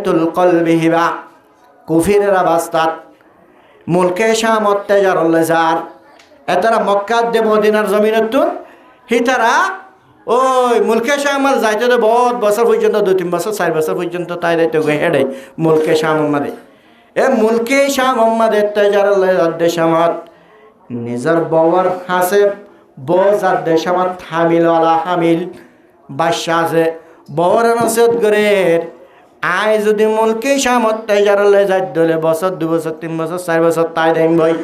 তুল কলবি হিবা কুফিরের অবস্থাত মুলকে শাম অত্যাচারলে যার এতারা মক্কাত দে মদিনার জমিনতুন হিতারা ওই মুলকে শামাল যাইতে তো বহুত বছর পর্যন্ত 2-3 বছর 4 বছর পর্যন্ত তাই যাইতে হেডে মুলকে শাম মোহাম্মদে এ মুলকে শাম মোহাম্মদ অত্যাচারলে দেশামত নিজের বউর হাসে বোজার দেশামত হামিলওয়ালা হামিল বাদশা আছে বউর নসিহত করে আয় যদি মুলকে শাম অত্যাচারলে যাই দলে বছর 2 বছর 3 বছর 4 বছর তাই দেন ভাই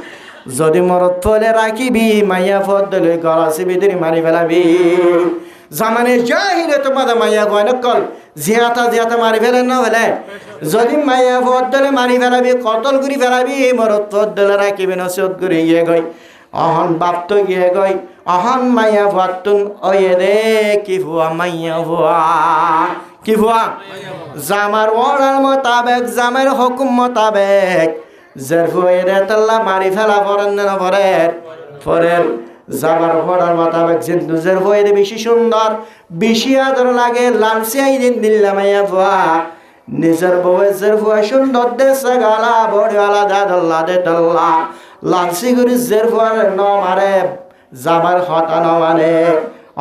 যদি মরত ফলে রাখিবি মাইয়া ফদ দলে গলাসি ভিতরে মারি ফেলাবি জামানের জাহিরে তোমাদের মাইয়া কয় নকল জিয়াতা মারি ফেলেন না হলে যদি মাইয়া ফদ দলে মারি ফেলাবি কতল করি ফেলাবি মরত ফদ দলে রাখিবি নসিহত করে গিয়ে গই অহন বাপ তো গিয়ে গই অহন মাইয়া ফতুন ওয়ে রে কি ফুয়া মাইয়া ফুয়া কি ফুয়া জামার ওড়ার মোতাবেক জামার হুকুম মোতাবেক জেরফুয়েরে তাল্লা মারি ফেলা পড়েন না পরের জামার পড়ার মোতাবেক জিন্দু জেরফুয়েরে বেশি সুন্দর বেশি আদর লাগে লালসিয়াই দিন দিল্লা মাইয়া ফুয়া নিজের বউয়ের জেরফুয়া সুন্দর দেশে গালা বড়িওয়ালা দাদল্লা দে তল্লা লালসি গুরি জেরফুয়ার ন মারে জামার হতা ন মানে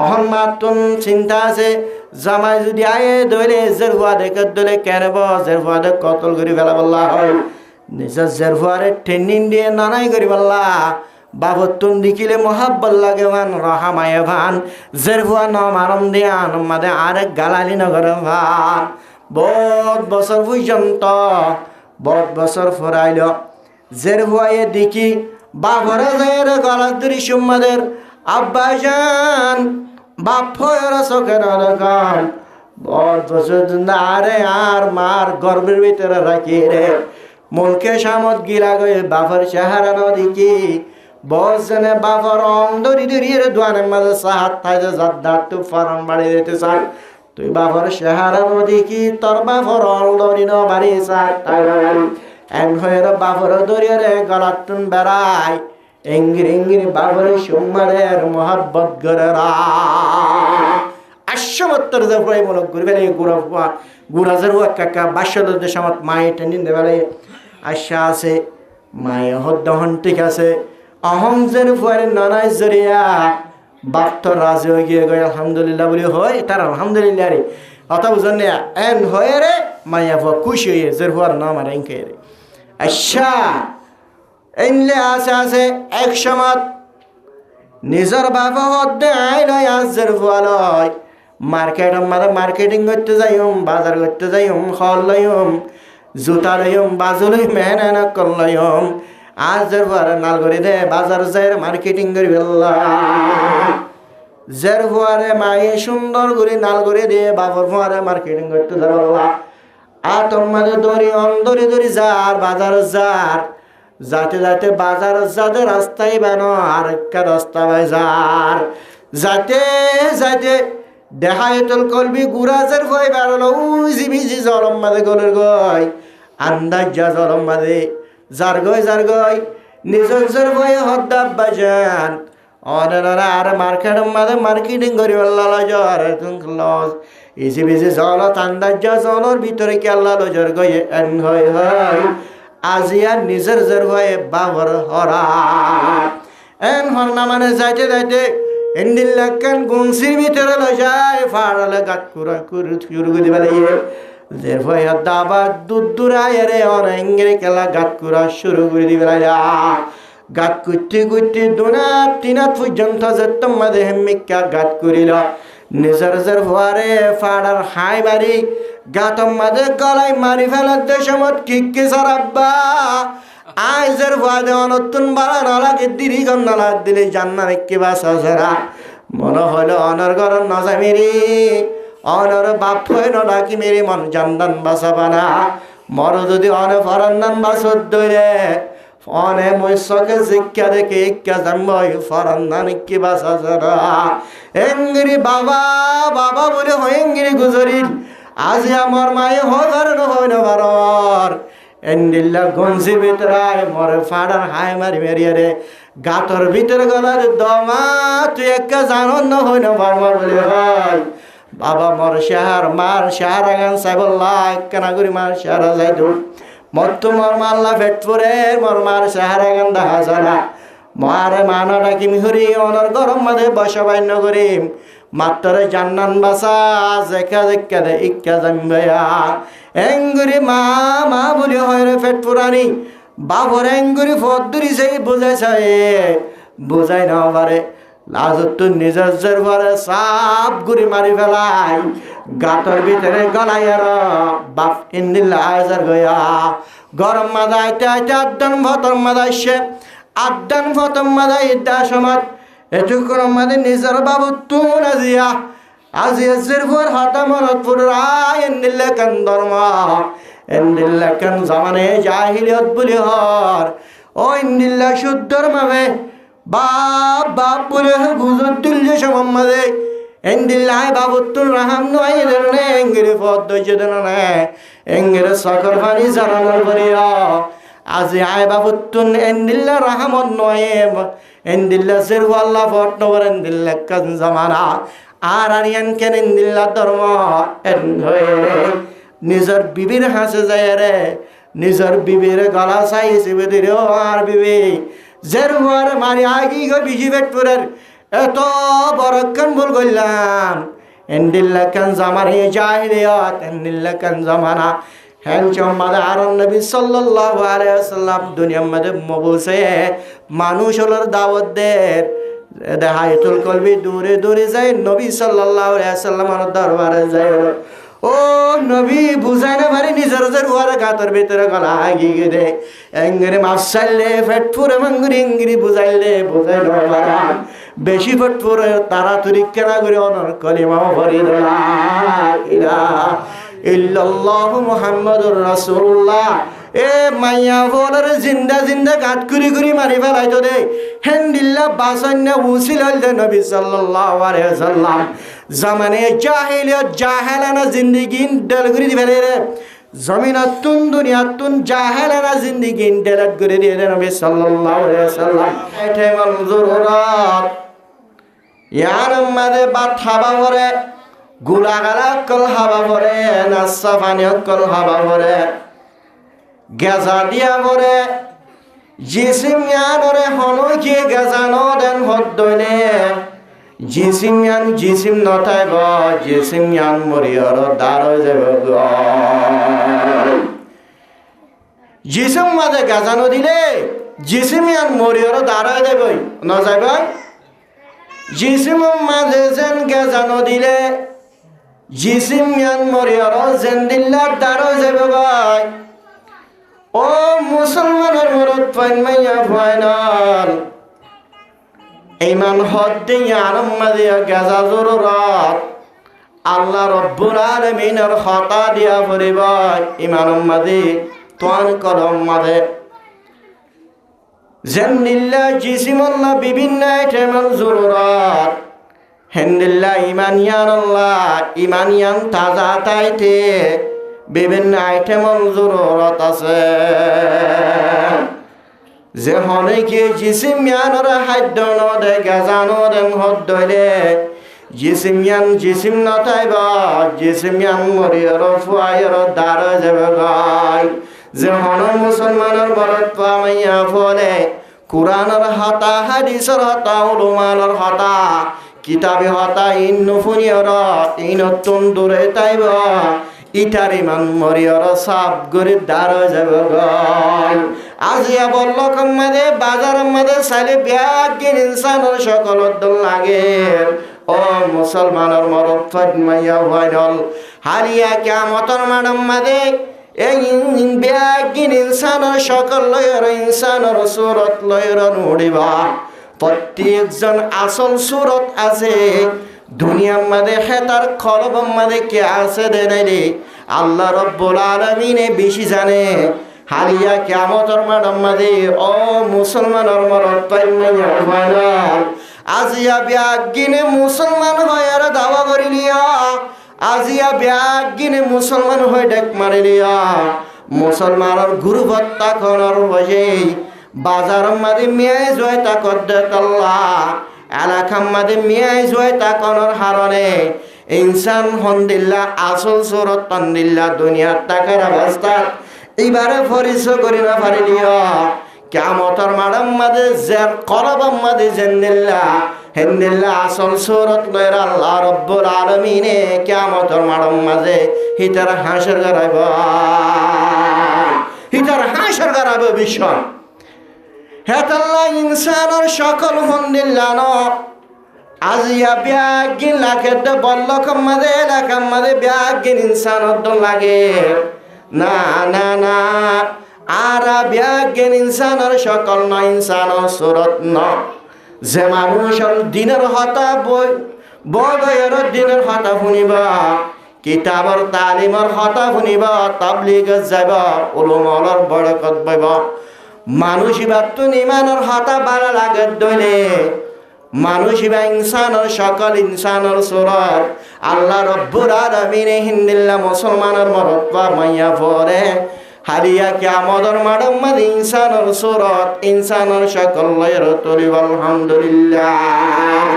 অহন মাতুন চিন্তা আছে জামাই যদি আয়ে দলে জেরফুয়া দেখে দলে কেনব জেরফুয়া দেখ কতল করি ফেলা বললা হয় নিজের জেরফুয়ারে ট্রেনিং দিয়ে নানাই করি বললা বাবতুন দেখিলে মহাব্বত লাগে ভান রহামায়ে ভান জেরফুয়া ন মারম দিয়া মাদে আরেক গালালি নগর ভান বহুত বছর পর্যন্ত বহুত বছর ফরাইল জেরফুয়ায়ে দেখি বাবরে যায় গলার দরি সুম্মাদের আব্বা যান বাপ ফয়ের চোখে নরকম বহুত বছর আরে আর মার গর্বের ভিতরে রাখি রে মুলকে শামত গিলা গয়ে বাফর চেহারা নদীকি বসনে বাফর অন্দরি দরিয়ে দোয়ানের মাঝে সাহাত থাইতে জাদ্দার তু ফরম বাড়ি দিতে চান তুই বাফর চেহারা নদীকি তোর বাফর অন্দরি ন বাড়ি চাই এন হয়ে বাফর দরিয়ে রে গলাতুন বেড়াই এঙ্গির বাফর সুমারের মোহাব্বত করে রা আশ্বমত্তর জফরাই মূলক ঘুরে বেলে গুড়াজের কাকা বাস্যদের দেশামত মায়ে টেনিন দেবেলে আশা আছে মায়ে হদ্দহন ঠিক আছে অহংজের ফুয়ারে নানাই জরিয়া বাপ তো রাজি হয়ে গিয়ে গয় আলহামদুলিল্লাহ বলি হয় তার আলহামদুলিল্লাহ রে অত বুঝন এন হয়ে রে মাইয়া ফুয়া খুশি হয়ে জের ফুয়ার নাম আর এনকে রে আশা এনলে আছে এক সময় নিজের বাবা হদ্দে আয় নয় আজ জের ফুয়া লয় মার্কেট আমাদের মার্কেটিং করতে যাইম বাজার করতে যাইম ফল লইম জুতা লইম বাজু লই মেহনত করলইম আজ জেরফুয়ারে নাল করে দে বাজার যাই মার্কেটিং করি ফেললা জেরফুয়ারে মায়ে সুন্দর করে নাল করে দিয়ে বাবর ফুয়ারে মার্কেটিং করতে যাবল্লা আর তোমাদের দড়ি অন্দরি দড়ি যার বাজার যার যাতে যাতে বাজার যাতে রাস্তায় বানো আর একটা রাস্তা বাজার যাতে যাতে দেখায়তল কলবি গুরাজের ভয় বেরোলো উজি বিজি জলম মাদে গলের গয় আন্দাজ যা জলম মাদে যার গয় নিজের ভয়ে হদ্দাব বাজান অনেরা আর মার্কেট মাদে মার্কেটিং করি আল্লাহ লজর লজ ইজি বিজি জলত আন্দাজ যা জলর ভিতরে কি আল্লাহ লজর গয়ে এন হয় আজিয়া নিজের জের ভয়ে বাবর হরা এন হর না মানে যাইতে যাইতে এন্ডিল্লাকান গুনসির ভিতরে লই যায় ফাড়ালে গাত কুরা শুরু করে দিবালে জের ভয় দাবা দুদুরায় রে অনেঙ্গরে কেলা গাত কুরা শুরু করে দিবালে গাত কুটি দুনা তিনা পর্যন্ত যেত মাদে হেমিকা গাত করিল নিজের জের ভয়ারে ফাড়ার হাই বাড়ি গাত মাদে গলাই মারি ফেলার দেশমত কিকে সারাব্বা আইজের ভয়াদে অনতুন বাড়া নালাগে দিরি গম নালা দিলে জান্নার একে বাসা সেরা মনে হইলো অনর ঘর নজা মেরি অনর বাপ হয়ে নাকি মেরি মন জান্দান বাসা বানা মর যদি অনে ফরান্নান বাসর দইরে অনে মৈশকে শিক্ষা দেখে ইক্কা জানবই ফরান্নান একে বাসা সেরা এঙ্গিরি বাবা বলে হয়েঙ্গিরি গুজরিল আজ আমার মায়ে হবার নহই নবার এন্ডিল্লা গঞ্জির ভিতরে মরে ফাড়ার হাই মারি মেরিয়ে রে গাতর ভিতরে গলার দমা তুই একটা জানো না হই না বারবার বলে ভাই বাবা মর শাহার মার শাহার আগান সাইবল্লাহ কেনা করি মার শাহারা যাই দু মত্তু মর মাল্লা ফেট ফুরে মর মার শাহার আগান দেখা যারা মারে মানা ডাকি মিহরি অনর গরম মাঝে বসবান্য করিম মাত্তরে জান্নান বাসা জেকা জেকা দে ইক্কা জাম্বায়া এঙ্গুরি মা মা বলি হয় রে ফেট ফুরানি বাবর এঙ্গুরি ফদ্দুরি সেই বুঝাইছে বুঝাই না পারে লাজত নিজের ঘরে সাপ গুড়ি মারি ফেলাই গাতর ভিতরে গলাই আর বাপ ইন্দিল্লা আয়জার গয়া গরম মাদা আইতে আইতে আদান ভতর মাদা আসছে আদান ভতর মাদা ইদ্যা সমাজ এটুকুর মাদে নিজের বাবু তুন আজিয়া আজিয়া জিরফুর হাতা মনত ফুরাই ইন্দিল্লা কান ধর্ম ইন্দিল্লা কান জামানে জাহিলিয়ত বলি হর ও ইন্দিল্লা শুদ্ধর মাবে বাপ বাপ বলে গুজর তুলছে সম্মাদে এন্দিল্লাহ বাবুত্তুর রাহাম নয় এনে এঙ্গিরে পদ্ম যেদনে এঙ্গিরে সকর পানি জানানোর করিয়া আজি আয় বাবুত্তুন এন্দিল্লা রাহামত নয় এন্দিল্লা সির আল্লাহ ফট নবর এন্দিল্লা কান জামানা আর আরিয়ান কেন এন্দিল্লা ধর্ম এন হয়ে নিজের বিবির হাসে যায় রে নিজের বিবির গলা চাইছে বেদির আর বিবি জেরুয়ার মারি আগি গো বিজি বেটপুরের এত বড়ক্ষণ ভুল করলাম এন্দিল্লা কান জামার হে জাহিলিয়াত এন্দিল্লা কান জামানা হ্যান চম্মাদে আরন নবী সাল্লাল্লাহু আলাইহি ওয়াসাল্লাম দুনিয়ার মধ্যে মবুসে মানুষ হলোর দাওয়াত দের দেহায়তুল কলবি দূরে দূরে যায় নবী সাল্লাল্লাহু আলাইহি ওয়াসাল্লামের দরবারে যায় ও নবী বুঝাই না পারি নিজের ওয়ারে গাতর ভিতরে গলা আগিয়ে দে এঙ্গরে মাসাইলে ফেট ফুরে মাঙ্গুরি এঙ্গরি বুঝাইলে বুঝাই না বেশি ফেট ফুরে তাড়াতাড়ি কেনা করে অনর কলিমাও ভরি লা ইলাহা ইল্লাল্লাহু মুহাম্মাদুর রাসূলুল্লাহ এ মাইয়া বলার জিন্দা জিন্দা গাত কুরি কুরি মারি ফেলাইতো দে হেন্দিল্লা বাসান্না উসিল হল নবী সাল্লাল্লাহু আলাইহি ওয়াসাল্লাম জামানে জাহিলিয়ত জাহেলানা জিন্দেগি ডল করে দি ফেলে রে জমিনাতুন দুনিয়াতুন জাহেলানা জিন্দেগি ডল করে দিয়ে নবী সাল্লাল্লাহু আলাইহি ওয়াসাল্লাম এতে মনজুরাত ইয়ার মাদে বাত হাবা করে গুলাগালা কল হাবা করে নাসা পানি কল হাবা করে গেজা দিয়া করে জিসিম ইয়ানরে হনই কি গেজানো দেন হদ্দনে জিসিম ইয়ান জিসিম নথাইব জিসিম ইয়ান মরিয়র দার যাব জিসিম মাঝে গেজানো দিলে জিসিম ইয়ান মরিয়র দার যাব ন যাইব জিসিম মাঝে যেন গেজানো দিলে জিসিম ইয়ান মরিয়র যেন দিল্লার দার যাব ভাই ও মুসলমানের মরদ ফাইন মাইয়া ফাইনাল ইমান হদ্দে আরম মাদিয়া গাজা জরুরত আল্লাহ রব্বুল আলামিনের হতা দিয়া পড়িব ইমান মাদি তোয়ান কলম মাদে জেন্দিল্লা জিসিমল্লাহ বিভিন্ন আইটেমের জরুরত হেন্দিল্লা ইমানিয়ান তাজা তাইতে বিভিন্ন আইটেমের জরুরত আছে যে হনে কি জিসিমিয়ানর খাদ্য নদে গাজা নদেন হদ্দলে জিসিমিয়ান জিসিম নথাইব জিসিমিয়ান মরিয়র ফুয়াইর দার যাবে গাই যে হন মুসলমানের বরত পামাইয়া ফলে কুরআনের হতা হাদিসের হতা উলুমানের হতা কিতাবে হতা ইন নুফুনিয়র ইনতুন দূরে তাইব ইটার ইমান মরিয়র সাপ গরিব দার যাবে গাই আজিয়া বলল কম্মাদে বাজার মাদে সাইলে ব্যাগিন ইনসানের সকল দল লাগে ও মুসলমানের মরদ ফাদমাইয়া ভাইনল হালিয়া কিয়ামতের মাডম মাদে এই ব্যাগিন ইনসানের সকল লয়ের ইনসানের সুরত লয়ের নুড়িবা প্রত্যেকজন আসল সুরত আছে দুনিয়ার মাঝে হেতার খলব মাঝে কে আছে দেনে আল্লাহ রব্বুল আলামিনে বেশি জানে হালিয়া কিয়ামতের মাঠের মাঝে ও মুসলমানের মরদ পাইনা আজিয়া ব্যাগিনে মুসলমান হয়ে আর দাওয়া করি লিয়া আজিয়া ব্যাগিনে মুসলমান হয়ে ডেক মারি লিয়া মুসলমানের গুরুভত্তা করার বসে বাজারের মাঝে মেয়ে জয় তা করতে তল্লা এলাকার মাঝে মেয়ে জয় তা করার হারণে ইনসান হন্দিল্লা আসল সুরত তন্দিল্লা দুনিয়ার টাকার অবস্থাত এবারে পরিচয় করি না পারিলিও কিয়ামতের মাডাম মাদে জের কলবম মাদে জেন্দিল্লা হেন্দিল্লা আসল সুরত লয়রা আল্লাহ রব্বুল আলামিনে কিয়ামতের মাডাম মাঝে হিতার হাসর গরাইব বিষয় হেতাল্লা ইনসানের সকল হন্দিল্লা ন আজিয়া ব্যাগিন লাখের বল্লকম মাঝে এলাকার মাঝে ব্যাগিন ইনসানত লাগে না না না আর ব্যাগিন ইনসানের সকল ন ইনসানের সুরত ন যে মানুষের দিনের হতা বয়ের দিনের হতা শুনিব কিতাবর তালিমর হতা শুনিব তাবলিগ যাব উলুমর বরকত পাইব মানুষ ইবাতুন ইমানের হতা বালা লাগে দইলে মানুষ ইবা ইনসানের সকল ইনসানের সুরত আল্লাহ রব্বুল আলামিনে হিন্দিল্লা মুসলমানের মরত্বা মাইয়া পরে হারিয়া কিয়ামতের মাডম মাদি ইনসানের সুরত ইনসানের সকল লয়ের তরিব আলহামদুলিল্লাহ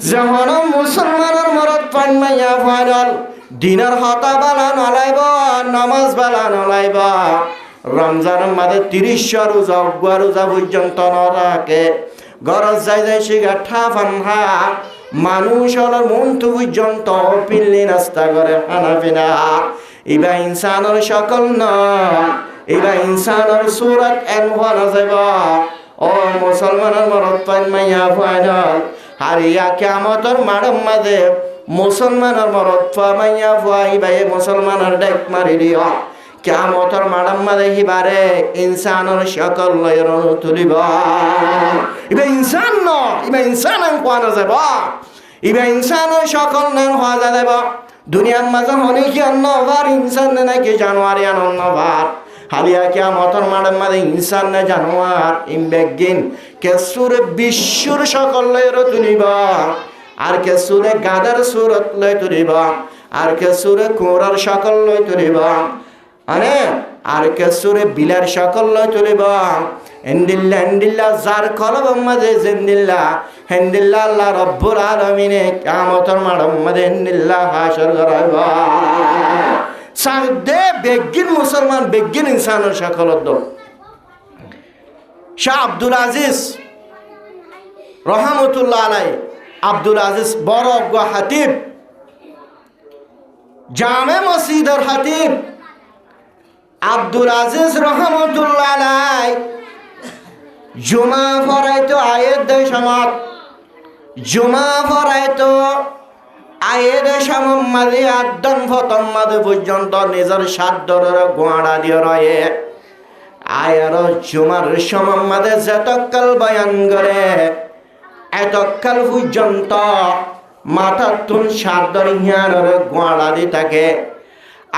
যখন মুসলমানের মরত্বা মাইয়া ফাইনাল দিনের হতা বালা নলাইব নামাজ বালা নলাইব রমজানের মাঝে 30 রোজা রোজা পর্যন্ত নরাকে গরজ যাই যাই শিগাঠা ফানহা মানুষ হলো মন্তু পর্যন্ত পিল্লি নাস্তা করে খানা পিনা ইবা ইনসানের সকল ন ইবা ইনসানের সুরত এন হওয়া যাব ও মুসলমানের মরত পাইন মাইয়া ফাইনাল হারিয়া কিয়ামতের মাডম মাঝে মুসলমানের মরত মাইয়া ফাইবা মুসলমানের ডেক মারি দিও কিয়ামতের মাডম মাঝে হিবারে ইনসানের সকল লয়ের তুলিব ইবা ইনসান ন ইবা ইনসান কোয়া না যাব ইবা ইনসানের সকল নাম হওয়া যাব দুনিয়ার মাঝে অনেক অন্যবার ইনসান নাকি জানোয়ারি অন্যবার হালিয়া কিয়ামতের মাডম মাঝে ইনসান না জানোয়ার ইমবেগিন কেসুর বিশ্বর সকল লয়ের তুলিব আর কেসুরে গাদার সুরত লয় তুলিব আর কেসুরে কোরার সকল লয় তুলিব আরে আর কেসুরে বিলার সকল লয় তুলিব এন্ডিল্লা যার কলবম মাঝে জেন্দিল্লা হেন্দিল্লা আল্লাহ রব্বুল আলামিনে কিয়ামতের মাডম মাঝে হেন্দিল্লা হাসর করাইব সাদে বেগিন মুসলমান বেগিন ইনসানের সকল দল শাহ আব্দুল আজিজ রহমতুল্লাহ আলাই আব্দুল আজিজ বড় হাতিব জামে মসজিদের হাতিব আব্দুল আজিজ রহমতুল্লাহ আলাই জুমা ফরাইতো আয়ের দেশমত জুমা ফরাইতো আয়ের সমমাদে আদন ফতম্মাদে পর্যন্ত নিজের সাধ্যর গোয়াড়া দিয়ে রয়ে আয়ের জুমার সমমাদে যেতকাল বয়ান করে এতকাল পর্যন্ত মাথার তুন সাধ্যর হিয়ানোর গোয়াড়া দি থাকে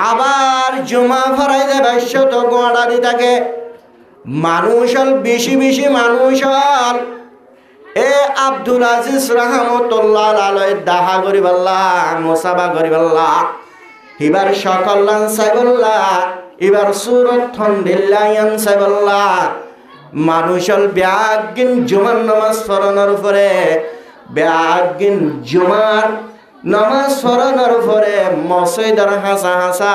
আবার জুমা ফরাই দেবে শত গোয়াড়া দি থাকে মানুষ হল বেশি বেশি মানুষ হল এ আব্দুল আজিজ রহমতুল্লাহ আলাই দাহা করিবাল্লাহ মোসাবা করিবাল্লাহ এবার সকল সাইবল্লাহ এবার সুরত থন্দিল্লায়ান সাইবল্লাহ মানুষ হল ব্যাগিন জুমার নামাজ পড়ানোর উপরে ব্যাগিন জুমার নামাজ পড়ানোর উপরে মসজিদের হাসা হাসা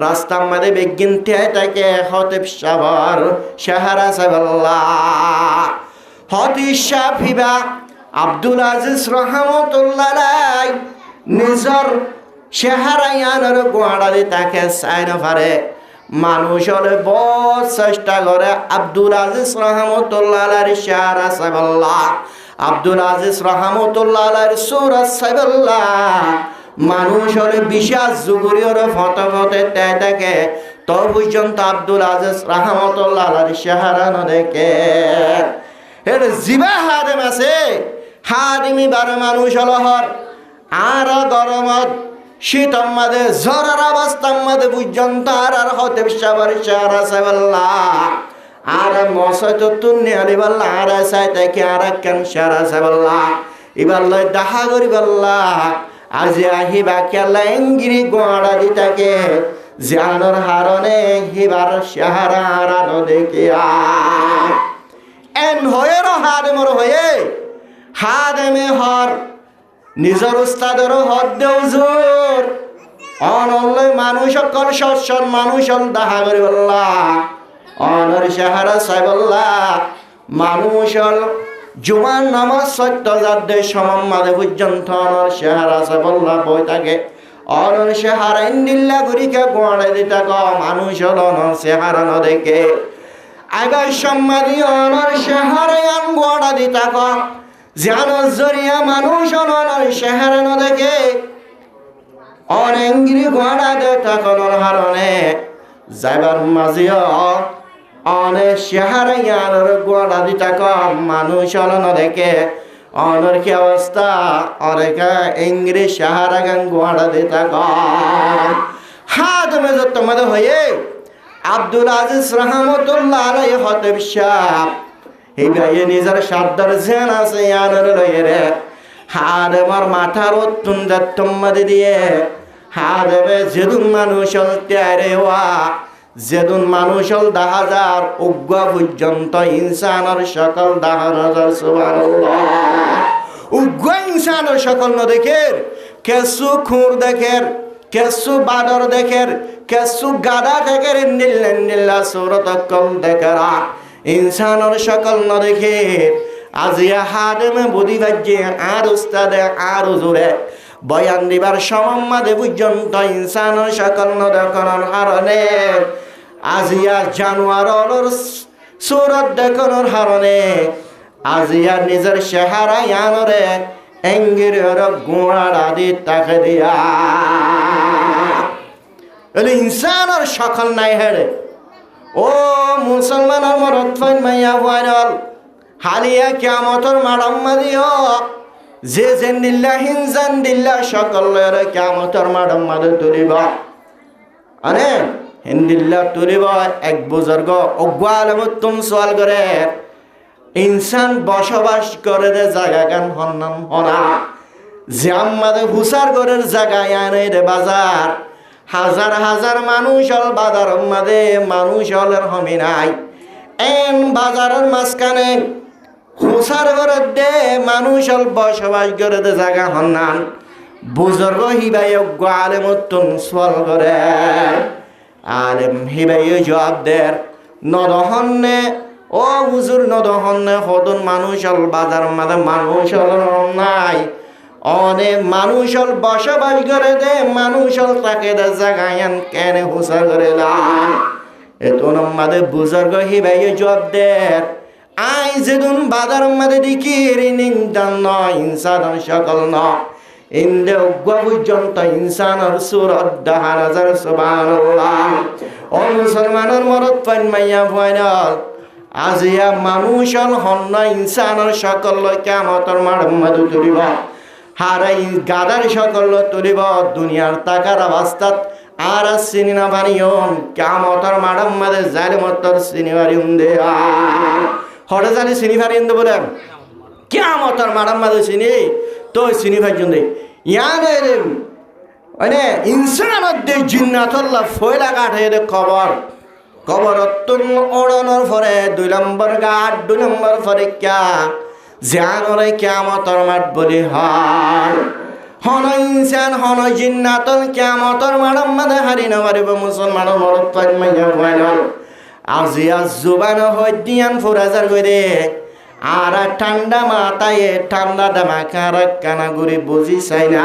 রাস্তার মাঝে বেগিন থাকে হতিব সাবর শাহরা সাইবল্লাহ হতিশা ফিবা আব্দুল আজিজ রহমতুল্লাহ নিজর চেহারায়ানোর গোয়াড়ালি তাকে চাই নপারে মানুষ হলে বহুত চেষ্টা করে আব্দুল আজিজ রহমতুল্লাহ চেহারা চাইবল্লাহ আব্দুল আজিজ রহমতুল্লাহ সুরত চাইবল্লাহ মানুষ হলে বিশ্বাস যুগুরিওর ফটো ফটে থাকে তো পর্যন্ত আব্দুল আজিজ রহমতুল্লাহ চেহারা নদেখে এর জিবা হাদেম আছে হাদিমি বারে মানুষ হলহর আর গরমত শীতম মাদে জ্বরের অবস্থার মাদে পর্যন্ত আর হতে সাবার চেহারা চাইবল্লাহ আর মশাই তো তুন্নি আলিবাল্লাহ আর চাই তাকে আর ক্যান্সার চাইবল্লাহ এবার লয় দাহা করিবাল্লাহ আজি আহিবা কেলা এঙ্গিরি গোয়াড়া দি থাকে জানোর হারণে হিবার চেহারা আনো দেখিয়া এন হয়ে হাদেমর হয়ে হাদেমে হর নিজের উস্তাদেরও হদ দেও জোর অনলে মানুষ সকল সৎসৎ মানুষ দাহা করি বললা অনর সাহারা সাই বললা মানুষ জুমান নামাজ সত্য যাদে সমম মাদে পর্যন্ত অনর সাহারা সাই বললা বই থাকে অনর সাহারা ইন্দিল্লা গুরিকে গোয়াড়ে দিতা ক মানুষ অনর সাহারা ন দেখে আগার সম্মাদি অনর সাহারা আন গোয়াড়া দিতা ক জানো জরিয়া মানুষ অনর সাহারা ন দেখে অনেঙ্গিরি গোয়াড়া দে তখনর হারণে যাইবার মাঝিও অনে সাহারা ইয়ানোর গোয়াড়া দিতা ক মানুষ অন দেখে অনর কি অবস্থা অনেকা ইংরি সাহারা গান গোয়াড়া দিতা ক হাত মেজর তোমাদের হয়ে আব্দুল আজিজ রহমতুল্লাহ আলাইহি খতিব সাহেব এই গায়ে নিজের সাদ্দার জেন আছে ইয়ানোর লয়ে রে হাত আমার মাথার অত্যুন দত্তম্মাদি দিয়ে হাদেবে যেদুন মানুষ ত্যারে হওয়া যেদুন মানুষ দাহাজার উগ্র পর্যন্ত ইনসানের সকল দাহাজার সুবহানাল্লাহ উগ্র ইনসানের সকল ন দেখের কেসু খুর দেখের কেসু বাদর দেখের কেসু গাদা দেখের নিল্লা সুরত কল দেখেরা ইনসানের সকল ন দেখের আজিয়া হাদেমে বুদ্ধি বাজ্যে আর উস্তাদে আর জোরে বয়ান দিবার সমম্মাদে পর্যন্ত ইনসানের সকল নদকরণ হারণে আজিয়া জানোয়ারর সুরত দেখনের হারণে আজিয়া নিজের চেহারা ইয়ানরে এঙ্গির গোড়া দি তাকে দিয়া ইনসানের সকল নাই হেরে ও মুসলমানের মরদ ফাইন মাইয়া ভাইরাল হালিয়া কিয়ামতর মারাম্মা দিও যে জেন্দিল্লা হিনজান দিল্লা সকলের কিয়ামতর মাডম মাদে তুলিব আরে হিন্দিল্লা তুলিব এক বুজুর্গ অগ্বালমুত্তম সওয়াল করে ইনসান বসবাস করে দে জায়গা গান হন্নাম হনা যে আমাদের হুসার ঘরের জায়গায় আনে রে বাজার হাজার হাজার মানুষ হল বাজার মাদে মানুষ হলের হমি নাই এন বাজারের মাঝখানে হুসার ঘরের দে মানুষ হল বসবাস করে দে জায়গা হন্নান বুজুর্গ হিবাই আলেমুত্তম সওয়াল করে আলেম হিবাই জবাব দের নদহন্নে ও হুজুর নদহন্নে হদন মানুষ হল বাজার মাদে মানুষ হল নাই অনেক মানুষ হল বসবাস করে দে মানুষ হল তাকে দে জায়গায়ান কেনে হুসার করে লান এত মাদে বুজুর্গ হিবাই জবাব দের আই যেদুন বাজার মাদে দেখি ঋণিং দান ন ইনসানের সকল ন ইন্দে উগ্র পর্যন্ত ইনসানের সুরত দাহার হাজার সুবহানাল্লাহ ও মুসলমানের মরদ পাইন মাইয়া ফাইনাল আজিয়া মানুষ হন্ন ইনসানের সকল কিয়ামতের মাঠে মাদু তুলিব হারাই গাদার সকল তুলিব দুনিয়ার টাকার অবস্থাত আর চিনি না পারিয়ন কিয়ামতের মাঠে মাদে জালিমতর চিনি পারিয়ন দে হঠাৎ জানি চিনি পারিয়ন দে বলে কিয়ামতের মাঠে মাদে চিনি তো চিনি পাইজন দে ইয়ানে রে মানে ইনসানত দে জিন্নাতুল্লাহ ফয়লা কাঠে দে খবর কবরতুন ওড়ানোর পরে 2 নম্বর গাট 2 নম্বর পরীক্ষা জানরে কিয়ামতের মাঠ বলি হয় হন ইনসান হন জিন্নাতুল কিয়ামতের মাঠ মাদে হারি না পারিব মুসলমানের মরদ পাই মাইয়া ফাইনাল আজিয়া জুবান হদিয়ান ফুরাজার কইরে আর ঠান্ডা মাথায় ঠান্ডা দামাকার কানাগুড়ি বুঝি চাই না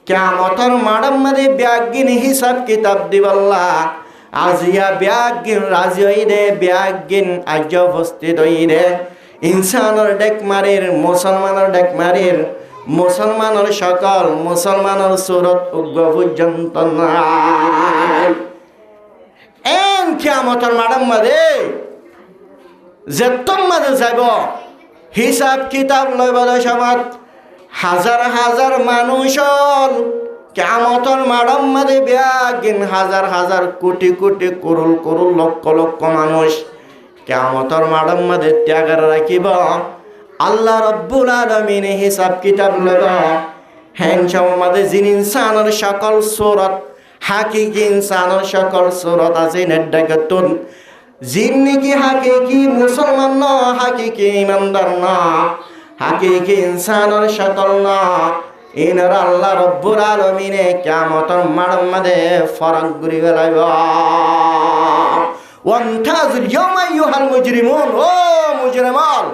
কিয়ামতের মাঠ মাদে ব্যাগিন হিসাব কিতাব দিবাল্লা আজিয়া ব্যাগিন রাজি হইরে ব্যাগিন আজ উপস্থিত হইরে ইনসানের ডেক মারির মুসলমানের ডেক মারির মুসলমানের সকল মুসলমানের সুরত উগ্র পর্যন্ত নাই এন কিয়ামতের মাঠ মাদে যে তোমাদের যাব হিসাব কিতাব লইব সমাজ হাজার হাজার মানুষ কিয়ামতের মাঠের মাঝে ব্যাগিন হাজার হাজার কোটি কোটি করুল করুল লক্ষ লক্ষ মানুষ কিয়ামতের মাঠের মাঝে ত্যাগ রাখিব আল্লাহ রাব্বুল আলামিন হিসাব কিতাব লইব হ্যাং সমাজে যিনি ইনসানের সকল সুরত হাকিকি ইনসানের সকল সুরত আছে নেডাগতুন জিন্নি কি হাকিকি মুসলমান না হাকিকি ইমানদার না হাকিকি ইনসানের সকল না ইনার আল্লাহ রব্বুল আলামিনে কিয়ামতের মাঠের মধ্যে ফরক ঘুরি ফেলাইব। ওয়ামতাজুল ইয়াওমা আইয়ুহাল মুজরিমুন, ও মুজরিমান,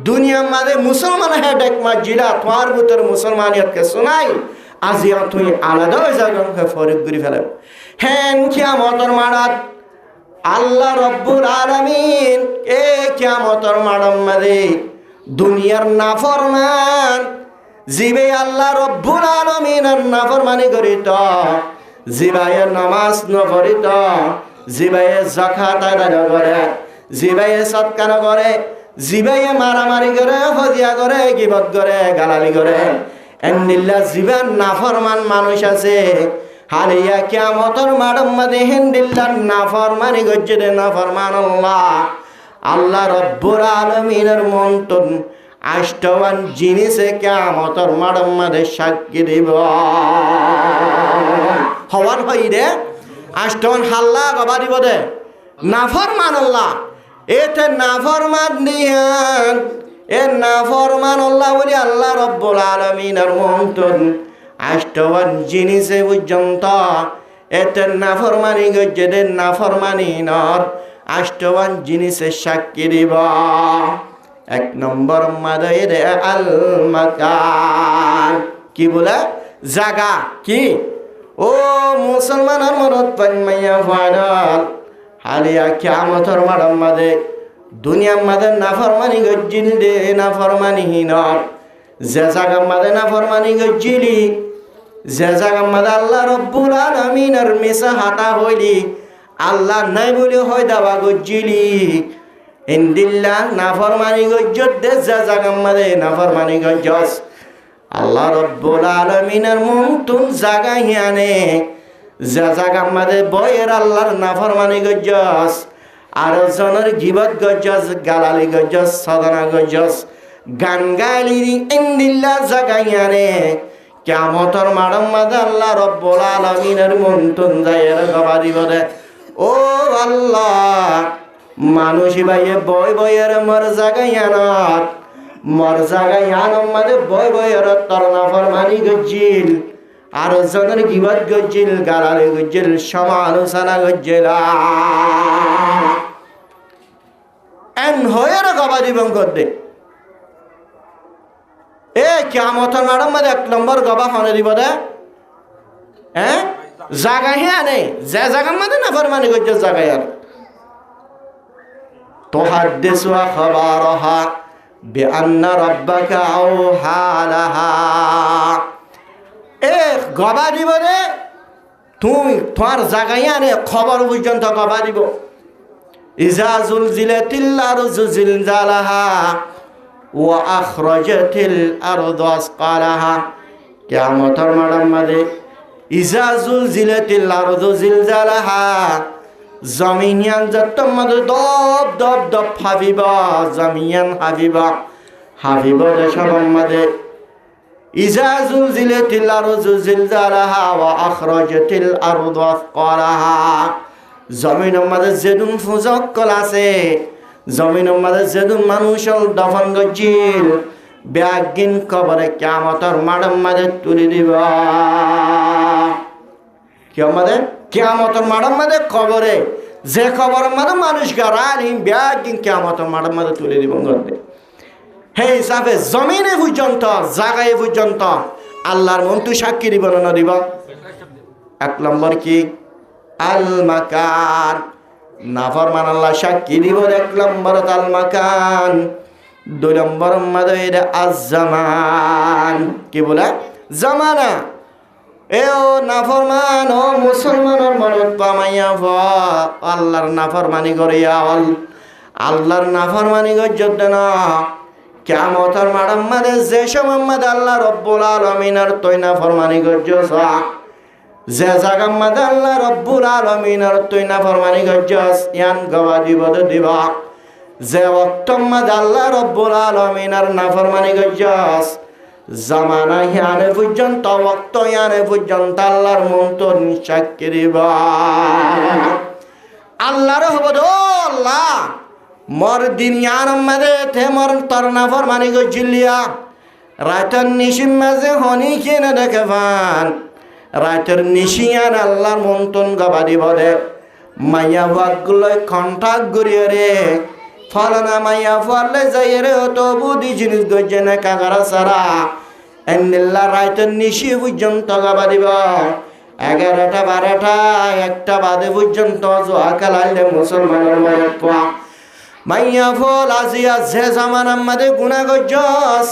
দুনিয়ার মাঝে মুসলমান হেডেক মসজিদা তোমার ভিতর মুসলমানিয়তকে শোনাই, আজিয়া তুই আলাদা হয়ে যাবে ফরক ঘুরি ফেলাইব। হ্যাঁ, কিয়ামতের মাঠত আল্লাহ রব্বুল আলামিন এ কিয়ামতের মাঠের মধ্যে দুনিয়ার নাফরমান জিবে আল্লাহ রব্বুল আলামিনের নাফরমানি করিত, জিবায়ে নামাজ নপড়িত, জিবায়ে যাকাত আদায় করে, জিবায়ে সদকা করে, জিবায়ে মারামারি করে, হদিয়া করে, গীবত করে, গালালি করে, এন্দিল্লা জিবান নাফরমান মানুষ আছে। হালিয়া কিয়ামতের মাঠের মধ্যে হেন্দিল্লা নাফরমানি গজ্জে দে নাফরমান আল্লাহ রব্বুল আলামিনের মন্তন আষ্টওয়ান জিনিসে কিয়ামতের মাঠের মধ্যে সাক্ষী দিব। হওয়ার হই রে আষ্টওয়ান হাল্লা গবা দিব দে নাফরমান আল্লাহ, এতে নাফরমান দিয়ান এ নাফরমান আল্লাহ বলি আল্লাহ রব্বুল আলামিনের মন্তন আষ্টওয়ান জিনিসে পর্যন্ত এতে নাফরমানি গজ্জে দে নাফরমানি নর আষ্টওয়ান জিনিসে সাক্ষী দিব। এক নম্বর মাদে আল মাকান, কি বলে জাগা, কি ও মুসলমানের মরদ পাইমাইয়া ফাইনাল হালিয়া কিয়ামতের মাঠের মধ্যে দুনিয়ার মধ্যে নাফরমানি গজ্জিল দে নাফরমানি হিনর, যে জায়গার মধ্যে নাফরমানি গজ্জিলি, যে জায়গার মধ্যে আল্লাহ রব্বুল আলামিনের মিশা হাতা হইলি, আল্লাহ নাই বলে হয় দাবা গজ্জিলি, ইন্দিল্লাহ নাফরমানি গজ্জত দে যে জায়গার মধ্যে নাফরমানি গজ্জস আল্লাহ রব্বুল আলামিনের মনতুন জায়গা হিয়ানে, যে জায়গার মধ্যে বয়ের আল্লাহর নাফরমানি গজ্জস, আর জনের গিবত গজ্জস, গালালি গজ্জস, সদনা গজ্জস, গান গালি ইন্দিল্লাহ জায়গা হিয়ানে কিয়ামতের মাঠের মধ্যে আল্লাহ রব্বুল আলামিনের মনতুন জায়ের গবা দিব দে। ও আল্লাহ, মানুষ ভাইয়ে বয় বয়ের মর জাগাইয়ানত, মর জাগাইয়ানোর মাঝে বয় বয়ের তোর নাফরমানি গজ্জিল, আর জনের গিবত গজ্জিল, গালালি গজ্জিল, সমালোচনা গজ্জিল, এন হয়ের গবা দিবং করতে এ কিয়ামতের মাঠের মধ্যে এক নম্বর গবা হনে দিব দে। হ্যাঁ, জাগাই আনে যে জাগার মধ্যে নাফরমানি গজ্জিল জাগাই আর تحدث أخبارها بأن ربك أوحى لها, এ গবা দিব রে তুমি তোমার জায়গায় আনে খবর পর্যন্ত গবা দিব। ইজা জুলজিলাতিল আরজু জিলজালাহা ওয়া আখরাজাতিল আরদু আসকালাহা, কিয়ামতের মাঠের মধ্যে ইজা জুলজিলাতিল আরদু জিলজালাহা, জমিনিয়ান যত্তম মধ্যে দব দব দব হাবিবা, জমিয়ান হাবিবা হাবিবা দেশাবন মধ্যে ইজা জুলজিলাতিল আরজু জিলজালাহা ওয়া আখরাজাতিল আরদু আসকালাহা, জমিনের মধ্যে যেদুন ফুজক কল আছে, জমিনের মধ্যে যেদুন মানুষ দফন গজ্জিল, ব্যাগিন কবরে কিয়ামতের মাঠের মধ্যে তুলে দিব। কিয়ামতের মাঠের মধ্যে কবরে যে কবরের মধ্যে মানুষ গাড়ালিম ব্যাগিন কিয়ামতের মাঠের মধ্যে তুলে দিব। হে হিসাবে জমিনে পর্যন্ত জাগায় পর্যন্ত আল্লাহর মন্তু সাক্ষী দিব না দিব। এক নম্বর কি আল মাকান, নাফরমান আল্লাহ সাক্ষী দিব। এক নম্বর আল মাকান, দুই নম্বর মধ্যে আজ-জামান, কি বলে জামানা। এ ও নাফরমান ও মুসলমানের মনত পামাইয়া আল্লাহর নাফরমানি করিয়া আল্লাহর নাফরমানি গজ্জত না কিয়ামতের মাঠের মধ্যে যে সময় মধ্যে আল্লাহ রব্বুল আলামিনের তৈ নাফরমানি গজ্জস, যে জায়গার মধ্যে আল্লাহ রব্বুল আলামিনের তৈ নাফরমানি গজ্জস ইয়ান গবা দিব দিবা। যে ওয়াক্তের মধ্যে আল্লাহ রব্বুল আলামিনের নাফরমানি গজ্জস, জামানা হিয়ানে পর্যন্ত ওয়াক্ত হিয়ানে পর্যন্ত আল্লাহর মন্তন সাক্ষী দিবা। আল্লাহর হব দো আল্লাহ মর দিন ইয়ার মধ্যে তে মর তোর নাফরমানি গজ্জিলিয়া রাতের নিশির মাঝে হনি কিনে দেখে পান রাতের নিশিয়ান আল্লাহর মন্তন গবাদি বদে মাইয়া ভাগগুলোয় কন্টাক গড়িয়ে রে ফলনা মাইয়া ফলে যাই রে তো বুদ্ধি জিনিস গজে না কাগারা সারা এন্দিল্লা রাতের নিশি পর্যন্ত গবাদিব 11টা 12টা 1টা বাদে পর্যন্ত জোয়াকাল আইলে মুসলমানের মনে পা মাইয়া ফল আজিয়া যে জামানার মাঝে গুণা গজ্জস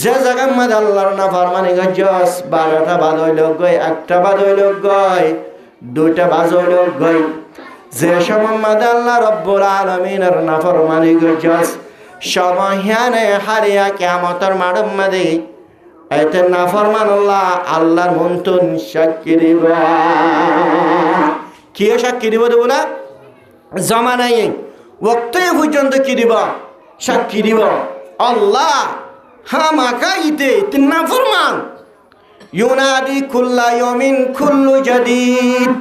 যে জায়গার মধ্যে আল্লাহর নাফরমানি গজ্জস 12টা বাদ হইল গই 1টা বাদ হইল গই 2টা বাজ হইল গই যে সময় মধ্যে আল্লাহ রব্বুল আলামিনের নাফরমানি গজ্জস সময় হানে হারিয়া কিয়ামতের মাঠের মধ্যে এতে নাফরমান আল্লাহর মন্তন সাক্ষী দিব কি সাক্ষী দিব দেব না জামানাই ওয়াক্তে পর্যন্ত কি দিব সাক্ষী দিব আল্লাহ হামাকা ইতে তিন নাফরমান ইউনাদি কুল্লা ইয়ামিন কুল্লু জাদিদ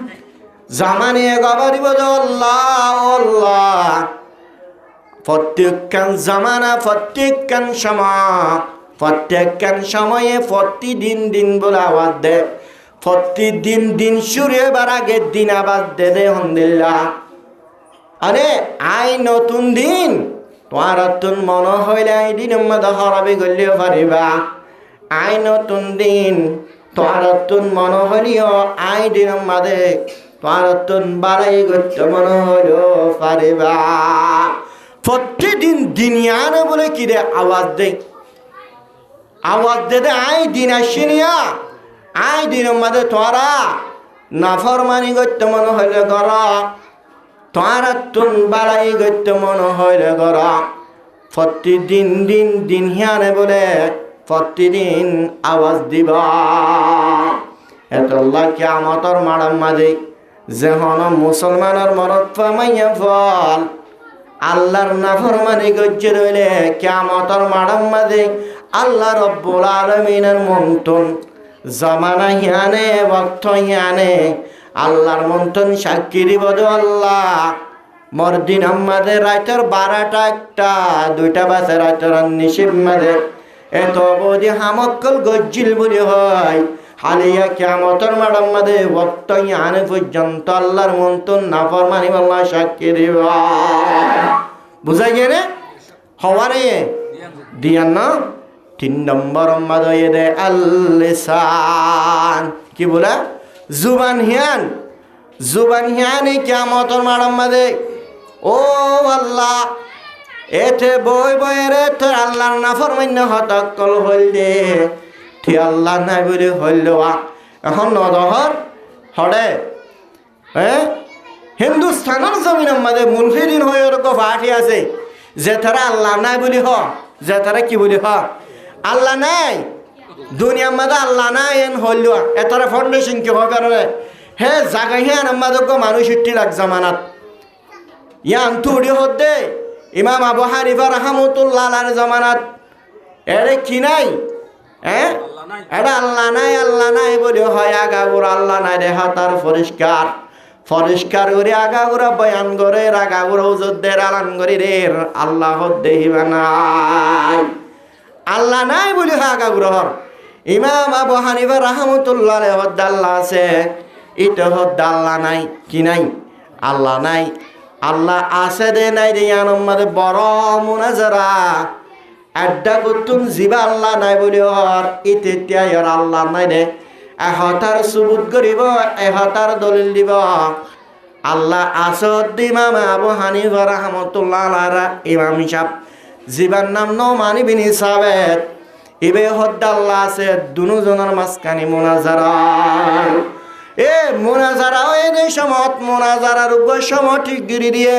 জামানে গবার দিব আল্লাহ আল্লাহ প্রত্যেকখান জামানা প্রত্যেকখান প্রত্যেকখান সময়ে প্রতিদিন দিন বলে আওয়াজ দে প্রতিদিন দিন শুরু এবার আগের দিন আওয়াজ দে দে আলহামদুলিল্লাহ আরে আই নতুন দিন তোমার নতুন মনে হইলে এই দিনের মধ্যে হরাবি গলিও পারিবা আই নতুন দিন তোমার নতুন মনে হইলেও আই দিনের মধ্যে তোমার নতুন বাড়াই করতে মনে হইলেও পারিবা প্রতিদিন দিনিয়ানে বলে কি রে আওয়াজ দেয় আওয়াজ দে আই দিন আসিনিয়া আই দিনের মধ্যে তোরা নাফরমানি করতে মনে হইলে কর তোরা তুন বাড়াই করতে মনে হইলে কর প্রতিদিন দিন দিন হিয়ানে বলে প্রতিদিন আওয়াজ দিব এত কিয়ামতের মাড়ার মাঝে যেহন মুসলমানের মরদ পামাইয়া ফল আল্লাহর নাফরমানি গজ্জে রইলে কিয়ামতের মাড়ার মাঝে আল্লাহ রব্বুল আলামিনের মন্তন জামানা হিয়ানে বক্ত হিয়ানে আল্লাহর মন্তন সাক্ষী দিব আল্লাহ মরদিন আমাদের রাতের 12টা 1টা 2টা বাজে রাতের নিশিব মাঝে এত বদি হামক্কল গজ্জিল বলি হয় হালিয়া কিয়ামতের মাঠের মাঝে বক্ত হিয়ানে পর্যন্ত আল্লাহর মন্তন নাফরমানি আল্লাহ সাক্ষী দিব বুঝাই গেলে হওয়ারে দিয়ান না 3 নম্বর মাদয়ে দে আল-লিসান কি বলে জুবান হিয়ান কিয়ামতের মাঠের মাঝে ও আল্লাহ এতে বই বইরে তোর আল্লাহর নাফরমান্য হতাকল হইল দে ঠিক আল্লাহ নাই বলে হইল এখন নদহর হরে হিন্দুস্তানের জমিনের মাঝে মুলফিদিন হয়ে ওরকম ফাটি আছে যে তারা আল্লাহ নাই বলি যে তারা কি বলি আল্লাহ নাই দুনিয়ার মাঝে আল্লাহ নাই এন হইল এটার ফাউন্ডেশন কি হবে হে জাগা হিয়ান আমাদের মানুষ ইটি লাগ জামানাত ইয়ান তুড়ি হতে ইমাম আবু হানিফা রাহমাতুল্লাহ আলাইহির জামানাত এরে কি নাই এটা আল্লাহ নাই বলে হয় আগাগোড়া আল্লাহ নাই রে হাতার পরিষ্কার করে আগাগোড়া বয়ান করে আগাগোড়া উজুদের আলান করি রে আল্লাহ দেহিবা নাই আল্লাহ নাই বলে হয় আগাগোড়া ইমাম আবু হানিফা রাহমাতুল্লাহ আলাইহি আল্লাহ আছে এটা হদ্দা আল্লাহ নাই কি নাই আল্লাহ নাই আল্লাহ আছে দে নাই রে ইয়ানম্মাদে বড় মুনাজারা আড্ডা করতুম জিবা আল্লাহ নাই বলি হর ইতে আল্লাহ নাই রে এহতার সুবুত করিব এহতার দলিল দিব আল্লাহ আসদ ইমাম আবু হানিফা রাহমাতুল্লাহ আলাইহি ইমাম সাহেব জিবার নাম নোমানি বিন সাবেত ইবে হদ্দা আল্লাহ আছে দুজনের মাঝখানে মুনাজারা এ মোনাজারা এই সময় মোনাজারার সময় ঠিক গিরি দিয়ে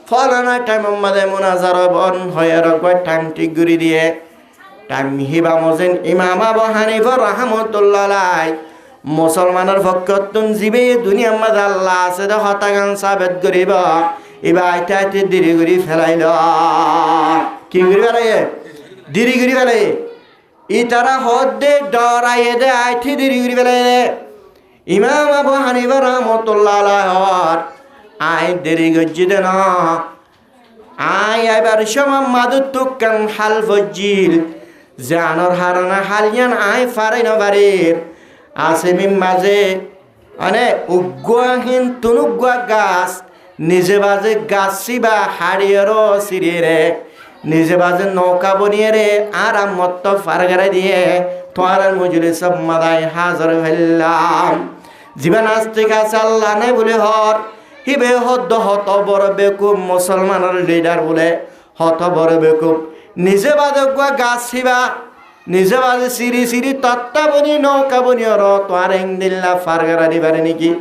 ফলানা টাইম মাঝে মোনাজারা বন হয়ে টাইম ঠিক গিরি দিয়ে টাইম হিবা মজেন ইমাম আবু হানিফা রাহমাতুল্লাহ আলাইহি মুসলমানের পক্ষতুন জিবে দুনিয়ার মাঝে আল্লাহ আছে দে হতাগান সাবেত করিব এবা আইতে দেরি করি ফেলাইল কি করি ফেলাই দেরি করি ফেলাই ই তারা হদ দে ডরাইয়ে দে আইতে দেরি করি ফেলাই ইমাম আবু হানিফা রাহমাতুল্লাহ আলাইহি আই দেরি গজ্জি দে না আই এবার সময় মাদুত তুকান হাল ফজিল জানর হারানা হালিয়ান আই ফারাই নবারির আসেমিম মাঝে মানে উগ্গুয়াহীন তুনুগুয়া গাছ নিজে বাজে গাছ সিবা হাড়িয়েরও সিরিয়ে নিজে বাজে নৌকা বনিয়ে রে আরাম মত্ত ফারগারে দিয়ে তোমার মজুরি সব মাদায় হাজার হইলাম জীবন আস্তিক আছে আল্লাহ নাই বলে হর হিবে হদ্দ হত বড় বেকুব মুসলমানের লিডার বলে হত বড় বেকুব নিজে বাজে গুয়া গাছ সিবা নিজে বাজে সিরি সিরি তত্তা বনি নৌকা বনি ওর তোমার দিল্লা ফারগারা দিবারে নাকি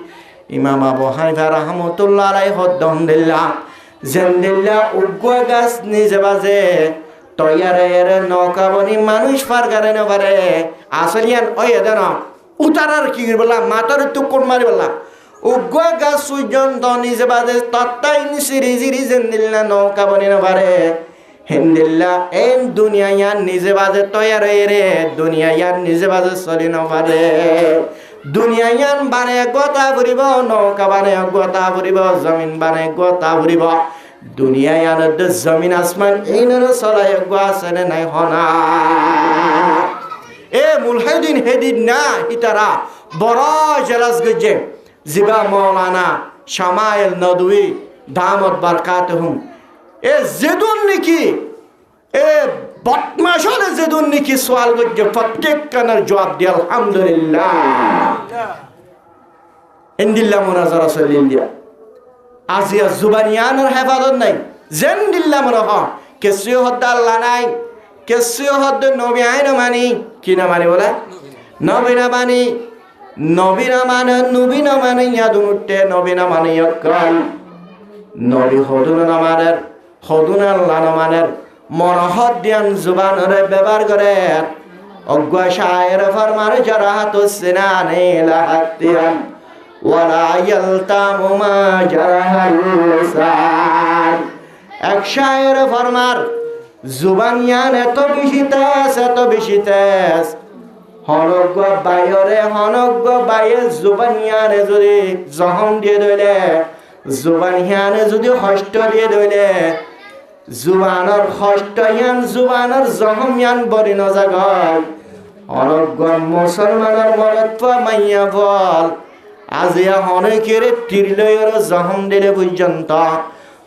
ইমাম আবু হানিফা রাহমাতুল্লাহ আলাইহি হদ্দন দিল্লা জেন্দিল্লা উগ্গুয়া গাছ নিজে বাজে তৈয়ারের নৌকা বনি মানুষ ফারগারে নেবারে আসলিয়ান ওই এদের উতারার কি বললাম মাথার টুকুর মারি বললাম উগ্গুয়া গাছ সুজন নিজে বাজে তত্তাই সিরি সিরি জেন্দিল্লা নৌকা বনি নেবারে হিন্দিল্লা এন দুনিয়া ইয়ান নিজে বাজে তৈয়ার রে দুনিয়া ইয়ান নিজে বাজে চলি নবারে দুনিয়া ইয়ান বানে গোতা ফুরিব নৌকা বানে গোতা ফুরিব জমিন বানে গোতা ফুরিব দুনিয়া ইয়ান জমিন আসমান এইনর চলাই গোয়াছে নাই হনা এ মুলহাইদিন হেদিন না ইতারা বড় জেলাস গজে জিবা মৌলানা শামাইল নদওয়ী দামত বারকাতুহুম এ যেদুন নাকি এ বদমাশরে যেদুন নাকি সওয়াল করছে প্রত্যেক কানের জবাব দিয়ে আলহামদুলিল্লাহ ইন্দিল্লাহ মুনাজারা সলিল্লাহ আজিয়া জুবানিয়ানের হেফাজত নাই জেন্দিল্লাহ মনে হ কেসিও হদ্দ আল্লাহ নাই কেসিও হদ্দ নবী আইন মানি কি না মানি বলে নবী না মানি নবী না মানে নবী না মানে ইয়াদুন উঠতে নবী না মানে ইয়াকাল নবী হদুন নামানের হদুন আল্লাহ নামানের মনহদ দিয়ান জুবানরে ব্যবহার করে অজ্ঞা শায়ের ফরমার জারাহাতু সিনানে লাহাতিয়ান ওয়ালা ইয়ালতামু মা জারাহাল লিসান এক শায়ের ফরমার জুবান ইয়ান এত বেশি তেজ হনজ্ঞ বাইরে হনজ্ঞ বাইরে জুবান ইয়ানে যদি জহম দিয়ে দইলে জুবান ইয়ানে যদি হস্ত দিয়ে দইলে জুবানৰ হস্ত ইয়ান জুবানৰ জহম ইয়ান বৰি নজাগল অনজ্ঞ মুছলমানৰ মনত মাইয়া বল আজিয়া হনকেৰে তিৰলৈৰ জহম দিলে পৰ্যন্ত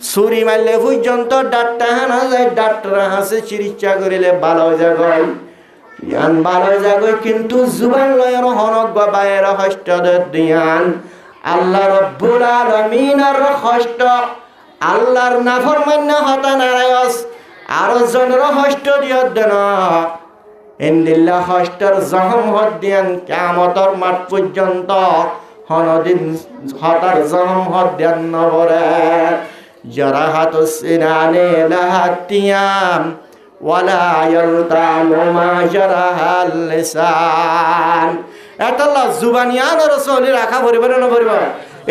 ছুরি মারলে পর্যন্ত ডাক্তার হানা যায় ডাক্তার হাসে চিকিৎসা করিলে ভালো জাগয় ইয়ান ভালো জাগয় কিন্তু জুবান লয়ের হনক বা বাইর হস্ত দিয়ান আল্লাহ রব্বুল আলামিনের হস্ত আল্লাহর নাফরমান্য হতা নারায়স আর জনের হস্ত দিয় দেন ইন্দিল্লাহ হস্তর জহম হদ দিয়ান কিয়ামতর মাঠ পর্যন্ত হনদিন হতার জহম হদ দিয়ান নবরে জারাহাতু সিনানে লাহাতিয়াম ওয়ালা ইয়ালতামু মা জারাহাল লিসান এতাল্লাহ জুবানিয়ান রাসূলি রাখা পরিব না পরিব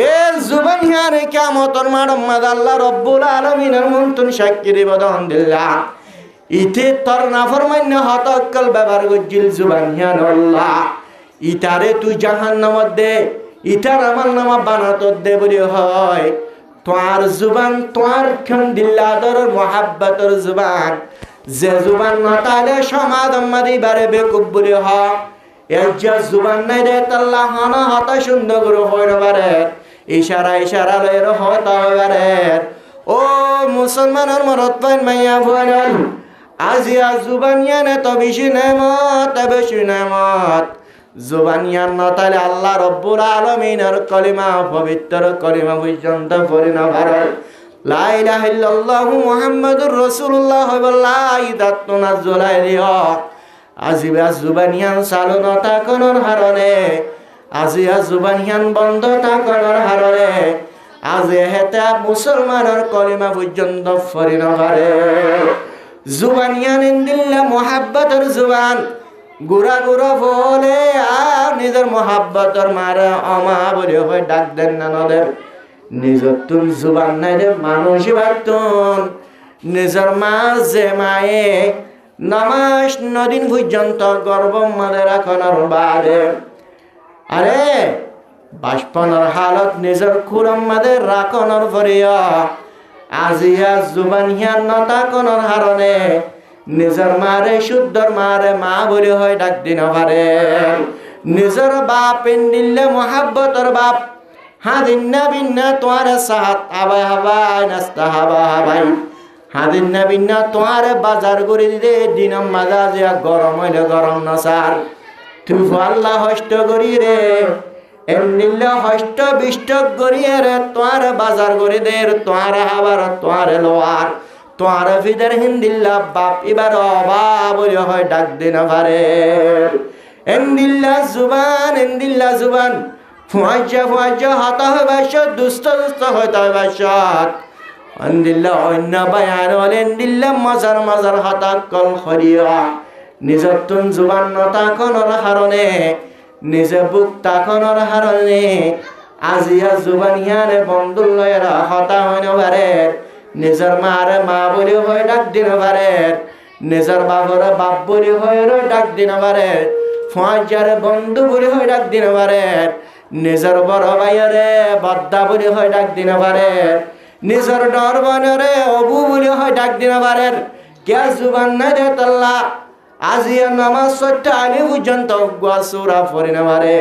এ জুবানিয়ান কিয়ামতের মাঠ আল্লাহ রব্বুল আলামিনের মুনতুন সাক্ষী দিব আলহামদুলিল্লাহ ইতে তোর নাফরমান্য হতকল ব্যবহার গজিল জুবানিয়ান আল্লাহ ইতারে তুই জাহান্নামত দে ইতার আমার নামা বানাত দে বলি হয় তোর জুবান তোর খন্দিল্লাদর মোহাব্বতর জুবান যে জুবান নতালে সমাদম মারিবারে বেকুব বলি হ এর যে জুবান নাই রে তাল্লাহ হনা হতা সুন্দর করে হইর বারে ইশারা লয়ের হতা বারে ও মুসলমানের মরত পাইন মাইয়া ভুয়াল আজিয়া জুবানিয়ানে তো বেশি নেমত জুবানিয়ান নতালে আল্লাহ রব্বুল আলামিনের কলিমা পবিত্র কলিমা পর্যন্ত পড়ি না ভারত লা ইলাহা ইল্লাল্লাহু মুহাম্মাদুর রাসূলুল্লাহ লা ইদাতুনা জুলাইলিয়া আজিবা জুবানিয়ান চালু নতা কোনৰ হারনে আজিয়া জুবানিয়ান বন্ধ তা কোনৰ হারনে আজি হেতা মুসলমানের কলিমা পর্যন্ত পড়ি না পারে জুবানিয়ান ইন্দিল্লাহ মুহাব্বতের জুবান গুড়া বলে আর নিজের মোহাব্বতর মারা অমা বলে হয় ডাক দেন না নদের নিজের তুন জুবান নাই রে মানুষ বার্তুন নিজের মা যে মায়ে নামাজ নদিন পর্যন্ত গর্ব মাদের রাখনার বাদে আরে বাষ্পনার হালত নিজের খুরম মাদের রাখনার ভরিয়া আজিয়া জুবান হিয়ান নতা কোনর হারণে নিজের মারে শুদ্ধর মারে মা বলে হয় ডাক দিন পারে নিজের বাপ দিল্লে মোহাব্বতর বাপ হাদিন্না বিন্না তোমার সাহাত আবাই হাবাই নাস্তা হাবা হাবাই হাদিন্না বিন্না তোমার বাজার করে দিতে দিনম মাজা যে গরম হইলে গরম নসার তুই আল্লাহ হষ্ট করি রে এমনিল্লা হষ্ট বিষ্ট করিয়ে রে তোমার বাজার করে দে তোমার হাবার তোমার লোয়ার তোমার ফিদের হিন্দিল্লা বাপ এবার অভাব হয় ডাক দিন পারে এন্দিল্লা জুবান ফুয়াজ্জা হতা হয় বাসত দুষ্ট হইতে হয় বাসত এন্দিল্লা অন্য বায়ান এন্দিল্লা মজার হতা কল খরিয়া নিজর তুন জুবান নতাখনৰ হারণে নিজে বুক তাখনৰ হারণে আজিয়া জুবান ইয়ানে বন্ধুর লয়েরা হতা হইন পারে নিজের মারে মা বলি হয় ডাক দিন পারে নিজের বাবরে বাপ বলি হয় ডাক দিন পারে ফুয়াজ্জারে বন্ধু বলি হয় ডাক দিন পারে নিজের বড় ভাইরে বদ্দা বলি হয় ডাক দিন পারে নিজের ডর বনরে অবু বলি হয় ডাক দিন পারে কে জুবান নাই দে তাল্লা আজিয়া নামাজ সত্যা আমি পর্যন্ত সুরা পড়ি না পারে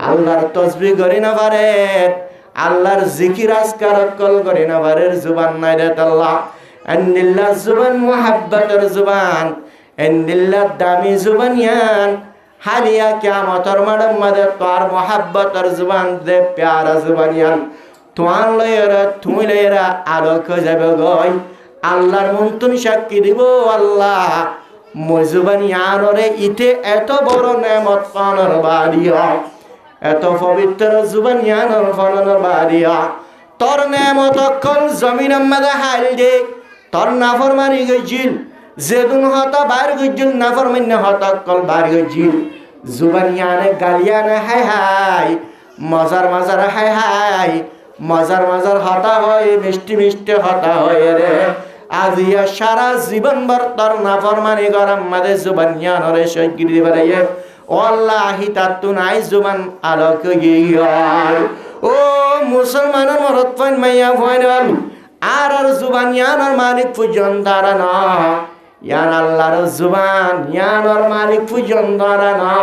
আল্লাহর তসবিহ করি না পারে আল্লাহর জিকির আজকার কল করি না পারে জুবান নাই রে তাল্লা আন্দিল্লা জুবান মুহাব্বতের জুবান আন্দিল্লা দামি জুবান ইয়ান হালিয়া কিয়ামতের মাঠের মধ্যে তোর মুহাব্বতের জুবান দে প্যারা জুবান ইয়ান তোয়ান লয়েরা তুমি লয়েরা আলোক যাবে গই আল্লাহর মন্তন সাক্ষী দিব আল্লাহ মই জুবান ইয়ানরে ইতে এত বড় নেমত পানোর বাড়িয়া এত পবিত্র জুবান ইয়ানোর ফলনের বাড়িয়া তোর নেমত অকল জমিন মধ্যে হাইল দে তোর নাফরমানি গজিল যেদুন হতা বাইর গজিল নাফরমান্য হতা অকল বাইর গজিল জুবান ইয়ানে গালিয়ানে হাই হাই মজার হাই হাই মজার হতা হয় মিষ্টি হতা হয় রে আজিয়া সারা জীবন ভর তোর নাফরমানি গরম মাঝে জুবান ইয়ানরে স্বীকৃতি দিবারে ও আল্লাহ হিতাত্তু নাই জুবান আলোক গিয়ার ও মুসলমানের মরত ফাইন মাইয়া ফাইনাল আর জুবান ইয়ানোর মালিক পূজন তারা না ইয়ান আল্লাহর জুবান ইয়ানোর মালিক পূজন তারা না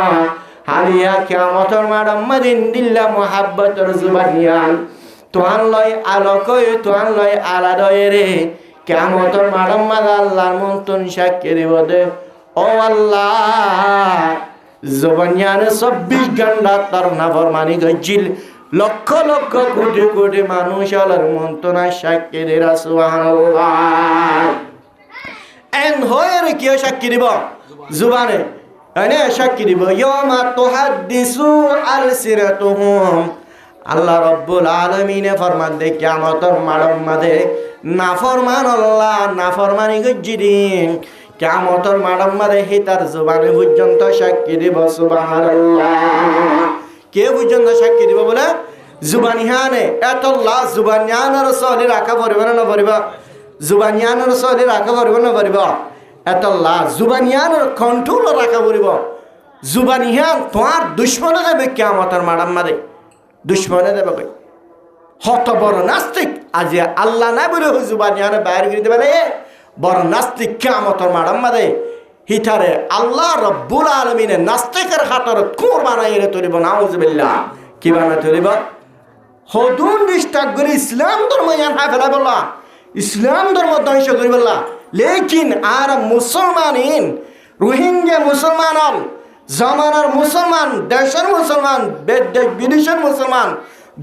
হালিয়া কিয়ামতের মাঠে মদিন দিল্লা মুহাব্বতের জুবান ইয়ান তোয়ান লয় আলোক তোয়ান লয় আলাদয় রে কিয়ামতের মাঠে মাঝে আল্লাহর মন্তন সাক্ষী দিব দে ও আল্লাহ জুবান ইয়ানে 24 ঘন্টা তার নাফরমানি গজিল লক্ষ কোটি মানুষ আল্লাহর মন্তনা সাক্ষী দে সুবহানাল্লাহ এন হয়ের কি সাক্ষী দিব জুবানে এনে সাক্ষী দিব ইয়ামা তুহাদ্দিসু আলসিরাতুহুম আল্লাহ রাব্বুল আলামিনে ফরমান দে কিয়ামতের মাঠের মধ্যে নাফরমান আল্লাহ নাফরমানি গজিদিন কিয়ামতের মাঠের মধ্যে হিতার জুবানে পর্যন্ত সাক্ষী দিব সুবহানাল্লাহ কে পর্যন্ত সাক্ষী দিব বলে জুবান ইয়ানে এতল্লাহ জুবান ইয়ানের সহলি রাখা পড়বে না পড়বে জুবান ইয়ানের সহলি রাখা পড়বে না পড়বে এতল্লাহ জুবান ইয়ানের কন্ট্রোল রাখা পড়ব জুবান ইয়ান তোমার দুশ্মনে দেবে কিয়ামতের মাঠের মধ্যে দুশ্মনে দেবে হত বড় নাস্তিক আজ আল্লাহ না বলে জুবান ইয়ানে বাইরে করে দেবে না বড় নাস্তিক কিয়ামতের মাঠের মধ্যে হিতারে আল্লাহ রব্বুল আলামিনের নাস্তিকের হাতের কোর বানাইয়ে তুলিব নাউজুবিল্লাহ কি বানাই তুলিব হদুন ডিস্টার্ব করে ইসলাম ধর্ম ইয়ান হাই ফেলা বললা ইসলাম ধর্ম ধ্বংস করি বললা লেকিন আর মুসলমানিন রোহিঙ্গা মুসলমান জামানার মুসলমান দেশের মুসলমান বিদেশের মুসলমান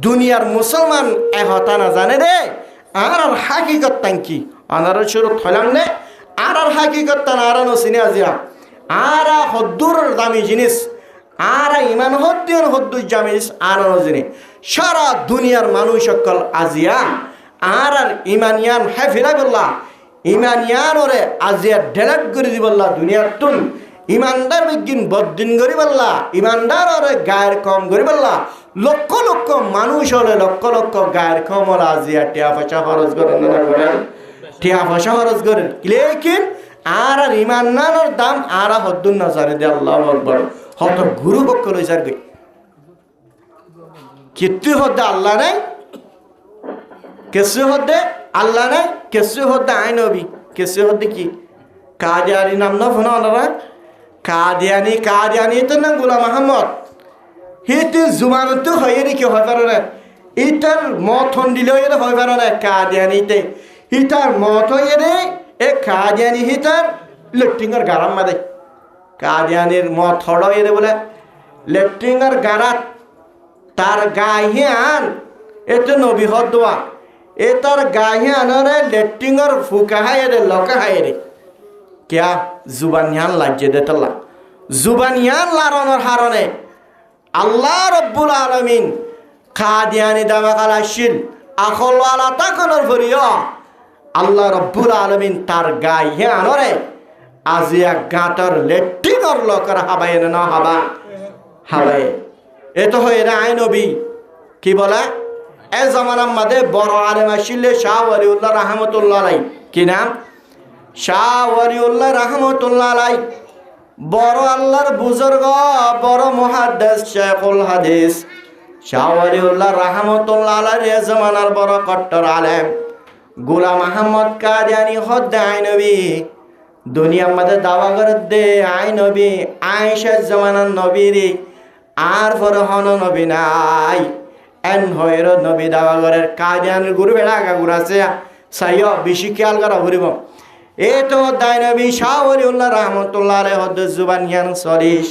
দুনিয়ার মুসলমান এহতা না জানে রে আর হাকিকত তাঙ্কি আনার শুরু থলাম নে আর হাকিকত তান আর নসিনে আজিয়া আর হদ্দুর দামি জিনিস আর ইমান হদ্দুর জামিস আর নজিনে সারা দুনিয়ার মানুষ সকল আজিয়া আর ইমানিয়ান হেফিলা বললা ইমানিয়ানরে আজিয়া ডেলাট করে দিবল্লা দুনিয়ার তুন ইমানদার বিজ্ঞান বদ্দিন করি বললা ইমানদার ওরে গায়ের কম করি বললা লক্ষ মানুষ হলে লক্ষ গায়ের কম হলে আজিয়া টিয়া পয়সা খরচ করেন টিয়া পয়সা খরচ করেন লেকিন আর ইমানদারের দাম আর হদ্দুন না জানে দে আল্লাহ আকবার হত গুরু পক্ষ লই যার গই কিত্তু হদ্দে আল্লাহ নাই কেসু হদ্দে আল্লাহ নাই কেসু হদ্দে আই নবী কেসু হদ্দে কি কাদিয়ানি নাম না ফোন ওনারা কাদিয়ানি তো না গোলাম আহমদ হিতে জুমানত হয়ে কি হয় পারে না ইটার মথন দিলেও এটা হয় পারে না কাদিয়ানিতে হিতার মত হয়ে রে এ কাদিয়ানি হিতার লেট্রিংয়ের গারাম মাদে কাদিয়ানির মত হড় হয়ে বলে লেট্রিংয়ের গারাত তার গায়ে আন এতে নবী হদ দোয়া এ তার গায়ে আনরে লেট্রিংয়ের ফুকা হায় রে লকা হায় রে क्या जुबानियान लाज्जे देतल्ला जुबानियान लारनर हारने अल्लाह रब्बुल आलमीन कादियानी दामाकाला शिल आखलवाला ताकनर फरिया अल्लाह रब्बुल आलमीन तार गाये आनरे आजिया गाटर लेट्टिनर लकर हाबाय ना हाबा हाबाय ए तो होय रे आय नबी की बोला ए जमाना मदे बड़ आलेम आशिले शाह वलिउल्लाह रहमतुल्लाह अलैहि की नाम শাহ ওয়ালিউল্লাহ রাহমাতুল্লাহ আলাইহি বড় আল্লাহর বুজুর্গ বড় মুহাদ্দিস শেখুল হাদিস শাহ ওয়ালিউল্লাহ রাহমাতুল্লাহ আলাইহি জামানার বড় কট্টর আলেম গোলাম আহমদ কাদিয়ানি হদ্দে আই নবী দুনিয়ার মধ্যে দাওয়া করে দে আই নবী আয়েশা জামানার নবীরে আর পর হন নবী নাই এন হয়র নবী দাওয়া করে কাদিয়ানির গুরু বেড়া আগা গুরাছে সাইয় বেশি খেয়াল করা ঘুরিব এ তো দায় নবী শাহ ওয়ালিউল্লাহ রাহমাতুল্লাহ আলাইহি হদ জুবানিয়ান সরিস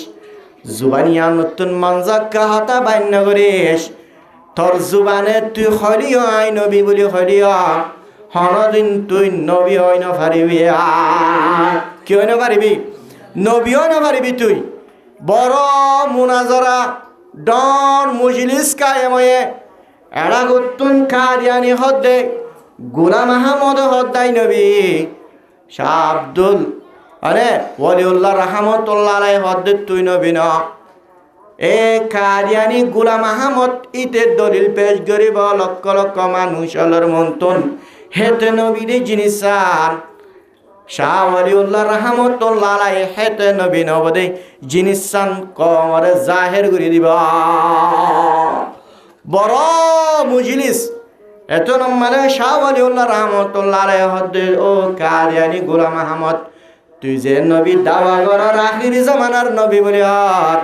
জুবানিয়ান নতুন মানজাক্কা হাতা বাইন্য করিস তোর জুবানে তুই হলিও আই নবী বলি হলিও হনদিন তুই নবী হই না পারিবি কি হই না পারিবি নবী হই না পারিবি তুই বড় মুনাজারা ডন মজলিস কায়েময়ে এড়া গুতুন কাদিয়ানি হদে গোলাম আহমদ হদাই নবী শাহ আব্দুল আরে ওয়ালিউল্লাহ রাহমাতুল্লাহ আলাইহি হদ তুই নবী না এ কাদিয়ানি গোলাম আহমদ ইতে দলিল পেশ করিব লক্ষ লক্ষ মানুষের মন্তন হেতে নবীর জিনিসান শাহ ওয়ালিউল্লাহ রাহমাতুল্লাহ আলাইহি হেতে নবী নবদে জিনিসান কমরে জাহির করে দিব বড় মজলিস এত নম্বরে শাহ ওয়ালিউল্লাহ রাহমাতুল্লাহ আলাইহি হদ ও কাদিয়ানি গোলাম আহমদ তুই যে নবী দাওয়া করার আখির জামানার নবী বলি আর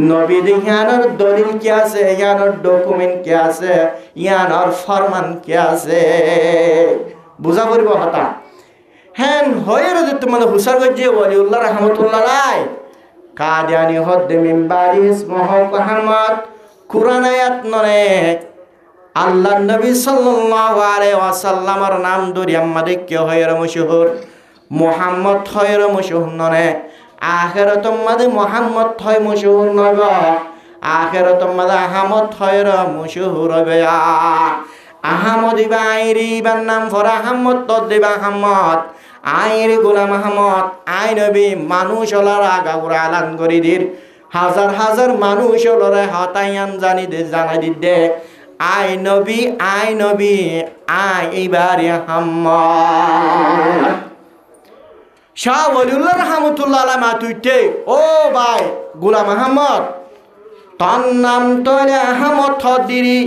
নবী দিহানোর দলিল কি আছে ইয়ানোর ডকুমেন্ট কি আছে ইয়ানোর ফরমান কি আছে বুঝা পড়িব হতা হেন হয়ের যে তোমার হুসার গজ্জে ওয়ালিউল্লাহ রাহমাতুল্লাহ আলাইহি কাদিয়ানি হদ মিম্বারি ইসমহ আহমদ কুরআন আয়াত নরে আল্লাহ নবী সাল্লাল্লাহু আলাইহি ওয়াসাল্লামের নাম ধরে আমাদের কে হয়ের মশহুর মুহাম্মদ হয়ের মশহুর নরে আখিরাত মাদে মুহাম্মদ হয় মশহুর নব আখিরাত মাদে আহমদ হয়ের মশহুর হবে আহমদ ইবাইরি বান নাম ফর আহমদ তো দিবা আহমদ আইরি গোলাম আহমদ আই নবী মানুষ হলার আগাগুড়া আলান করি দির হাজার হাজার মানুষ হলরে হতায়ান জানি দে জানাই দিদে আই নবী আই এইবারে আহমদ শাহ ওয়ালিউল্লাহ রাহমাতুল্লাহ আলাইহি মাতুইতে ও ভাই গোলাম আহমদ তার নাম তোলে আহমদ হদিরি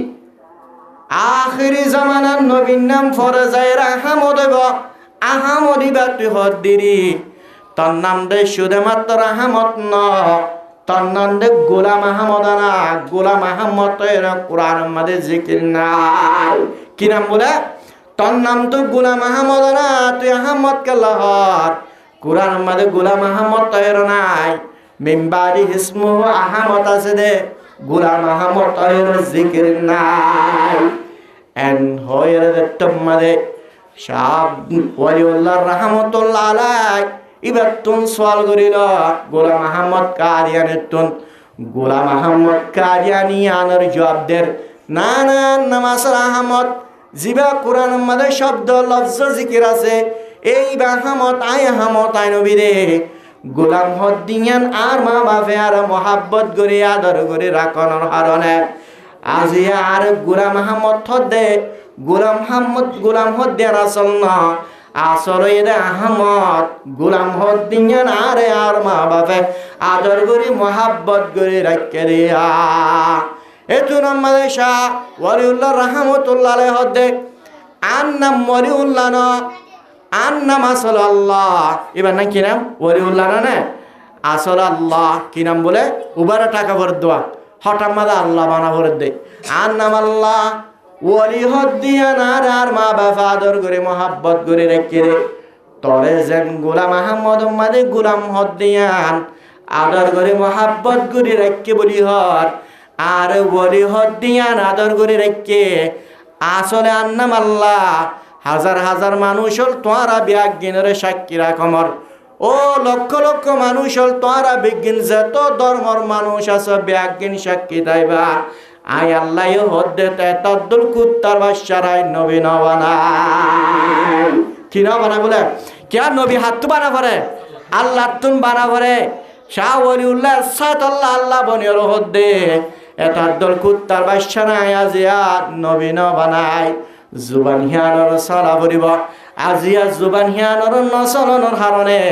আখিরি জামানার নবীর নাম ফরজায়ের আহমদ আহমদি বাতু হদিরি তার নাম দে শুধুমাত্র আহমদ ন তার নাম দে গোলাম আহমদ না গোলাম আহমদ এর কোরআন মধ্যে জিকির নাই কি নাম বলে তার নাম তো গোলাম আহমদ না তুই আহমদ কে লহর কোরআন মধ্যে গোলাম আহমদ এর নাই মিম্বারি ইসমু আহমদ আছে দে গোলাম আহমদ এর জিকির নাই এন হয়ের তোমাদে শাহ ওয়ালিউল্লাহ রাহমাতুল্লাহ আলাইহি এবার তুন সওয়াল করিল গোলাম আহমদ কাদিয়ানি তুন গোলাম আহমদ কাদিয়ানি আনার জবাব দের না না নামাসর আহমদ জিবা কোরআন মধ্যে শব্দ লফজ জিকির আছে এই আহমদ আই নবী রে গোলাম হদ্দিয়ান আর মা বাপে আর মোহাব্বত করে আদর করে রাখনের হারণে আজিয়া আর গোলাম আহমদ হদ্দে গোলাম হদ্দিয়ান আসল না আসল এর আহমদ গোলাম হদ্দিয়ান আরে আর মা বাপে আদর করে মোহাব্বত করে রাখে রে এতু নম্বরে শাহ ওয়ালিউল্লাহ রাহমাতুল্লাহ আলাইহি হদ্দে আর নাম ওয়ালিউল্লাহ ন আন নাম আসল আল্লাহ, এবার না কি নাম ওলিউল্লাহ না আসল আল্লাহ কি নাম বলে উবারে টাকা ভরে দেওয়া হঠাৎ মাদা আল্লাহ বানা ভরে দেয় আর নাম আল্লাহ ওলি হদ্দিয়া আর মা বাবা আদর করে মহাব্বত করে রেখে রে তরে যেন গোলাম আহমদ মাদে গোলাম হদ্দিয়ান আদর করে মহাব্বত করে রেখে বলি হর আর ওলি হদ্দিয়ান আদর করে রেখে আসলে আর নাম আল্লাহ হাজার হাজার মানুষ হল তোরা বিজ্ঞানের সাক্ষীরা কমর ও লক্ষ লক্ষ মানুষ হল তোরা বিজ্ঞান যত ধর্মর মানুষ আছে বিজ্ঞান সাক্ষী দাইবা আই আল্লাহ হদ্দে তদ্দুল কুত্তার বাচ্চারাই নবী নবানা কি না বানা বলে কে নবী হাত বানা ভরে আল্লাহ তুন বানা ভরে শাহ ওলিউল্লাহ সাত আল্লাহ আল্লাহ বনিয়র হদ্দে তদ্দুল কুত্তার বাচ্চারাই আজিয়া নবী নবানাই জুবান হিয়ানর সালা ভরিব আজিয়া জুবান হিয়ানর নচলনৰ হাৰণে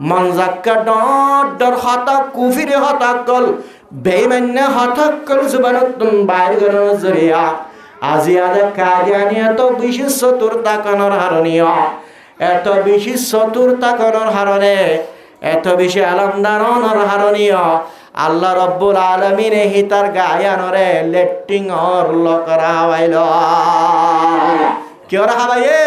মন জাক্কা ডৰ হতাক কুফিৰে হতাকল বেইমান্য হতাকল জুবানতুন বাইর গণৰ জৰিয়া আজিয়া কাদিয়ানি এত বেশি চতুর্থাকনৰ হাৰণীয় এত বেশি চতুর্থাকনৰ হাৰণে এত বেশি আলমদারনৰ হাৰণীয় আল্লাহ রব্বুল আলমিনে হিতার গায়ানরে লেট্টিং অর লকরা হাওয়াইল কি ওরা হাওয়াইয়ে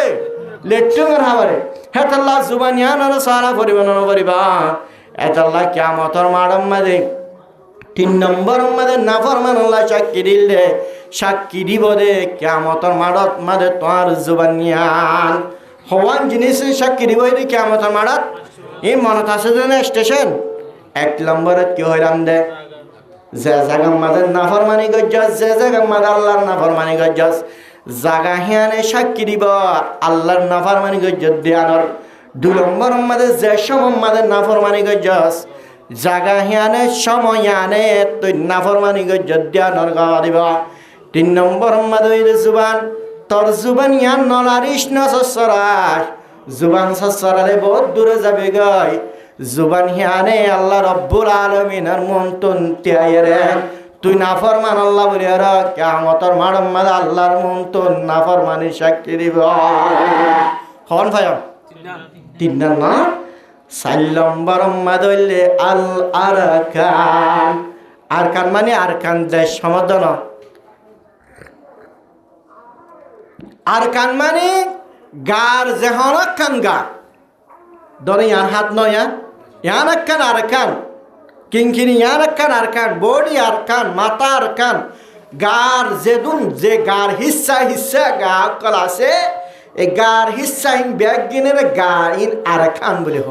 লেট্টিং অর হাওয়ারে হেতাল্লাহ জুবানিয়ানর সারা পরিবর্তন করিবা এতাল্লাহ কিয়ামতর মাডম মাদে 3 নম্বর মাদে নাফরমানুল্লাহ সাক্ষী দিলে সাক্ষী দিব দে কিয়ামতর মাডত মাদে তোর জুবানিয়ান হওয়ান জিনিস সাক্ষী দিব দে কিয়ামতর মাডত এই মনত আছে যে স্টেশন 1 নম্বরে কি হইরাম দে যে জায়গা মাদের নাফরমানি গজ্জাস যে জায়গা মাদের আল্লাহর নাফরমানি গজ্জাস জায়গা হিয়ানে সাক্ষী দিব আল্লাহর নাফরমানি গজ্জাস দেয়ানোর 2 নম্বর মাদের যে সময় মাদের নাফরমানি গজ্জাস জায়গা হিয়ানে সময় আনে তুই নাফরমানি গজ্জাস দেয়ানোর গাওয়া দিব 3 নম্বর মাদের জুবান তোর জুবান ইয়ান নলারিস নসসরাস জুবান সসরালে বহুত দূরে যাবে গায় জুবান হিয়ানে আল্লাহ রব্বুল আলমিনের মন্তন তিয়াইরে তুই নাফরমান আল্লাহ বলি আর কিয়ামতের মাডম মাদে আল্লাহর মন্তন নাফরমানি সাক্ষী দিব হন ভাই 3 না 4 নম্বর মাদলে আল আরকান আরকান মানে আরকান যে সমাধান আরকান মানে গার যে হনকান গা ধরে ইয়ার হাত নয়া ইয়ান আরকান আরকান কিংকিনি ইয়ান আরকান আরকান বডি আরকান মাথা আরকান গার যেদুন যে গার হিস্সা হিস্সা গা কল আছে এই গার হিস্সা ইন ব্যাগিনের গার ইন আরকান বলে হ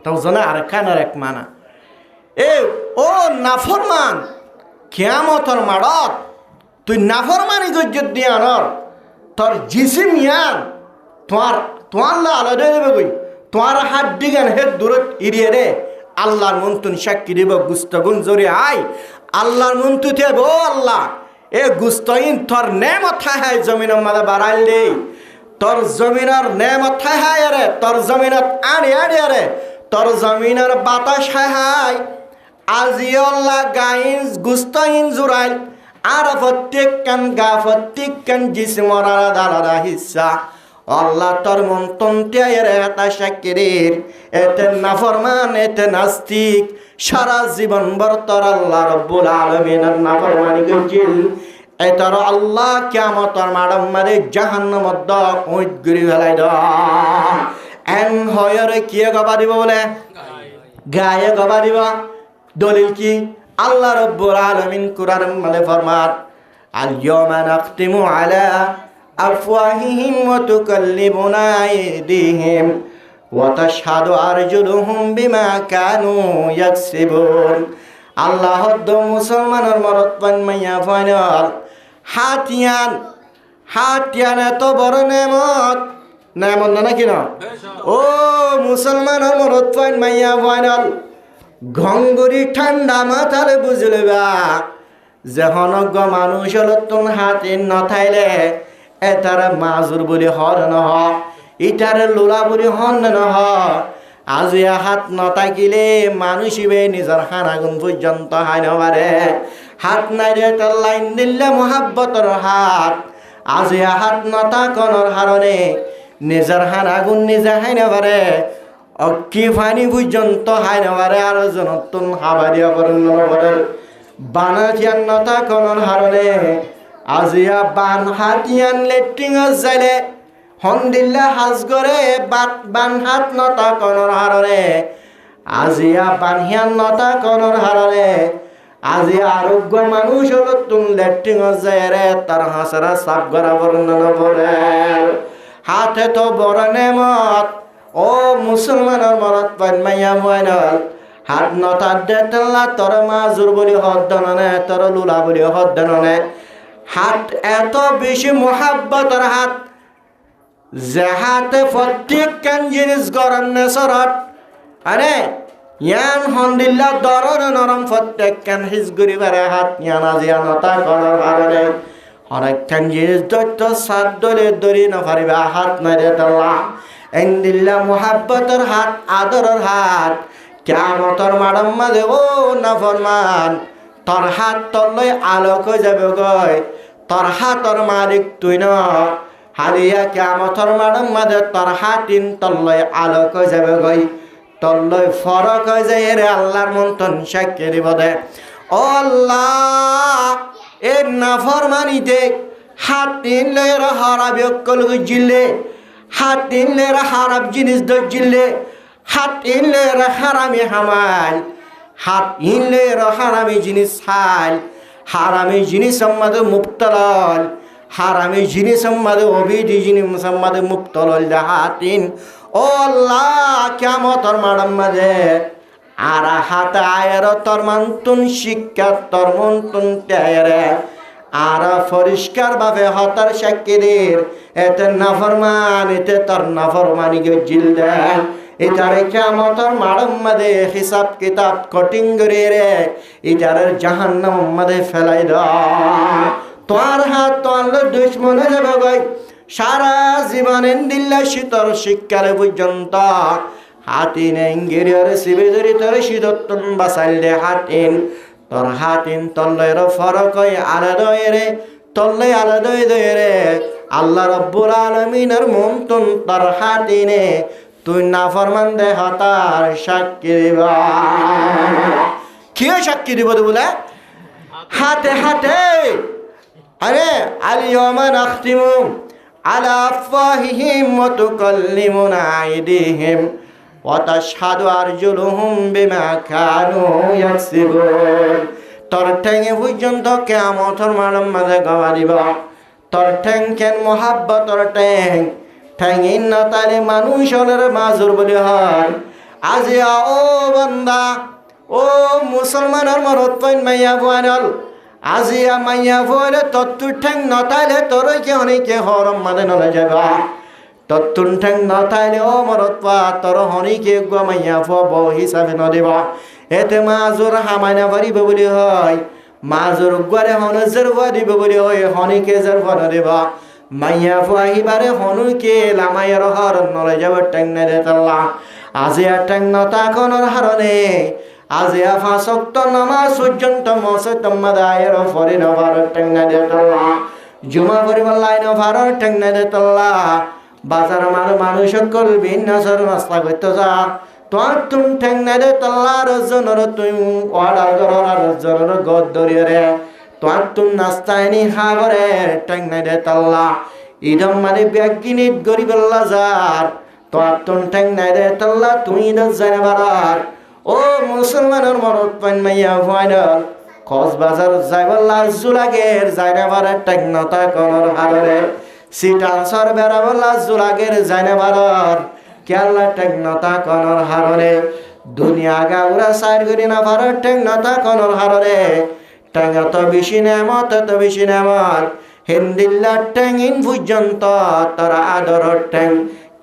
তাও জানা আরকান আর এক মানা এ ও নাফরমান কিয়ামতর মাডত তুই নাফরমানি গজ্জত দিয়ানর তোর জিসিম ইয়ান তোমার লা আলাদা দেবে কই তোমার হাত দিগান হে দূরত ইরিয়ে রে আল্লাহর মন্তুন সাক্ষী দিব গুস্তগুন জরি আই আল্লাহর মন্তু থেব ও আল্লাহ এ গুস্তইন তোর নেমত হাই জমিনের মাঝে বাড়াইল দে তোর জমিনের নেমত হাই রে তোর জমিনত আড়ি আড়ি রে তোর জমিনের বাতাস হাই আজি আল্লাহ গাইন গুস্তইন জুরাইল আর প্রত্যেক কান জিসমর আলাদা আলাদা হিস্সা আল্লাহ তোর মন্তন তিয়াইয়ের এটা সাক্ষীর এতে নাফরমান এতে নাস্তিক সারা জীবন ভর তোর আল্লাহ রব্বুল আলমিনের নাফরমানি গজিল এতর আল্লাহ কিয়ামতর মাডম মারে জাহান্নামত দ কইত গরি ফেলাই দ এন হয়রে কিয়ে গবা দিব বলে গায়ে গবা দিব দলিল কি আল্লাহ রব্বুল আলামিন কুরআন মানে ফরমান আল ইয়াওমা নাখতিমু আলা আফওয়াহিহিম ওয়া তুকাল্লিমুনা আইদিহিম ওয়া তাশহাদু আরজুলুহুম বিমা কানু ইয়াকসিবুন আল্লাহ দ মুসলমানের মরদ পান মাইয়া ফাইনাল হাতিয়ান এত বড় নেমত নাকি না ও মুসলমানের মরদ পান মাইয়া ফাইনাল ঘঙ্গরি ঠান্ডা মাথালে বুঝলে বা যেহনজ্ঞ মানুষ হল তোর হাতে নথাইলে এটারে মাজুর বলি হর নহ ইটারে লোলা বলি হন নহ আজি হাত নথাকিলে মানুষ ইবে নিজের হানাগুন পর্যন্ত হাই নবারে হাত নাই রে তার লাইন দিলে মহাব্বতর হাত আজি হাত নথাকনের হারণে নিজের হান আগুন নিজে হাইনে পারে অক্কি ফানি পর্যন্ত হাইনে পারে আর জনতুন হাবারিয়া করেন বানাতিয়ান্নতা কোন হারণে আজিয়া বান হাতিয়ান লেট্রিং যাইলে হন্দিল্লা হাজ করে বান হাত নতা কোন হারণে আজিয়া বানহিয়ান নতা কোন হারণে আজি আরোগ্য মানুষ হলো তুম লেট্রিং যায় রে তার হাসারা সাফ করা বর্ণনা বলে হাতে তো বড় নেমত ও মুসলমানের মনত পান মাইয়া মুয়াইনাল হাত নতার দেতলা তোর মাজুর বলি হদ্দননে তোর লুলা বলি হদ্দননে হাত এত বেশি মোহাব্বতর হাত যে হাতে প্রত্যেক কান জিনিস গরম নেসরত আরে ইয়ান হন্দিল্লা দরন নরম প্রত্যেক কান হিজ গরিবারে হাত ইয়ান আজিয়া নতা করার কারণে অনেক কান জিনিস দৈত্য সাত দলে দরি নফারিবা হাত নাই দেতলা এন্দিল্লা মোহাব্বতর হাত আদরের হাত কিয়ামতর মাডম মাঝে ও নাফরমান তোর হাত তলই আলোক যাবে গয় তোর হাতর মালিক তুই ন হারিয়া কিয়ামতর মাডম মাঝে তোর হাতিন তলই আলোক যাবে গয় তলই ফরক হয়ে যায় রে আল্লাহর মন্তন সাক্ষী দিব দে ও আল্লাহ এ নাফরমানিতে হাত তিন লয়ের হারাবি অক্কল জিল্লে হাত তিন লয়ের হারাব জিনিস দজিল্লে হাত ইনলের হারামি হামাল হাত ইনলের হারামি জিনিস হাল হারামি জিনিস সম্মাদে মুক্তলাল হারামি জিনিস সম্মাদে অবিধি জিনিস সম্মাদে মুক্তলাল হাতিন ও আল্লাহ কিয়ামতর মাডম মাঝে আর হাত আয়ের তোর মান্তুন শিক্ষা তোর মন্তুন ত্যারে আর পরিষ্কার ভাবে হতার সাক্ষীদের এতে নাফরমান এতে তোর নাফরমানিকে জিল দেন এটারে কিয়ামতর মাডম মাঝে হিসাব কিতাব কঠিন করে রে এটারে জাহান্নাম মাঝে ফেলাই দাও তোর হাত তোর দুশ্মন হয়ে যাবে গই সারা জীবন দিল্লা শীতর শিক্ষারে পর্যন্ত হাতিন এঙ্গিরিয়র শিবিদরি তোর শীতত্তন বাসাইল দে হাতিন তোর হাতিন তল্লের ফরক আলাদা রে তল্লে আলাদা রে আল্লাহ রাব্বুল আলামিনের মন্তন তোর হাতিনে তুই নাফরমান দে হতার সাক্ষী দিবা কি সাক্ষী দিব বলে হাতে হাতে আরে আলিয়ামা নাখতিমু আলা আফওয়াহিহিম ওয়া তুকাল্লিমুনা আইদিহিম ওয়া তাশহাদু আরজুলুহুম বিমা কানু ইয়াকসিবুন তোর ঠেঙে পর্যন্ত কিয়ামতের মাডম মাঝে গওয়া দিব তোর ঠেং কেন মোহাব্বতর ঠেং ঠেঙিন না তালে মানুষ হলের মাজুর বলি হয় আজিয়া ও বান্দা ও মুসলমানের মরত পাইন মাইয়া বুয়ানল আজিয়া মাইয়া বুয়ালে তত্তুর ঠেং নতাইলে তোর কে অনেকে হরম মানে নলে যাবা তত্তুর ঠেং নতাইলে ও মরত পা তোর হনিকে গুয়া মাইয়া ফুয়া বউ হিসাবে নদিবা এতে মাজুর হামাইনা পারিব বলি হয় মাজুর গুয়ারে হনজের বুয়া দিব বলি হয় হনিকে জের ফুয়া নদিবা মাইয়া ফুয়াহিবারে হনুকে লামাইয়ের হর নলে যাব টেং নে দে তাল্লা আজিয়া টেং নতা কোনর হারনে আজিয়া ফাঁসক্ত নামাজ পর্যন্ত মসত মাদায়ের ফরি নভার টেং নে দে তাল্লা জুমা পরিবার লাইন ভার টেং নে দে তাল্লা বাজার মানুষ সকল ভিন্ন সর নাস্তা করতে যা তোর তুম টেং নে দে তাল্লা রজনর তুই ওয়াডা গরর রজনর গদ দরিয়ে রে তোর তুম নাস্তায়নি খাবরে টেং নে দে তাল্লা ইদম মানে ব্যাগিনিত গরিবেল্লা যার তোর তুম টেং নে দে তাল্লা তুই না জানে বারার ও মুসলমানের মরদ পাইন মাইয়া ফাইনাল কক্সবাজার যাইবল্লা জুলাগের যাইনা বারে টেং নতা কোনর হারে সিটানসর বেড়াবল্লা জুলাগের যাইনা বারার কেলা টেং নতা কোনর হারে দুনিয়া গাউরা সাইড করি না বারে টেং নতা কোনর হারে টেং এত বেশি নেমত এত বেশি নেমত হিন্দিল্লা টেং ইন পর্যন্ত তোর আদর টেং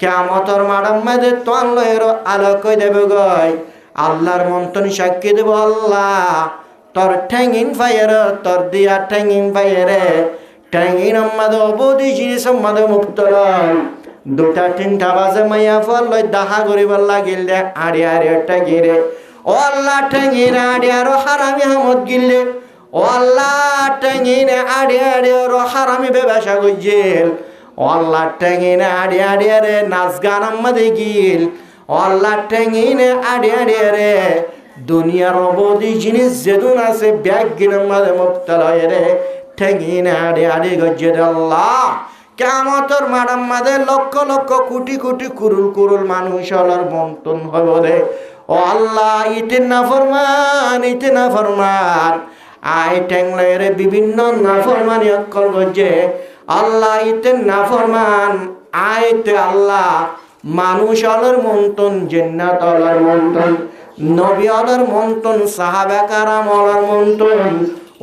কিয়ামতর মাডম মাঝে তোর লয়ের আলোক দেবে গয় আল্লাহর মন্তন সাক্ষী দেব আল্লাহ তোর ঠেং ইন ফায়ার তোর দিয়া ঠেং ইন ফায়ারে ঠেং ইন আমাদের অবধি জিনিস আমাদের মুক্ত দুটা তিনটা বাজে মাইয়া ফল লই দাহা করিবার লাগিল দে আড়ি আড়ি ঠেঙিরে ও আল্লাহ ঠেঙিরে আড়ি আরো হারামি হামত গিললে ও আল্লাহ ঠেঙিরে আড়ি আড়ি আরো হারামি ব্যবসা করছিল ও আল্লাহ টেঙিনে আড়ি আড়িয়ে রে নাচ গান আমাদের গিল আল্লাহ টেঙিনে আড়ি আড়িয়ে রে দুনিয়ার অবধি জিনিস যেদুন আছে ব্যাগ গিনের মাঝে মুক্তাল হয়ে রে টেঙিনে আড়ি আড়ি গজ্জে আল্লাহ কিয়ামতের মাঠের মাঝে লক্ষ লক্ষ কোটি কোটি কুরুল কুরুল মানুষ হলার মন্তন হবে রে ও আল্লাহ ইতে না ফরমান আই টেংলে রে বিভিন্ন না ফরমানি অক্কল গজ্জে আল্লাহ ইতে না ফরমান আইতে আল্লাহ মানুষ হলার মন্তন জান্নাত হলার মন্তন নবী হলার মন্তন সাহাবা কারাম হলার মন্তন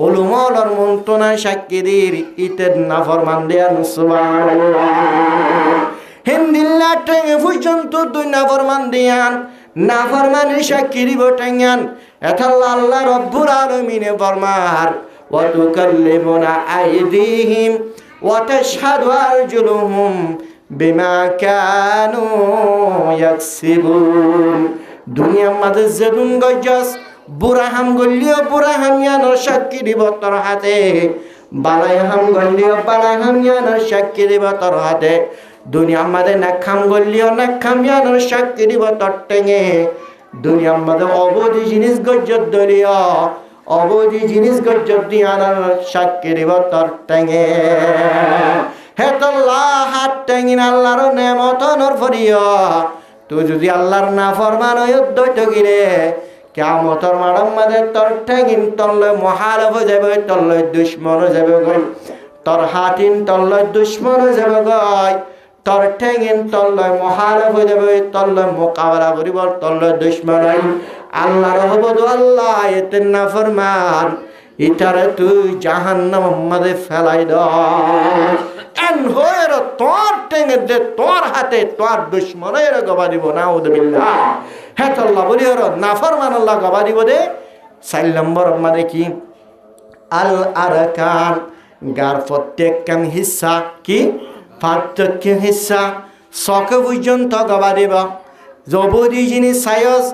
উলুমা হলার মন্তনা সাক্ষীদের ইতের না ফরমান দেয়া সুবহানাল্লাহ হিন্দিল্লা টেঙে পর্যন্ত দুই না ফরমান দিয়ান না ফরমানের সাক্ষী দিব টেঙ্গান এথাল্লা আল্লাহ রব্বুল আলামিনে ফরমার ওয়া তুকাল্লিমুনা আইদিহিম ওয়া তাশহাদু আরজুলুহুম বিমা কানু ইয়াকসিবুন দুনিয়ার মাঝে যেদুন গজ্জাস বুড়াহাম গল্লিও বুড়াহাম ইয়ানোর সাক্ষী দিব তোর হাতে বালাইহাম গল্লিও বালাইহাম ইয়ানোর সাক্ষী দিব তোর হাতে দুনিয়ার মাঝে নাখাম গল্লিও নাখাম ইয়ানোর সাক্ষী দিব তোর টেঙে দুনিয়ার মাঝে অবধি জিনিস গজ্জত দলীয় অবধি জিনিস গজ্জত দিয়ানোর সাক্ষী দিব তোর টেঙে হে তোল্লাহ হাত টেঙিন আল্লাহর নেমত নর ফরিয় তুই যদি আল্লাহর না ফরমান দৈত গিরে কিয়ামতের মাঠের মাঝে তোর ঠেঙিন তল্লে মহালভ যাবে তল্লে দুশ্মন যাবে গই তোর হাতিন তল্লে দুশ্মন যাবে গই তোর ঠেঙিন তল্লে মহালভ যাবে তল্লে মোকাবেলা করিব তল্লে দুশ্মন আল্লাহর হবদ আল্লাহ এতে না ফরমান ইটারে তুই জাহান্নামের মাঝে ফেলাই দাও এন হয়ের তোর টেঙে দে তোর হাতে তোর দুশ্মনের গবা দিব নাউযুবিল্লাহ হ্যাঁ আল্লাহ বলি ওর নাফরমান আল্লাহ গবা দিব দে 4 নম্বর মানে কি আল আরকান গার প্রত্যেকখান হিস্সা কি পার্থক্য হিস্সা শখ পর্যন্ত গবা দিব জবরি জিনিস সায়স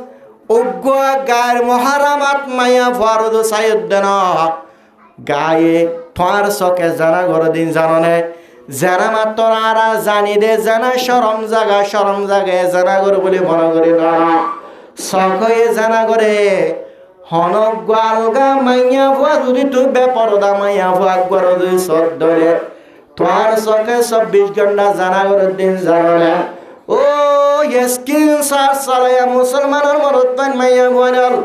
অজ্ঞ গায়ের মহারামাত মায়া ফরদ সায়ুদ্দান গায়ে তোমার চকে জানা গর দিন জাননে জানা মাত্র আরা জানি দে জানা শরম জাগে জানা গর বলে মনে করি না চকে জানা করে হনক গালগা মাইয়া ভুয়া যদি তুই বেপরদা মাইয়া ভুয়া গর দুই সদ্দরে তোমার চকে 24 ঘন্টা জানা গর দিন জাননে ও স্ক্রিন সার্চ চালাইয়া মুসলমানের মরত পান মাইয়া ভুয়াল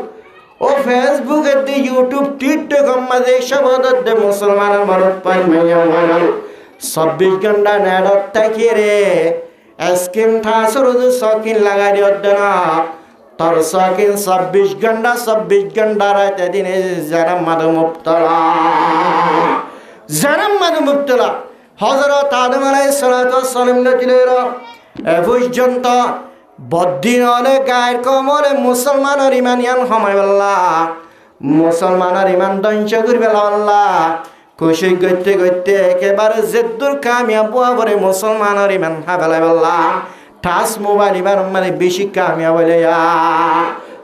ও ফেসবুকে দি ইউটিউব টিকটক মাঝে সবদত দে মুসলমানের মরত পান মাইয়া ভুয়াল 24 ঘন্টা নেটত থাকি রে স্ক্রিন ঠাসর সকিন লাগাই দিও না তোর সকিন 24 ঘন্টা রাতে দিনে জানাম মাদ মুবতলা হযরত আদম আলাইহিস সালাতু ওয়াস সালাম দিলের এ পর্যন্ত বদ্দিন হলে গায়ের কমলে মুসলমানের ইমান ইয়ান সময় বললা মুসলমানের ইমান ধ্বংস করবে আল্লাহ খুশি করতে করতে একেবারে জেদ্দুর কামিয়াব বলে মুসলমানের ইমান হাবেলা বললা টাচ মোবাইল ইমান মানে বেশি কামিয়াব বলে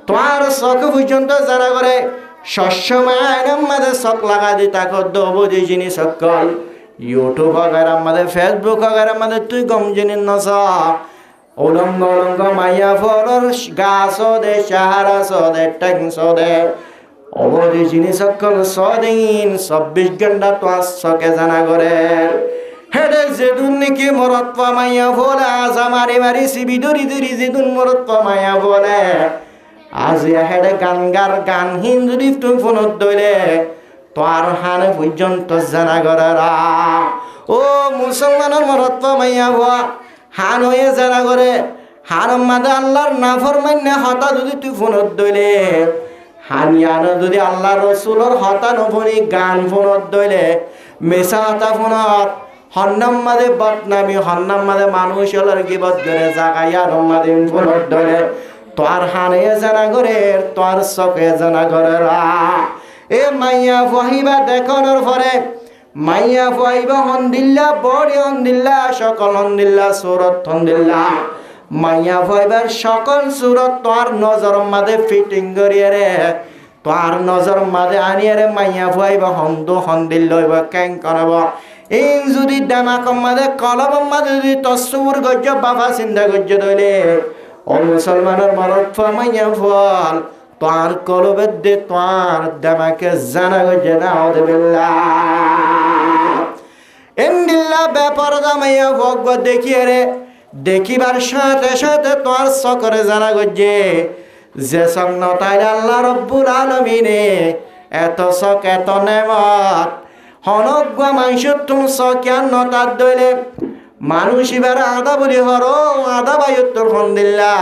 তোমার চোখ পর্যন্ত যারা করে সবসময় আমাদের চোখ লাগা দি তাকে দবদি জিনিস সকল ইউটিউব वगैरह আমাদের ফেসবুক वगैरह আমাদের তুই গম জিনিস নস উলঙ্গ উলঙ্গ মাইয়া ফলর গাছ দে সাহারা সদে ট্যাং সদে অবধি জিনিস সকল সদিন 24 ঘন্টা তো চকে জানা করে হেডে যেদুন নাকি মরত পামাইয়া বলে আজ মারি মারি সিবি দরি দরি যেদুন মরত পামাইয়া বলে আজ হেডে গান হিন্দুরি তুই ফোনত দইলে তোর হানে পর্যন্ত জানা করারা ও মুসলমানের মরত পামাইয়া ভুয়া হান হয়ে জানা করে হার মাদে আল্লাহর নাফরমান্য হতা যদি তুই ফোনত দইলে হানিয়ানো যদি আল্লাহ রসুলর হতা নফনি গান ফোনত দইলে মেসা হতা ফোনত হন্নাম মাদে বদনামি হন্নাম মাদে মানুষ হলার গিবত করে জাগাইয়ার মাদে ফোনত দইলে তোর হানে জানা করে তোর চকে জানা করে এ মাইয়া ফহিবা দেখানোর পরে মাইয়া ফহিবা হন্দিল্লা বড়ি হন্দিল্লা সকল হন্দিল্লা সুরত হন্দিল্লা মাইয়া ফহিবার সকল সুরত তোর নজর মাদে ফিটিং করিয়ে রে তোর নজর মাদে আনিয়ে রে মাইয়া ফহিবা হন্দিল্লা কেং করব ইন যদি দামাকম মাদে কলম মাদে যদি তসুর গজ্জ বাবা চিন্তা গজ্জ দইলে ও মুসলমানের মরদ ফমাইয়া ফল তোর কলবের দে তোর দামাকে জানা গজ্জ নাউযুবিল্লাহ এন্ডিল্লা ব্যাপার দামাইয়া ভগব দেখিয়ে রে দেখিবার সাথে সাথে তোর সকরে জানা গজ্জে যে সন্নতায় আল্লাহ রব্বুল আলামিনে এত শখ এত নেমত হনজ্ঞ মানুষ তুমি শখিয়ান নতার দইলে মানুষ এবার আদা বলি হর আদা বায়ুত্তর ফন্দিল্লা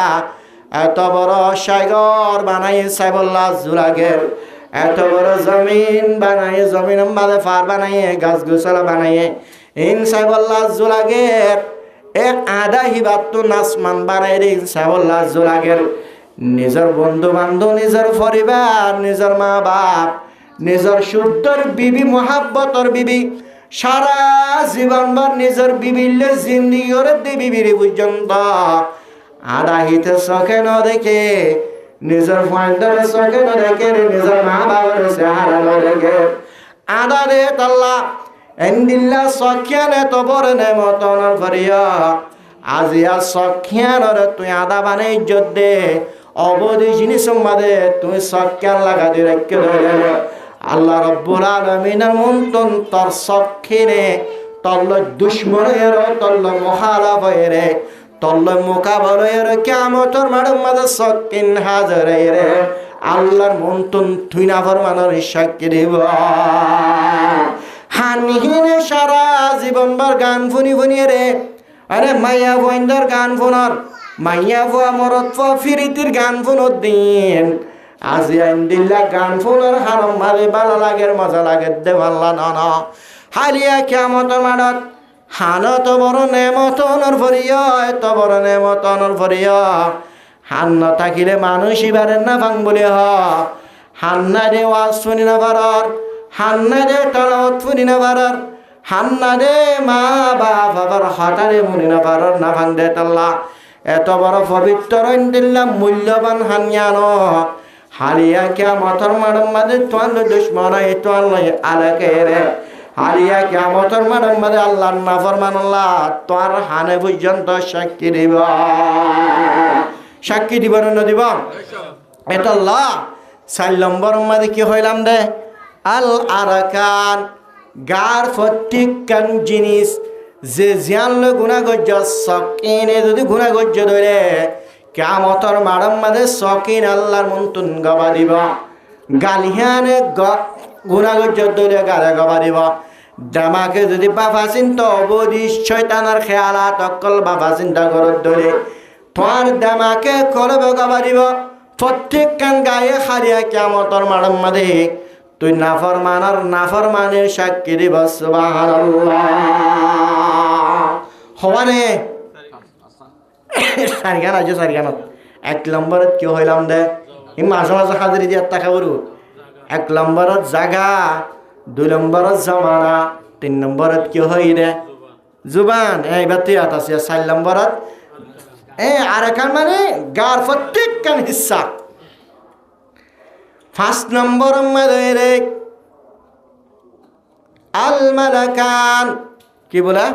এত বড় সাগর বানাই সাইবল্লা জুরাগের এত বড় জমিন বানাই জমিন বাদে ফার বানাইয়ে গাছ গোছলা বানাইয়ে ইন সাইবল্লা জুরাগের এক আদা হিবাত্তু নাসমান বানাই রে সাইবল্লা জুরাগের নিজের বন্ধু বান্ধব নিজের পরিবার নিজের মা বাপ নিজের শুদ্ধর বিবি মহাব্বতর বিবি সারা জীবনভর নিজের বিবিলে জিন্দিগি করে বিবির পর্যন্ত আদা হিতে চোখে ন দেখে নিজের ফাইন্ডার চোখে ন দেখে নিজের মা বাবার চেহারা ন দেখে আদা রে তাল্লা এন্দিল্লা চখিয়ানে তো বড় নেমতনের ফরিয়া আজিয়া চখিয়ানরে তুই আদা বানাই ইজ্জত দে অবধি জিনিস মাদে তুই চখিয়ান লাগা দিয়ে রেখে ধরে আল্লাহ রব্বুল আলামিনের মন্তন তোর চক্ষিনে তল্ল দুশ্মনের তল্ল মহালাভয়ের তল্ল মোকাবলের কিয়ামতের মাঠের মাঝে চক্ষিন হাজারে রে আল্লাহর মন্তন তুই না ফরমানের সাক্ষী দিব হানহিনে সারা জীবনভর গান ফুনি ফুনিয়ে রে আরে মাইয়া বইন্দর গান ফুনর মাইয়া ফুয়া মরত ফুয়া ফিরিতির গান ফুনর দিন আজি আইন্দিল্লা গান ফুনর হারম ভাবে ভালো লাগে মজা লাগে দে ভাল্লা নন হারিয়া কিয়ামতের মাঠত হানত বড় নেমতনের ভরিয়া এত বড় নেমতনের ভরিয়া হান ন থাকিলে মানুষ ইবারের না ভাঙ বলে হ হান্না দে ওয়াজ শুনি না পারর হান্না দে তলাওয়াত শুনি না পারর হান্না দে মা বাবার হঠারে মুনি না পারর না ভাঙ দে তাল্লা এত বড় পবিত্র দিল্লা মূল্যবান হানিয়ান হারিয়া কিয়ামতের মাঠের মাঝে তোয়াল দুশ্মন তোয়াল আলাকে রে হারিয়া কিয়ামতের মাঠের মাঝে আল্লাহর নাফরমান আল্লাহ তোর হানে পর্যন্ত সাক্ষী দিব সাক্ষী দিব না দিব এটা আল্লাহ 4 নম্বর মাঝে কি হইলাম দে আল আরাকান গার প্রত্যেকখান জিনিস যে জিয়ানলে গুণাগজ্য সকিনে যদি গুণাগজ্য ধরে কিয়ামতের মাঠের মাঝে সকিন আল্লাহর মন্তন গবা দিব গালিহানে গুণাগজ্য ধরে গালে গবা দিব দামাকে যদি বাবা চিন্তা অবধি শয়তানের খেয়ালাত অকল বাবা চিন্তা করত ধরে তোমার দামাকে করবে গবা দিব প্রত্যেকখান গায়ে হারিয়া কিয়ামতের মাঠের মাঝে তুই নাফরমানের সাক্ষী দিব সুবহানাল্লাহ হওয়ানে সারিগান আছে সারিগানত 1 নম্বরত কি হইলাম দে এই মাঝে মাঝে হাজিরি দিয়ে টাকা বড় 1 নম্বরত জাগা 2 নম্বরত জামানা 3 নম্বরত কি হই রে জুবান এই বাতিয়াত আছে 4 নম্বরত আরেকান মানে গার প্রত্যেকখান হিস্সা 5 নম্বর মধ্যে রে আল মালাকান কি বলা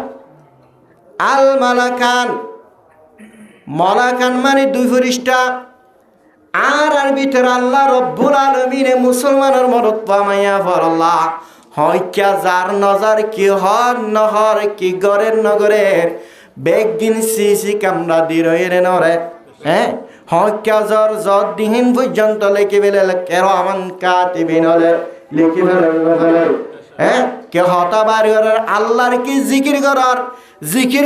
আল মালাকান মালাকান মানে 2 ফেরেশতা আর ভিতরে আল্লাহ রব্বুল আলামিনে মুসলমানের মরদ পামাইয়া ফরল্লাহ হয় কিয়া যার নজর কি হর নহর কি গরের নগরের বেগদিন সিসি কামরা দিরয়ের নরে হ্যাঁ হয় কিয়া জর জর দিন পর্যন্ত লিখে ফেলে কেরামান কাতিবিন লিখে ফেলে হ্যাঁ কে হতা বাড়ি আল্লাহর কি জিকির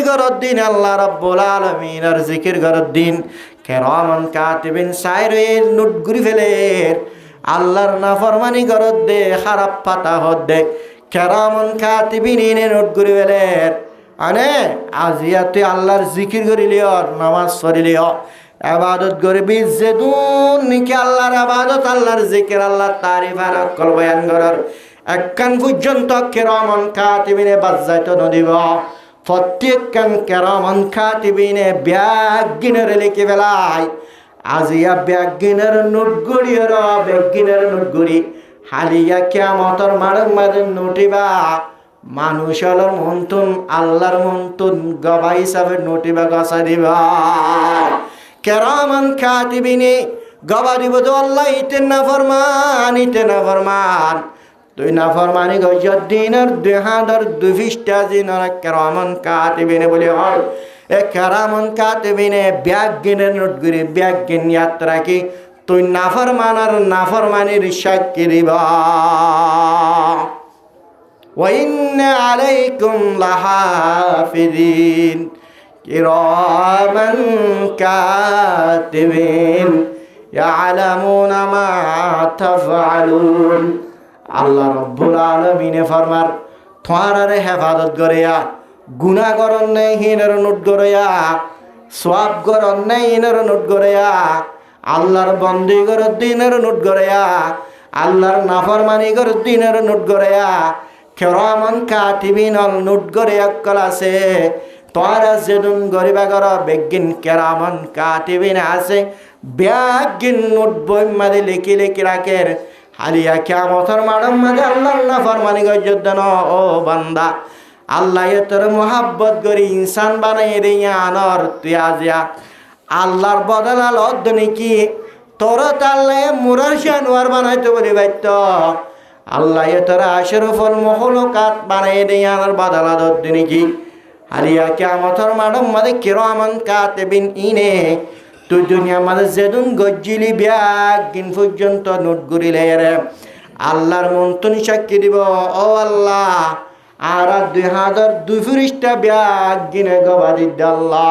করার দিন আল্লাহ রাব্বুল আলামিনের জিকির করার দিন কেরামান কাতিবিন সাইরে নোট গুরি ফেলে আল্লাহর নাফরমানি করার দে খারাপ পাতা হদ দে কেরামান কাতিবিন এনে নোট গুরি ফেলে আনে আজিয়া তুই আল্লাহর জিকির করিলিও নামাজ পড়িলিও ইবাদত করবি যেদুন নিকি আল্লাহর ইবাদত আল্লাহর জিকির আল্লাহর তারিফ আর অকল বয়ান করার একখান পর্যন্ত কেরামান কাতিবিনে বাজাইত নদিব প্রত্যেকখান কেরামান কাতিবিনে ব্যাগিনের লিখে ফেলাই আজিয়া ব্যাগিনের নোটগুড়ি ব্যাগিনের নোটগুড়ি হালিয়া কিয়ামতের মাঠের মাঝে নোটিবা মানুষ হলোর মন্তুন আল্লাহর মন্তুন গবাই হিসাবে নোটিবা গসা দিবা কেরামান কাতিবিনে গবা দিব তো আল্লাহ ইতে না ফরমান তুই না ফরমানি গজদিনের 2000 দিনের কেরামান কাতিবিনে বলে হয় এ কেরামান কাতিবিনে ব্যাগিনের নোটগুরি ব্যাগিন যাত্রা কি তুই নাফরমানির সাক্ষী দিবা وإن عليكم لحافظين كراما كاتبين يعلمون ما تفعلون আল্লাহ রব্বুল আলামিনে ফরমার তোমারে হেফাজত করিয়া গুনাহ করন নাই হিনের নোট করিয়া সওয়াব করন নাই হিনের নোট করিয়া আল্লাহর বন্দি কর দিনের নোট করিয়া আল্লাহর নাফরমানি কর দিনের নোট করিয়া কেরামান কাতিবিন নোট করে অকল আছে তোরা যেদিন গরিবা কর বেগিন কেরামান কাতিবিন আছে ব্যাগিন নোট বই মাঝে লিখি রাখের হালিয়া কিয়ামতের মাঠের মাঝে আল্লাহর নাফরমানি গজদন ও বান্দা আল্লাহ তোর মোহাব্বত করি ইনসান বানাই দিয়া আনর তুই আজিয়া আল্লাহর বদলাল অদ্দনি কি তোর তাল্লে মুরার জানোয়ার বানাইতে বলি বাইত আল্লাহ তোরা আশরফুল মখলুকাত বানাই দিয়ে আনার বাদালা দদ্দিনী কি হালিয়া কিয়ামতের মাঠের মাঝে কিরামান কাতিবিন ইনে তুই দুনিয়া মাঝে যেদিন গজ্জিলি ব্যাগিন পর্যন্ত নোট গুরিলে রে আল্লাহর মন্তুন সাক্ষী দিব ও আল্লাহ আর 2002 ব্যাগিনে গবাদি আল্লাহ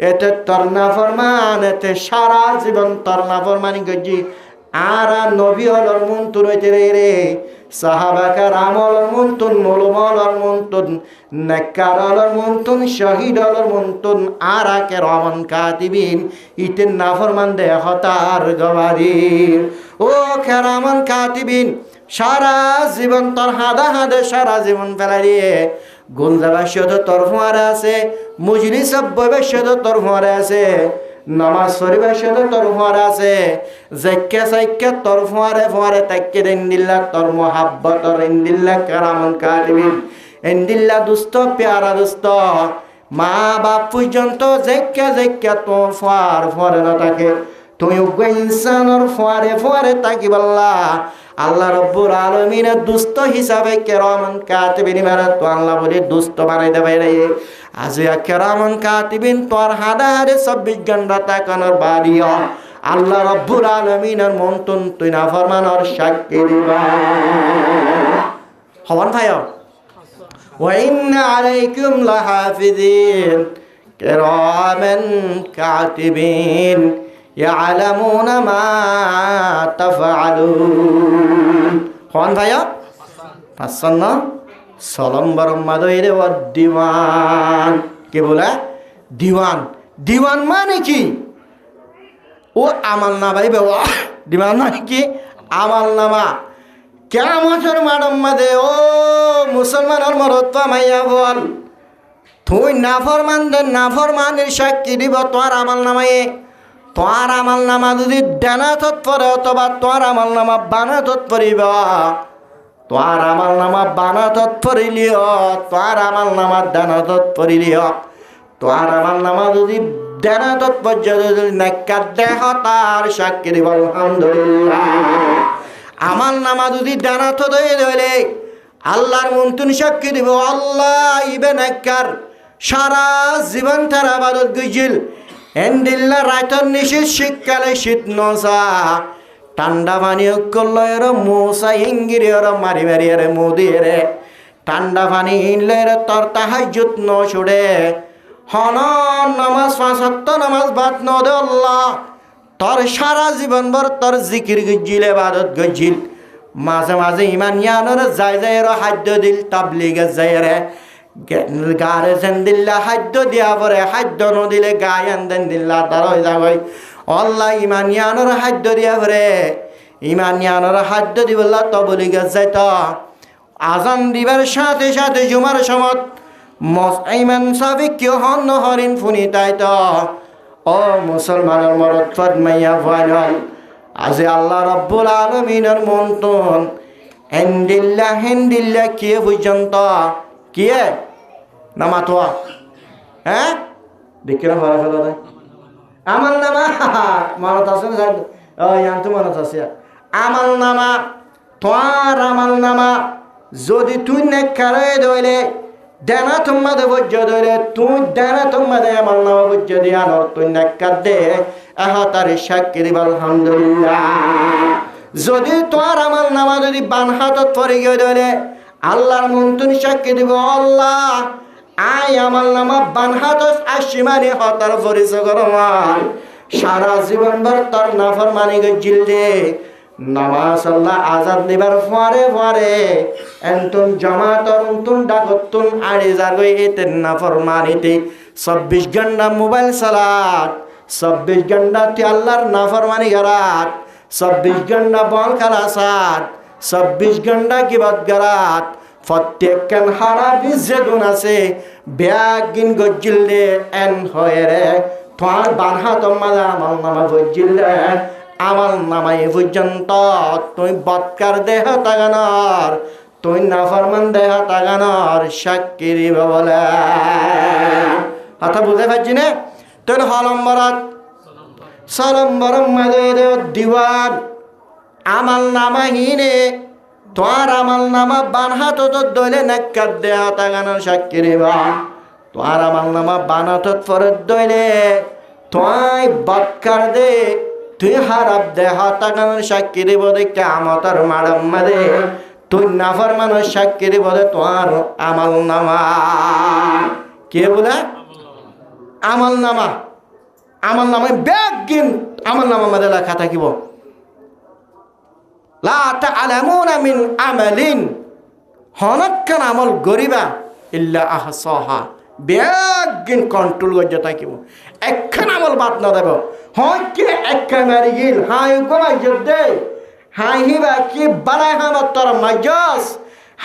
এতে তরনা ফরমান এতে সারা জীবন তরনা ফরমানি গজ্জি আর নবী হলর মন্তুন হইতে রে সাহাবাকার আমলর মন্তুন মলমলর মন্তুন নেককারলর মন্তুন শহীদলর মন্তুন আর কেরামান কাতিবিন ইতেন নাফরমান দে হতার গবারির ও কেরামান কাতিবিন সারা জীবন তোর হাদে সারা জীবন ফেলা দিয়ে গুলজাবাস্যত তোর ফুয়ারে আছে মুজলিস বৈবাস্যত তোর ফুয়ারে আছে নামাজ পড়িবার সাথে তোর ফুয়ারে আছে জাক্কা সাইক্কা তোর ফুয়ারে তাক্কে ইন্দিল্লা তোর মোহাব্বত ইন্দিল্লা কেরামান কাতিবিন ইন্দিল্লা দুস্ত প্যারা দুস্ত মা বাপ পর্যন্ত জাক্কা তোর ফুয়ারে না থাকে তুই ইনসানের ফুয়ারে তাকি বললা আল্লাহ রব্বুল আলামিনের দুস্ত হিসাবে কেরামান কাতিবিন মারা তো আল্লাহ বলে দুস্ত বানাই দেবে রে আজিয়া কেরামান কাতিবিন তোর হাদে 24 ঘন্টা তাকানোর বাড়িও আল্লাহ রব্বুল আলামিনের মন্তুন তুই না ফরমানোর সাক্ষী দিবা হওয়ান ভাই ওয়া ইন্না আলাইকুম লাহাফিজিন কিরামান কাতিবিন ইয়ালামুনা মা তাফআলুন হওয়ান ভাই পাঁচন্ন সলম্বর মাদইরে ও দিওয়ান কে বলে দিওয়ান মানে কি ও আমাল না ভাই বাবা দিওয়ান মানে কি আমাল নামা কিয়ামতের মাঠের মাঝে ও মুসলমানের মরদ মাইয়া বল তুই নাফরমানের সাক্ষী দিব তোর আমাল নামায়ে তোর আমাল নামা যদি ডানাতত পড়ে অথবা তোর আমাল নামা বানাতত পড়িব তোর আমাল নামা বানাতত পড়িলিও তোর আমাল নামা ডানাতত পড়িলিও তোর আমাল নামা যদি ডানাতত পর্যন্ত যদি নেককার দেহ তার সাক্ষী দিব আলহামদুলিল্লাহ আমাল নামা যদি ডানাতত হয়ে ধরে আল্লাহর মন্তুন সাক্ষী দিব আল্লাহ ইবে নেককার সারা জীবন তার আবাদত গইছিল এন্দিল্লা রাতর নিশীত শীতকালে শীত নসা ঠান্ডা পানি করলের মশা হিঙ্গিরে মারি মারিয়ারে মুদিরে ঠান্ডা পানি ইনলের তোর তাহাজ্জুদ ন ছুড়ে হন নামাজ 5 ওয়াক্ত নামাজ বাদ ন দে আল্লাহ তোর সারা জীবন ভর তোর জিকির গজ্জিল ইবাদত গজ্জিল মাঝে মাঝে ইমান ইয়ানোর যায় হাদ্য দিল তাবলিগে যায় রে গারে দিল্লা খাদ্য দিয়া পরে খাদ্য নদিলে গায়ান দেন দিল্লা তার হয়ে যাবে আল্লাহ ইমানিয়ানোর খাদ্য দিয়া পরে ইমানিয়ানোর খাদ্য দিবল্লা তবলি গাছ যাই তো আজান দিবার সাথে সাথে জুমার সমত ইমান সাবিক কেউ হন হরিণ ফুনি তাই তো ও মুসলমানের মরদ ফরমাইয়া ফাইনাল আজি আল্লাহ রব্বুল আলামিনের মন্তন হেন্দিল্লা কে পর্যন্ত কি না মাতোয়া হ্যাঁ দেখে না ভরা ফেলা দেয় আমল নামা মনত আছে না তো মনত আছে আমল নামা তোমার আমল নামা যদি তুই নেকারে দইলে দেনা তোমাদের বজ্য ধরে তুই দেনা তোমাদের আমল নামা বজ্য দিয়া নর তুই নেকার দে তার সাক্ষী দিব আলহামদুলিল্লাহ যদি তোমার আমল নামা যদি বান হাতত পরে গিয়ে ধরে আল্লাহর মন তুমি সাক্ষী দিব আল্লাহ আই আমল নামা বান হাতত আসিমানি হতার পরিচয় করমান সারা জীবন ভর তোর নাফরমানি গজিল দে নামাজ আল্লাহ আজাদ নিবার পরে এন্তুন জামাতর উন্তুন ডাকতুন আড়ে যাগই এতেন নাফরমানিতে 24 ঘন্টা মোবাইল চালাত 24 ঘন্টা তে আল্লাহর নাফরমানি গরাত 24 ঘন্টা বল খেলাসাত 24 ঘন্টা কিবাদ গরাত প্রত্যেকখান হারা বিজেদুন আছে ব্যাগিন গজিল দে এন হয়ে রে তোমার বানহা তোমার আমল নামা গজিল দে আমল নামাই পর্যন্ত তুই বৎকার দেহ তাগানর তুই নাফরমান দেহ তাগানর সাক্ষী দিব বলে কথা বুঝতে পারছি না তোর হলম্বরত সলম্বরম মাদের দিওয়ান আমল নামা হিনে তোর আমল নামা বানহা তো দলে নাক্কার দেহ তাগানর সাক্ষী দিবা তোর আমল নামা বানাত ফরত দইলে তুই বৎকার দে তুই হারাব দেহ তাগানোর সাক্ষী দিব দেখে আমতার মারাম মারে তুই নাফার মানুষ সাক্ষী দিব দে তোমার আমল নামা কে বলে আমল নামায় ব্যাগিন আমল নামা মাঝে লেখা থাকিব লা তা'লামুনা মিন আমালিন হনক্কান আমল গরিবা ইল্লা আহসাহা ব্যাগিন কন্ট্রোল গজ্জা থাকিব একখান আমল বাদ না দেব হয় কি একখান মারি গিল হাই গোমাই দে হাই হিবা কি বাড়াই হামত তোর মাজস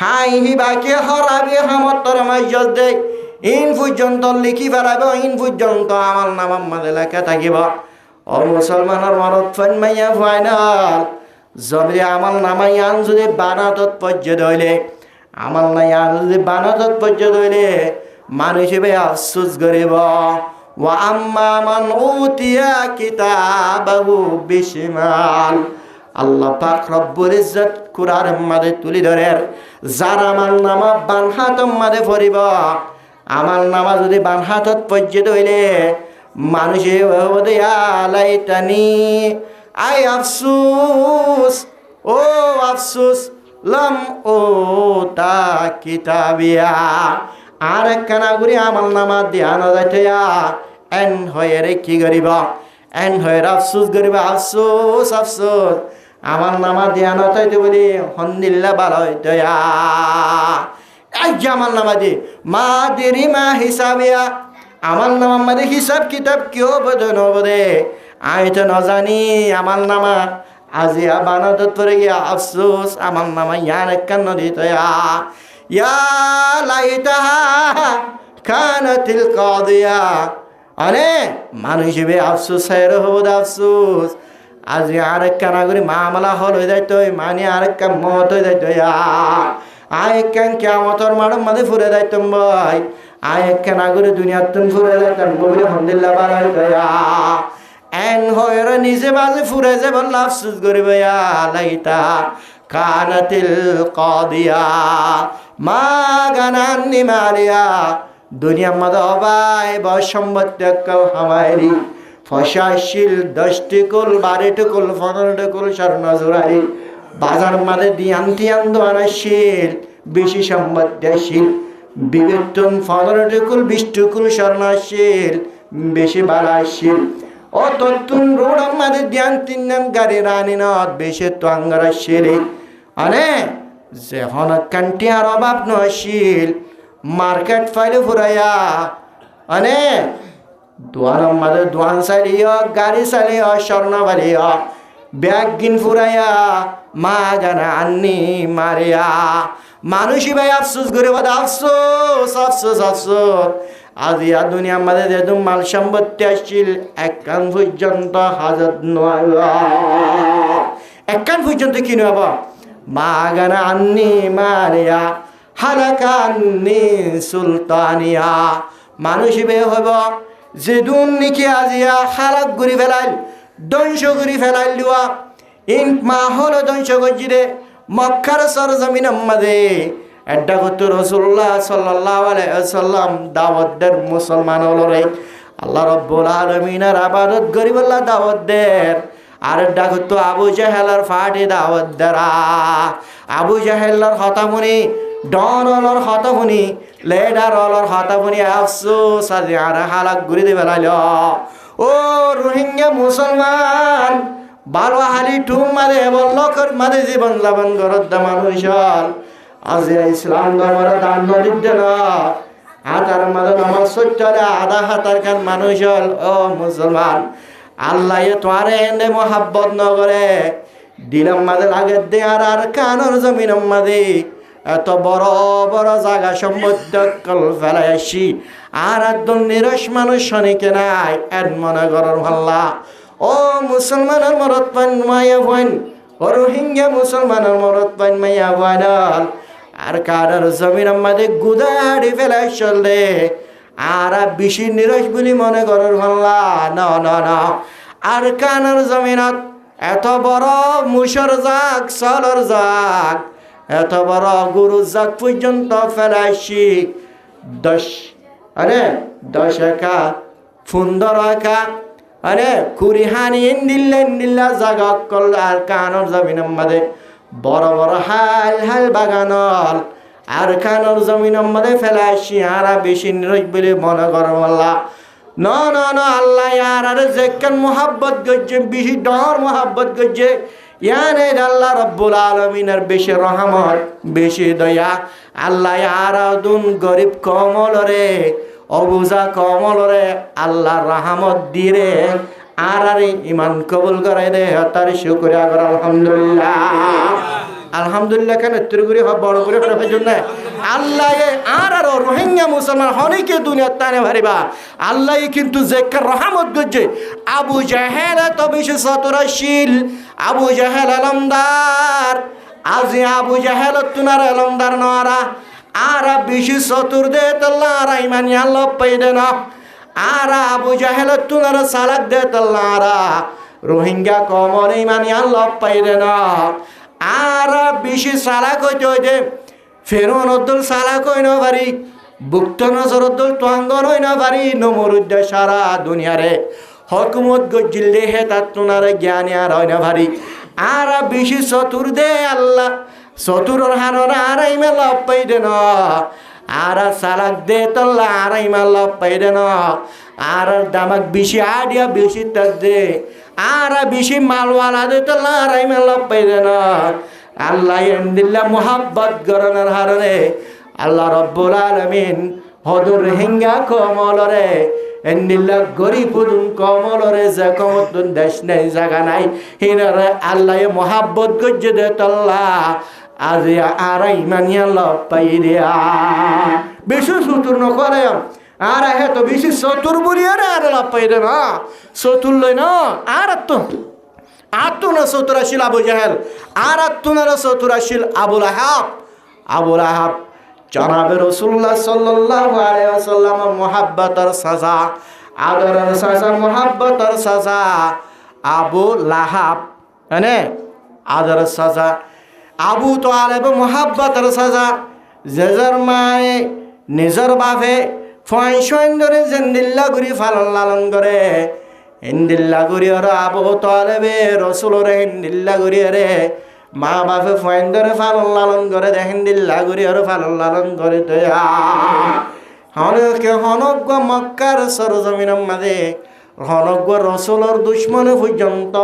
হাই হিবা কি হরাবি হামত তোর মাজস দে ইন পর্যন্ত লিখি বেড়াব ইন পর্যন্ত আমল নামার মাঝে লেখা থাকিব ও মুসলমানের মরত ফাইমাইয়া ফাইনাল যদি আমল নামাই আন যদি বানাতত পর্যন্ত হইলে আমল নাই আন যদি বানাতত পর্যন্ত হইলে মানুষ হিসেবে আফসোস করিব ওয়া আম্মা মান উতিয়া কিতাবাহু বিশিমাল আল্লাহ পাক রব্বুল ইজ্জত কুরআনের মধ্যে তুলি ধরেন যার আমল নামা বান হাতত মধ্যে পড়িব আমল নামা যদি বান হাতত পর্যন্ত হইলে মানুষে বলবে আলাইতানি আই আফসোস ও আফসোস লম ও তা কিতাবিয়া আর একখানা ঘুরি আমল নামা ধ্যান যাইতে এন হয়ে রে কি করিব এন হয়ে আফসোস করিব আফসোস আফসোস আমল নামা ধ্যান হইতে বলি হন্দিল্লা ভালো হইতে এই আমল নামা দি মা দেরি মা হিসাবিয়া আমল নামা মাঝে হিসাব কিতাব কেউ বোধ নবদে আমি তো নজানি আমল নামা আজি বানাদত পরে গিয়া আফসোস আমল নামা ইয়ান একখান নদী তো ইয়া লাইতাহা কানাতিল কাদিয়া আরে মানুষ বে আফসোস হের হবদ আফসোস আজ আরেক কানা করে মামলা হল হয়ে যাইতো মানে আরেক কাম মত হয়ে যাইতো আরেক কান কিয়ামতর মাড়ম মাঝে ফুরে যাইতাম ভাই আরেক কানা করে দুনিয়ার তুন ফুরে যাইতাম বলে আলহামদুলিল্লাহ ভালো হইতো এন হয়ের নিজে মাঝে ফুরে যে বলল আফসোস করিবে লাইতা কানাতিল কাদিয়া মা গানান্নি মারিয়া দুনিয়ার মধ্যে অবাই বসম্পত্তি হামাইরি ফসাশীল 10টি কুল 12টি কুল 15টি কুল স্বর্ণ জোড়ারি বাজার মাঝে দিয়ান তিয়ান দোয়ানাশীল বেশি সম্পত্তিশীল বিবেচন 15টি কুল 20টি কুল স্বর্ণশীল বেশি বালাশীল ও তন্তুন রোড আমাদের দিয়ান তিন গাড়ি রানী নত বেশি তো আঙ্গারাশীল আরে যে হন কান্টিয়ার অভাব নশীল মার্কেট ফাইলে ফুরাইয়া আনে দোয়ানের মাঝে দোয়ান চালিও গাড়ি চালিও স্বর্ণ বালিও ব্যাগ গিন ফুরাইয়া মা গানা আন্নি মারিয়া মানুষই ভাই আফসোস করে বলে আফসোস আফসোস আফসোস আজ ইয়া দুনিয়ার মাঝে যেহেতু মাল সম্পত্তি আসছিল একখান পর্যন্ত হাজত নয় একখান পর্যন্ত কি নব মা গানা আন্নি মারিয়া হালাকান্নি সুলতানিয়া মানুষ বে হইব যে দুর্নীতি আজিয়া হালাক ঘুরি ফেলাইল ধ্বংস ঘুরি ফেলাইল দিওয়া ইন মা হলো ধ্বংস গজিরে মক্কার সরজমিন মাঝে এড্ডা করতো রাসূলুল্লাহ সাল্লাল্লাহু আলাইহি ওয়াসাল্লাম দাওয়াত দের মুসলমান হলরে আল্লাহ রাব্বুল আলামিনের ইবাদত করিবল্লাহ দাওয়াত দের আর এড্ডা করতো আবু জাহেলের ফাটে দাওয়াত দেরা আবু জাহেলের হতামনি ডন অলর হতামনি লেডার অলর হতামনি আফসোস আজি আর হালাক ঘুরি দি ফেলাইল ও রোহিঙ্গা মুসলমান বারো হালি টুম মারে বল্লকর মারে জীবন যাপন করত মানুষ আজি ইসলাম ধর্মের দান নদীতে না হাতার মাঝে আমার সত্যরে আধা হাতার খান মানুষ ও মুসলমান আল্লাহ তোয়ারে এনে মোহাব্বত নগরে দিলাম মাঝে লাগে দেয়ার আর কানর জমিন মাঝে এত বড় বড় জায়গা সম্পদ ফেলাই আসি আর একদম নিরস মানুষ শনিকে নাই এর মনে করার ভাল্লা ও মুসলমানের মরত পান মায়া ভাইন ও রোহিঙ্গা মুসলমানের মরত পান মায়া ভাইন আর কারার জমিন আমাদের গুদাড়ি ফেলাই চললে আর বেশি নিরস বলি মনে করার ভাল্লা না না না আর কানার জমিনত এত বড় মুসর যাক চলর যাক এত বড় গরু যাক পর্যন্ত ফেলাইছি 10 একা 15 একা আরে কুড়িহানি ইন্দিল্লা জাগা করল আর কানর জমিন আমাদের বড় বড় হাল হাল বাগানল আর কানর জমিন আমাদের ফেলাইছি আর বেশি নিরজ বলে মনে করো আল্লাহ না না না আল্লাহ ইয়ার আর যেখান মোহাব্বত গজ্জে বেশি ডর মোহাব্বত গজ্জে ইয়ানে আল্লাহ রব্বুল আলমিনের বেশি রহমত বেশি দয়া আল্লাহ ইয়ার দুন গরিব কমল রে অবুজা কমল রে আল্লাহ রহমত দিয়ে আর ইমান কবুল করে দে তার শুকরিয়া কর আলহামদুলিল্লাহ আলহামদুলিল্লাহ কেন তিরগুরি বড় করে ফেলার জন্য আল্লাহ আর রোহিঙ্গা মুসলমান অনেকে দুনিয়ার টানে ভারিবা আল্লাহ কিন্তু যে রহমত গজ্জে আবু জাহেল এত বেশি চতুরশীল আবু জাহেল আলমদার আজি আবু জাহেল তুনার আলমদার নরা আর বেশি চতুর দে তাল্লা আর ইমান আল্লাহ পাইদে না আর আবু জাহেল তুনার সালাক দে তাল্লা আর রোহিঙ্গা কমর ইমান আল্লাহ পাইদে না আর বেশি সালাক হইতে হইতে ফেরন অদ্দুল সালাক হই না পারি বুক্ত নজর অদ্দুল তোয়াঙ্গন হই না পারি নমরুদ্দে সারা দুনিয়ারে হকুমত গজ্জিল্লে হে তার তোনারে জ্ঞানী আর হয় না পারি আর বেশি চতুর দে আল্লাহ চতুরর হারর আর ইমান লাভ পাইদে না আর সালাক দে তল্লা আর ইমান লাভ পাইদে না আর দামাক বেশি আডিয়া বেশি তাক দে আর বেশি মালওয়ালা দে তল্লা আর ইমান লাভ পাইদে না আল্লাহ ইন্দিল্লাহ মুহাব্বত গরনের হারনে আল্লাহ রব্বুল আলামিন হদুর হিঙ্গা কমলরে ইন্দিল্লাহ গরিবুদুন কমলরে যে কমতুন দেশ নাই জায়গা নাই হিনারে আল্লাহ মুহাব্বত গজ্জে দে তল্লা আজ আর ইমানিয়া লাভ পাই রে বেশি চতুর নকরে আর হে তো বেশি চতুর বলি আর লাভ পাই রে না চতুর লই না আর তো আত্মনা চতুরাশীল আবু জাহেল আর আত্মনারা চতুরাশীল আবুল আহাব জনাবে রাসূলুল্লাহ সাল্লাল্লাহু আলাইহি ওয়াসাল্লাম মুহাব্বতের সাজা আদরের সাজা মুহাব্বতের সাজা আবু লাহাব মানে আদরের সাজা আবু তালেব মুহাব্বতের সাজা জেজার মায়ে নিজর বাপে ফয়সন ধরে জিন্দিল্লা গুরি ফালন লালন করে হিন্দিল্লা গুরি আর আবু তালেবে রসুলর হিন্দিল্লা গুরি রে মা বাপে ফয়ন ধরে ফালন লালন করে দে হিন্দিল্লা গুরি আর ফালন লালন করে তো হনকে হনজ্ঞ মক্কার সরজমিনের মাঝে হনজ্ঞ রসুলর দুশ্মনে পর্যন্ত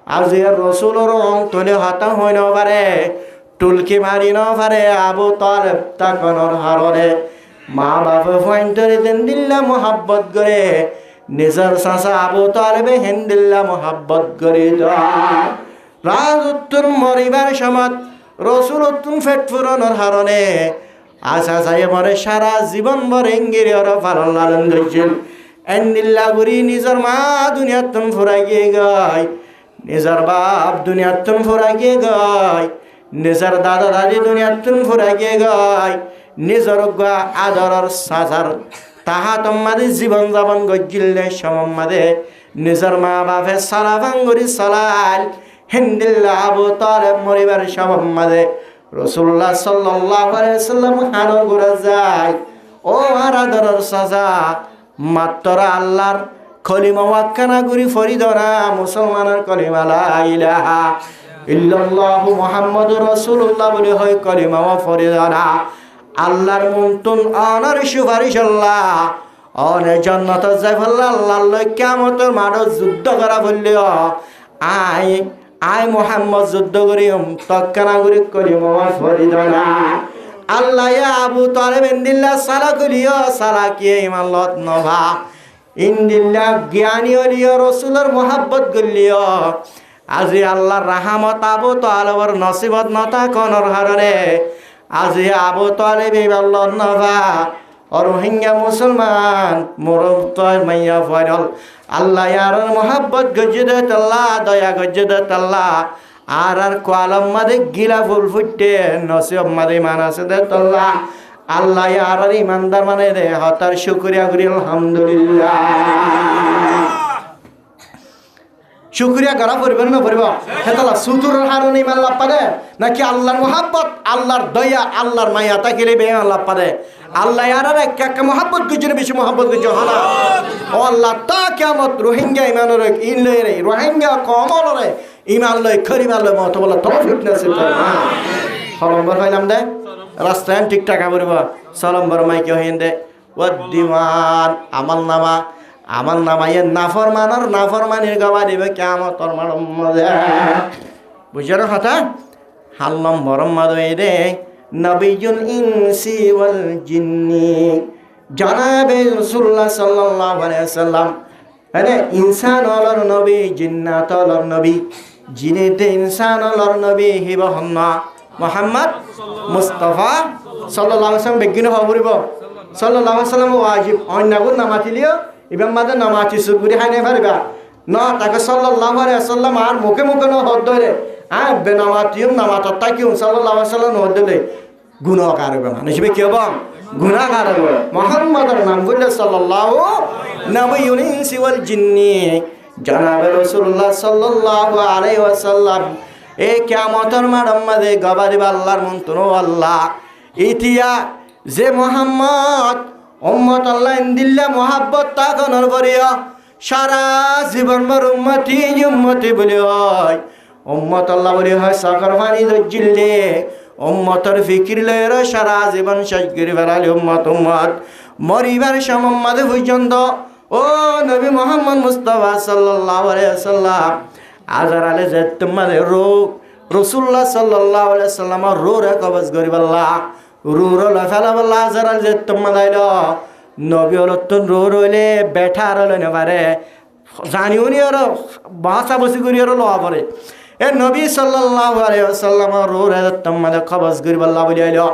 আজি রসুলর অন্তলে হতা হই না পারে টুলকি মারি না পারে আবু তালেব তাকনর হাররে মা বাপে ফয়ন ধরে হিন্দিল্লা মোহাব্বত করে নিজের চাচা আবু তালেবে হিন্দিল্লা মোহাব্বত করে রাজ উত্তর মরিবার সময় রসুল উত্তম ফেট ফুরনের হারণে আশা চাই মরে সারা জীবন ভর ইঙ্গিরি ওরা পালন লালন করছিল এন্দিল্লা গুরি নিজের মা দুনিয়ার তুম ফুরাই গিয়ে গায় নিজের বাপ দুনিয়ার তুম ফুরাই গিয়ে গায় নিজের দাদা দাদি দুনিয়াতুন ফুরাই গিয়ে গয় নিজর আদরর সাজার তাহা তোমাদের জীবন যাপন গজিলে সমম্মাদে নিজের মা বাপে সালা ভাঙ্গুরি সালাল হিন্দিল্লা আবু তালেব মরিবার সমম্মাদে রাসূলুল্লাহ সাল্লাল্লাহু আলাইহি ওয়াসাল্লাম হানো ঘুরে যায়। ও আর আদরর সাজা মাত্র আল্লাহর কলিমা ওয়াক্কানা গুরি ফরিদরা মুসলমানের কলিমা লা ইলাহা ইল্লাল্লাহু মুহাম্মাদুর রাসূলুল্লাহ বলে হয় কলিমা ওয়া ফরিদরা আল্লাহর মুনতুন অনার সুপারিশ আল্লাহ অনে জান্নাত যাই ফেললা আল্লাহর লই কিয়ামতের মাঠে যুদ্ধ করা বললিও আই মুহাম্মদ যুদ্ধ করিম তক্কানা গুরি কলিমা ওয়া ফরিদরা আল্লাহ ইয়া আবু তালেব ইন্দিল্লাহ সালা করিও সালা কি ইমান লত নভা ইন্দিল্লাহ জ্ঞানী হলিও রসুলের মোহাব্বত গলিও আজি আল্লাহর রাহমত আবু তালেবর নসিবত নতা কনর হাররে আজি আবু তালেব ইবাল্লাহ নভা রোহিঙ্গা মুসলমান মোরব মাইয়া ফয়রল আল্লাহ ইয়ার মোহাব্বত গজ্জে তাল্লাহ দয়া গজ্জে তাল্লাহ আর কোয়ালম মাদে গিলা ফুল ফুটে নসিব মাদে মানাসে দে তাল্লাহ আল্লাহ ইয়ার ইমানদার মানে দে হতার শুকরিয়া করি আলহামদুলিল্লাহ। শুকরিয়া করা পড়বে না পড়ব হেতালা সুতুর হারণ ইমান লাভ পারে নাকি আল্লাহর মোহাব্বত আল্লাহর দয়া আল্লাহর মায়া তাকিলে বেমান লাভ পারে আল্লাহ ইয়ার এক মোহাব্বত গুজরে বেশি মোহাব্বত গুজ হনা ও আল্লাহ তা কিয়ামত রোহিঙ্গা ইমানের ইনলে রে রোহিঙ্গা কমলরে ইমান লই খরিমাল লই মত বলা তৌফিক নসিব করে হলম্বর হইলাম দে রাস্তায় ঠিকঠাক আবরব সলম্বর মাইকে হইন দে ওয়াদ্দিওয়ান আমল নামা এ নাফরমানির গাওয়া দিবে কিয়ামতর মাঠে বুঝার কথা হাল নম্বর মাদে রে নবিয়ুল ইনসি ওয়াল জিন্নি জনাবে রাসূলুল্লাহ সাল্লাল্লাহু আলাইহি ওয়াসাল্লাম আরে ইনসান হলর নবী জিন্নাত হলর নবী জিনেতে ইনসান হলর নবী হিবহন্না মুহাম্মদ মুস্তাফা সাল্লাল্লাহু আলাইহি ওয়াসাল্লাম বেগিন হবরিব সাল্লাল্লাহু আলাইহি ওয়াসাল্লাম ওয়াজিব অন্যগুন নামাতিলিও ইবাম মাদে নামাতি সুগুরি হানে পারবা ন তাকে সাল্লাল্লাহু আলাইহি ওয়াসাল্লাম আর মুখে মুখে ন হদ ধরে বেনামাতিউম নামাত তাকিউ সাল্লাল্লাহু আলাইহি ওয়াসাল্লাম হদ দিলে গুনাহগার হবে মানুষ বে কি হবে গুনাহগার হবে মুহাম্মদের নাম বললে সাল্লাল্লাহু নবিয়ুল ইনসি ওয়াল জিন্নি জনাবে রাসূলুল্লাহ সাল্লাল্লাহু আলাইহি ওয়াসাল্লাম এ কিয়ামতের মাঠে গবা দিবা আল্লাহর মন্ত্র আল্লাহ ইতিয়া যে মুহাম্মদ উম্মত আল্লাহ ইনদিল্লা মুহাব্বত তাকনর করিয়া সারা জীবন মর উম্মতি বলি হয় উম্মত আল্লাহ বলি হয় সাগর পানি দজ্জিলে উম্মতর ফিকির লয়ের সারা জীবন শেষ করে ফেলালি উম্মত মরিবার সমম্মাদে পর্যন্ত ও নবী মুহাম্মদ মুস্তাফা সাল্লাল্লাহু আলাইহি ওয়াসাল্লাম আজার আলে যে তোমাদের রোগ রাসূলুল্লাহ সাল্লাল্লাহু আলাইহি ওয়াসাল্লাম রোরে কবজ করিবাল্লাহ রুর ফেলাবাল্লাহ আজার আলে যে তোমাদের নবী অলতন রোর হইলে বেঠা আর হইলে নেবারে জানিও নি আর বাসা বসি করি আর লওয়া পরে এ নবী সাল্লাল্লাহু আলাইহি ওয়াসাল্লাম রোরে তোমাদের কবজ করিবাল্লাহ বলি আইলো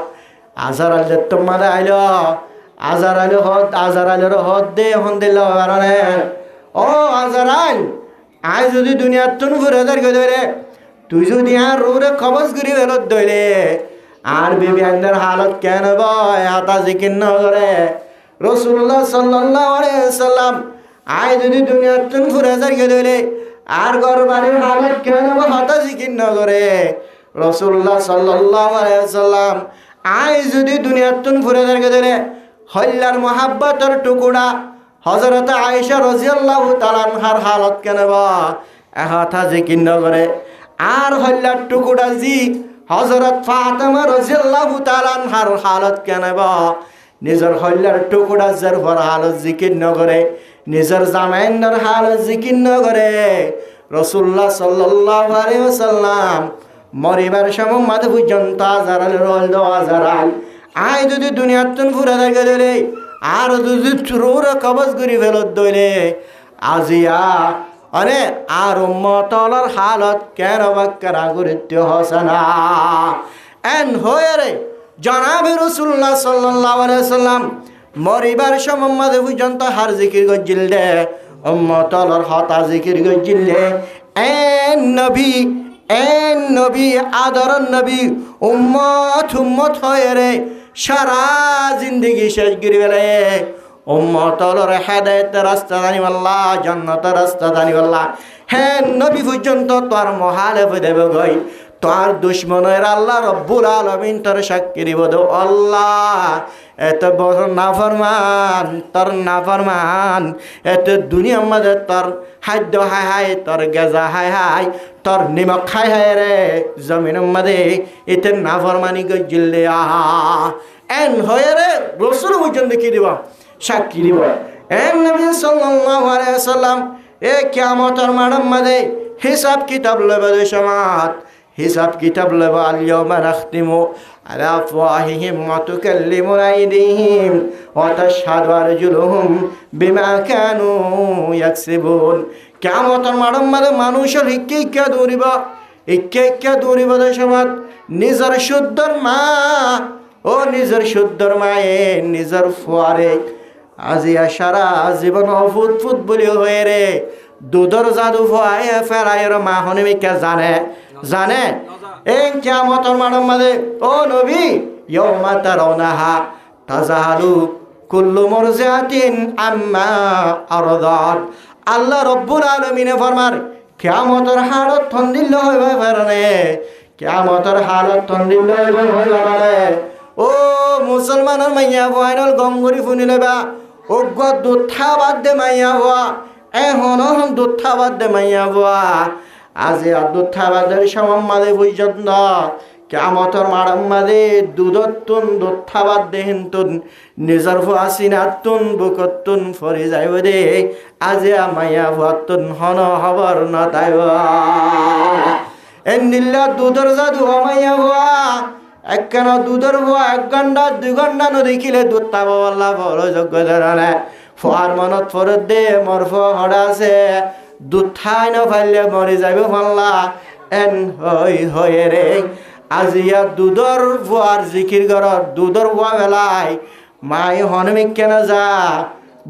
আজার আলে যে তোমাদের আইলো আজারাইলের হদ দে হন্দিল্লাহ কারণে ও আজারাইল আই যদি দুনিয়ার তুন ঘুরে ধরে তুই যদি আর রোরে কবজ করি বেলত দইলে আর বিবি আন্দার হালত কেন বয় হাতা জিকির ন করে রাসূলুল্লাহ সাল্লাল্লাহু আলাইহি ওয়াসাল্লাম আই যদি দুনিয়ার তুন ঘুরে ধরে আর ঘর বাড়ির হালত কেন হাতা জিকির ন করে রাসূলুল্লাহ সাল্লাল্লাহু আলাইহি ওয়াসাল্লাম আই যদি দুনিয়ার তুন ঘুরে ধরে হল্লার মোহাব্বতের টুকুরা হযরত আয়েশা রাদিয়াল্লাহু তাআলা আনহার হালত কেন বা এহাতা জিকির ন করে আর হল্লার টুকুরা জি হযরত ফাতেমা রাদিয়াল্লাহু তাআলা আনহার হালত কেন বা নিজের হল্লার টুকুরা যার পর হালত জিকির ন করে নিজের জামাইনের হালত জিকির ন করে রাসূলুল্লাহ সাল্লাল্লাহু আলাইহি ওয়াসাল্লাম মরিবার সময় মাথা পর্যন্ত আজারাল রোল দেওয়া আজারাল আই যদি দুনিয়ার তুন ফুরা থাকে দিলে আর যদি রোর কবজ করি ফেলত দইলে আজিয়া আরে আর উম্মতর হালত কেন বাক্কারা গুরুত্ব হসনা এন হয়ে রে জনাবে রাসূলুল্লাহ সাল্লাল্লাহু আলাইহি ওয়াসাল্লাম মরিবার সময় মাঝে পর্যন্ত হার জিকির গজিল দে উম্মতর হতা জিকির গজিল দে এ নবী এন নবী আদরন নবী উম্মত উম্মত হয়ে রে সারা জিন্দগি শেষ গিরি বেলে উম্মত হলর হেদায়েত রাস্তা জানিবাল্লাহ জান্নাতের রাস্তা জানিবাল্লাহ হ্যাঁ নবী পর্যন্ত তোর মহালে দেব গই তোর দুশ্মনের আল্লাহ রব্বুল আলামিন তোর সাক্ষী দিব দো আল্লাহ এত বড় নাফরমান তোর নাফরমান এত দুনিয়ার মাঝে তোর খাদ্য হাই হাই তোর গেজা হাই হাই তোর নিমক খাই হাই রে জমিনের মাঝে এতে নাফরমানি গজিলে আহা এন হয়ে রে রসুল পর্যন্ত কি দিব সাক্ষী দিব এন নবী সাল্লাল্লাহু আলাইহি ওয়াসাল্লাম এ কিয়ামতের মাঠের মাঝে হিসাব কিতাব লবে সমাত হিসাব কিতাব লবে আল ইয়াউমা নাখতিমু আলা আফওয়াহিহিম ওয়া তুকাল্লিমুনা আইদিহিম ওয়া তাশহাদু আরজুলুহুম বিমা কানু ইয়াকসিবুন কিয়ামতের মাঠের মাঝে মানুষের ইক্কা দৌড়িব সমাত নিজের শুদ্ধর মা ও নিজের শুদ্ধর মায়ে নিজের ফুয়ারে আজিয়া সারা জীবন ফুট ফুট বলি হয়ে রে দুধর জাদু ফুয়ায় ফেরাইয়ের মা হনিমিকা জানে এই কিয়ামতের মাঠের মাঝে ও নবী ইয়াউমা তারাউনাহা তাযাহালু কুল্লু মুরজিআতিন আম্মা আরদাত আল্লাহ রব্বুল আলামিনে ফরমান কিয়ামতের হালত থন্দিল হইবে পারে কিয়ামতের হালত থন্দিল হইবে পারে ও মুসলমানের মাইয়া ফাইনাল গমগরি ফুনিলে বা অজ্ঞ দুথা বাদ দে মাইয়া হওয়া এখন দুথা বাদ দে মাইয়া হওয়া আজি আর দুথা বাদের সময় মাঝে পর্যন্ত কিয়ামতের মারাম মাঝে দুধতুন দুথা বাদ দে হিন্তুন নিজের ফুয়া সিনাতুন বুকতুন ফরি যাইব দে আজি মাইয়া ফুয়াতুন হন হবর নতাইব এন্দিল্লা দুধর জাদু মাইয়া হওয়া একখানা দুধের ফুয়া 1 ঘন্টা 2 ঘন্টা নদেখিলে দুধ পাব বল্লা বড় যোগ্য ধরনে ফুয়ার মনত ফরত দে মোর ফুয়া হড়া আছে দুধ খাই নফাইলে মরি যাইব ফাল্লা এন হয়ে রে আজিয়া দুধর ফুয়ার জিকির ঘরত দুধর ফুয়া বেলায় মাই হনমিক কেন যা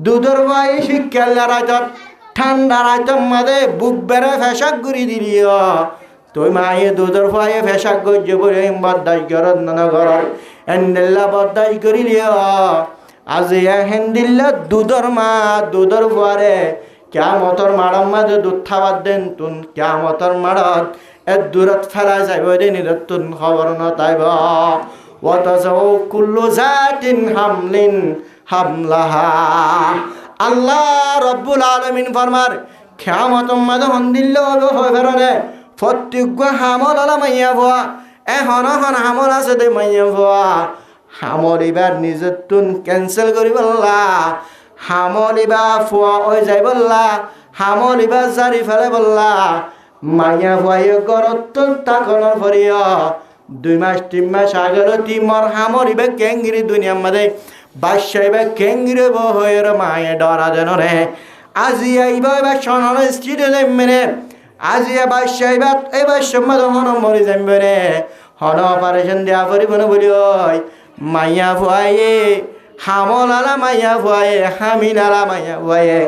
দুধর ফুয়াই শিক্ষাল রাইতত ঠান্ডা রাইতর মাঝে বুক বেড়ে ফেসাক গুড়ি দিলিও তুই মায়ে দুধর ফুয়াই ফেসাক গজ্য বলে বদাস ঘরত নগর এন্দিল্লা বদাস করি লিও আজিয়া হেন্দিল্লা দুধর মা দুধর ফুয়ারে কিয়ামতের মাড়ার মাঝে দুধ খাবার দেন তুন কিয়ামতের মাড়ত দূরত ফেলা যাইব দে নিরতুন খবর নতাইব ওয়াতাজাউ কুল্লু জাতিন হামলিন হামলাহা আল্লাহ রব্বুল আলামিন ফরমার কিয়ামতের মাঝে হন্দিল্ল হই ফেরনে প্রত্যেক হামল আলা মাইয়া ভুয়া এখন হামল আছে দে মাইয়া ভুয়া হামল এবার নিজের তুন ক্যান্সেল করি বললা হামলিবা ফুয়া ওই যাই বললা হামলিবা জারি ফেলে বললা মাইয়া ফুয়াই গরত তাকনের ফরিয়া 2 মাস 3 মাস আগের তিমর হামলিবা কেঙ্গিরি দুনিয়ার মধ্যে বাদশাইবা কেঙ্গিরে বহয়ের মায়ে ডরা দেন রে আজি আইবা এবার সনন স্ট্রিটে মেনে আজিয়া বাদশাইবা এবার সম্মত হন মরি যাইবে রে হন অপারেশন দেওয়া করিব না বলি ওই মাইয়া ফুয়াইয়ে হামল আলা মাইয়া ভুয়ায়ে হামিল আলা মাইয়া ভুয়ায়ে